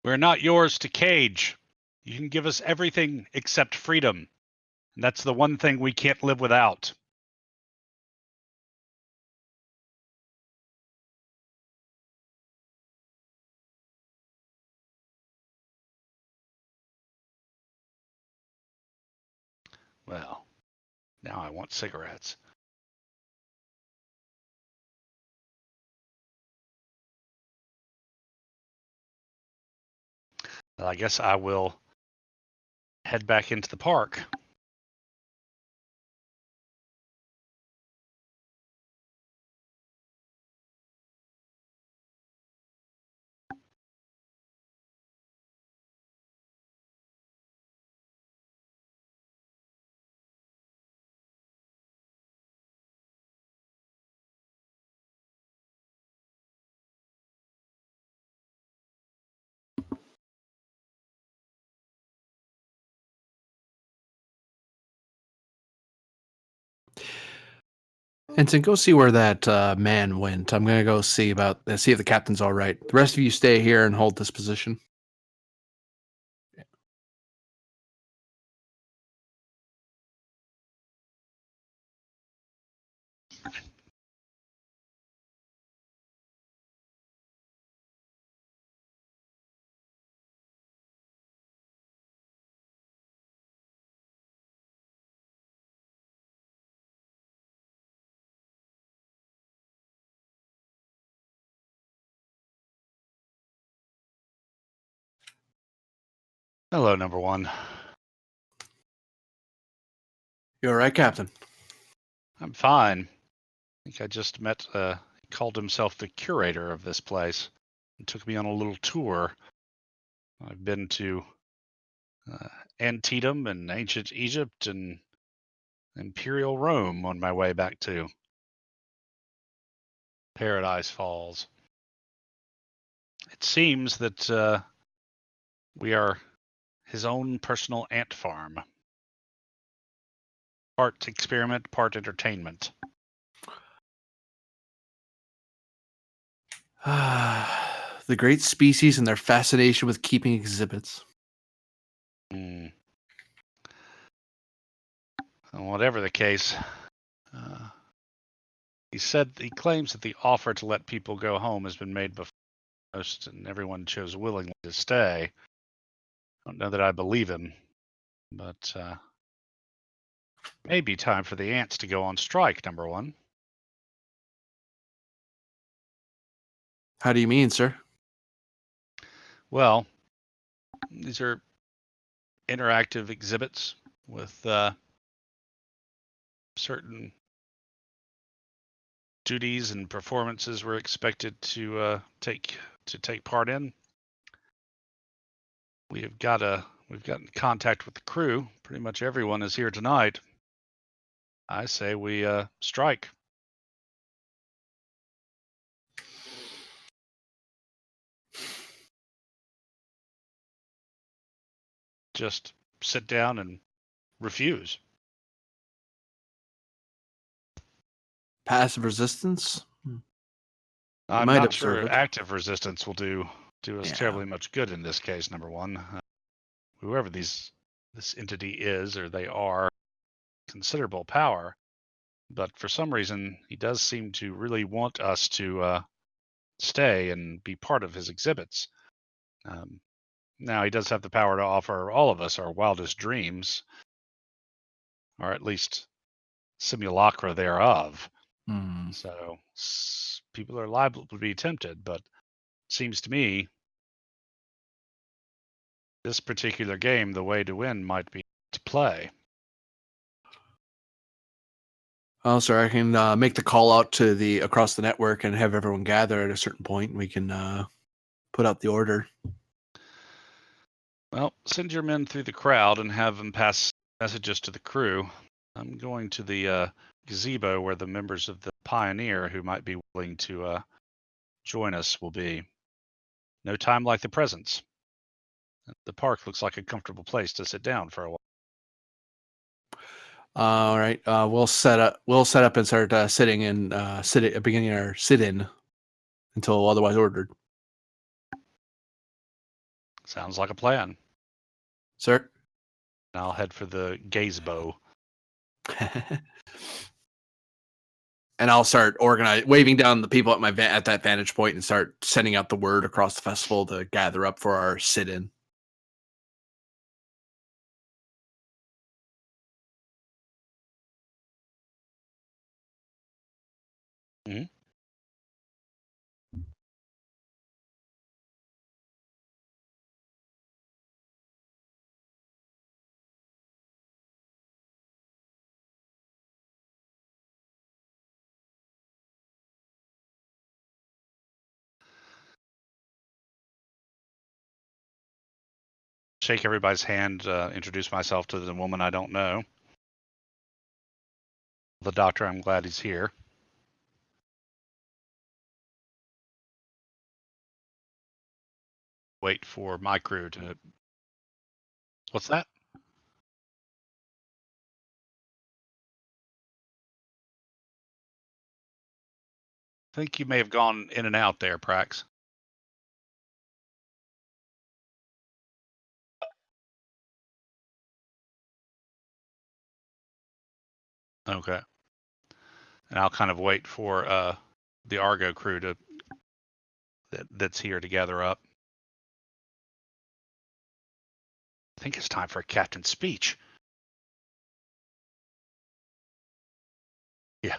we're not yours to cage. You can give us everything except freedom. And that's the one thing we can't live without. Well, now I want cigarettes. Well, I guess I will head back into the park. Ensign, go see where that man went. I'm gonna go see if the captain's all right. The rest of you stay here and hold this position. Hello, number one. You all right, Captain? I'm fine. I think I just met, he called himself the curator of this place and took me on a little tour. I've been to Antietam and ancient Egypt and Imperial Rome on my way back to Paradise Falls. It seems that we are his own personal ant farm. Part experiment, part entertainment. The great species and their fascination with keeping exhibits. Mm. And whatever the case, he claims that the offer to let people go home has been made before most, and everyone chose willingly to stay. I don't know that I believe him, but maybe time for the ants to go on strike, number one. How do you mean, sir? Well, these are interactive exhibits with certain duties and performances we're expected to take part in. We've gotten contact with the crew. Pretty much everyone is here tonight. I say we strike. Just sit down and refuse. Passive resistance? We I'm might not observe sure it. active resistance will do us Yeah. terribly much good in this case, number one. Whoever this entity is, or they are, considerable power, but for some reason he does seem to really want us to stay and be part of his exhibits. Um, Now he does have the power to offer all of us our wildest dreams, or at least simulacra thereof. Hmm. So people are liable to be tempted, but it seems to me this particular game, the way to win might be to play. Oh, sir, I can make the call out to the across the network and have everyone gather at a certain point. We can put out the order. Well, send your men through the crowd and have them pass messages to the crew. I'm going to the gazebo where the members of the Pioneer who might be willing to join us will be. No time like the present. The park looks like a comfortable place to sit down for a while. All right, we'll set up. We'll set up and start sitting and beginning our sit-in until otherwise ordered, Sounds like a plan. sir. I'll head for the gazebo. And I'll start waving down the people at at that vantage point and start sending out the word across the festival to gather up for our sit-in. shake everybody's hand, introduce myself to the woman I don't know. The doctor, I'm glad he's here. Wait for my crew to... What's that? I think you may have gone in and out there, Prax. Okay. And I'll kind of wait for the Argo crew that's here to gather up. I think it's time for a captain's speech. Yeah.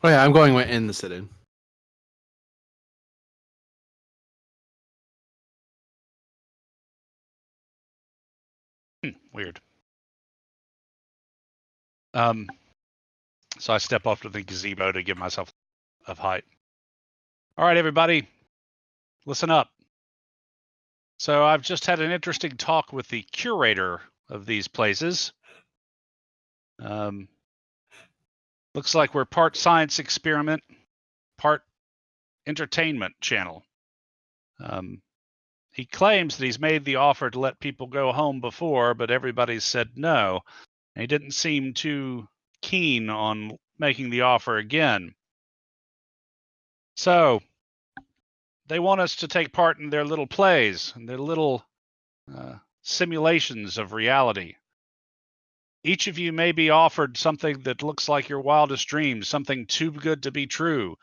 Oh yeah, I'm going in the sit-in. Weird. So I step off to the gazebo to give myself of height. All right, everybody, listen up. So I've just had an interesting talk with the curator of these places. Looks like we're part science experiment, part entertainment channel. He claims that he's made the offer to let people go home before, but everybody said no. And he didn't seem too keen on making the offer again. So they want us to take part in their little plays and their little simulations of reality. Each of you may be offered something that looks like your wildest dreams, something too good to be true.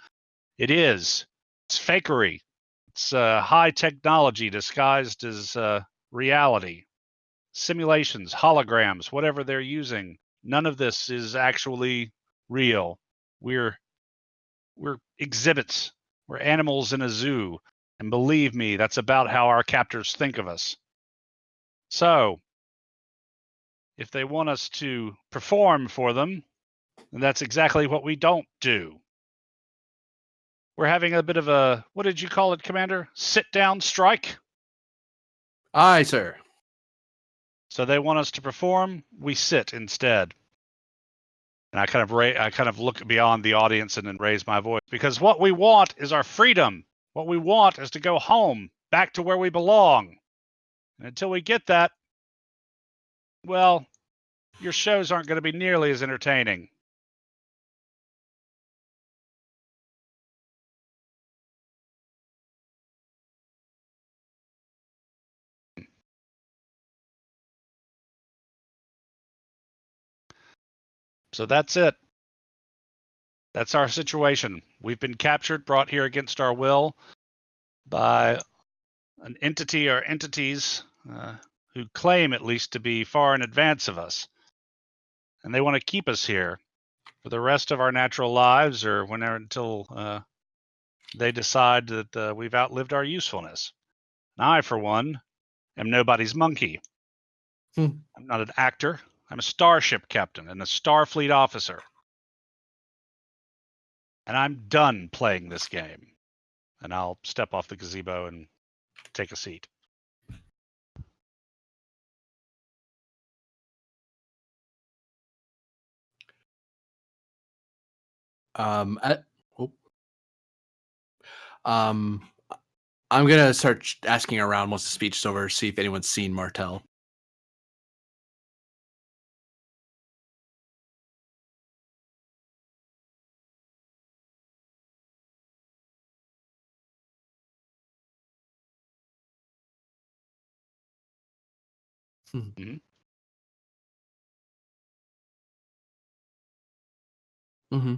It is. It's fakery. It's high technology disguised as reality. Simulations, holograms, whatever they're using. None of this is actually real. We're exhibits. We're animals in a zoo. And believe me, that's about how our captors think of us. So, if they want us to perform for them, then that's exactly what we don't do. We're having a bit of a, what did you call it, Commander? Sit-down strike? Aye, sir. So they want us to perform, we sit instead. And I kind of look beyond the audience and then raise my voice, because what we want is our freedom. What we want is to go home, back to where we belong. And until we get that, well, your shows aren't going to be nearly as entertaining. So that's it. That's our situation. We've been captured, brought here against our will by an entity or entities who claim at least to be far in advance of us. And they want to keep us here for the rest of our natural lives, or whenever, until they decide that we've outlived our usefulness. And I, for one, am nobody's monkey. I'm not an actor. I'm a starship captain and a Starfleet officer. And I'm done playing this game. And I'll step off the gazebo and take a seat. Oh. I'm gonna start asking around once the speech is over, see if anyone's seen Martel. Mm-hmm. Mm-hmm.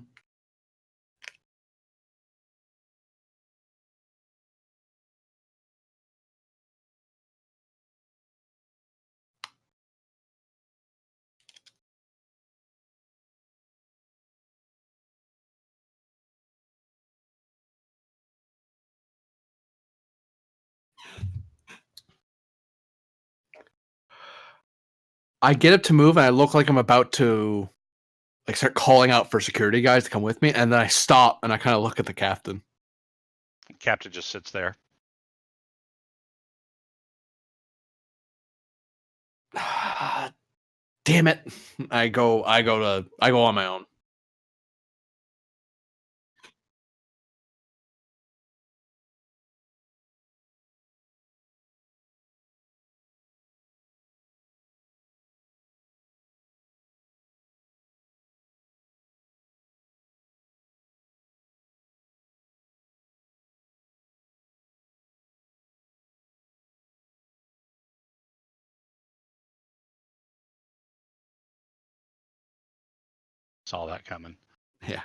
I get up to move, and I look like I'm about to like start calling out for security guys to come with me, and then I stop and I kind of look at the captain. Captain just sits there. Damn it! I go on my own. Saw that coming. Yeah.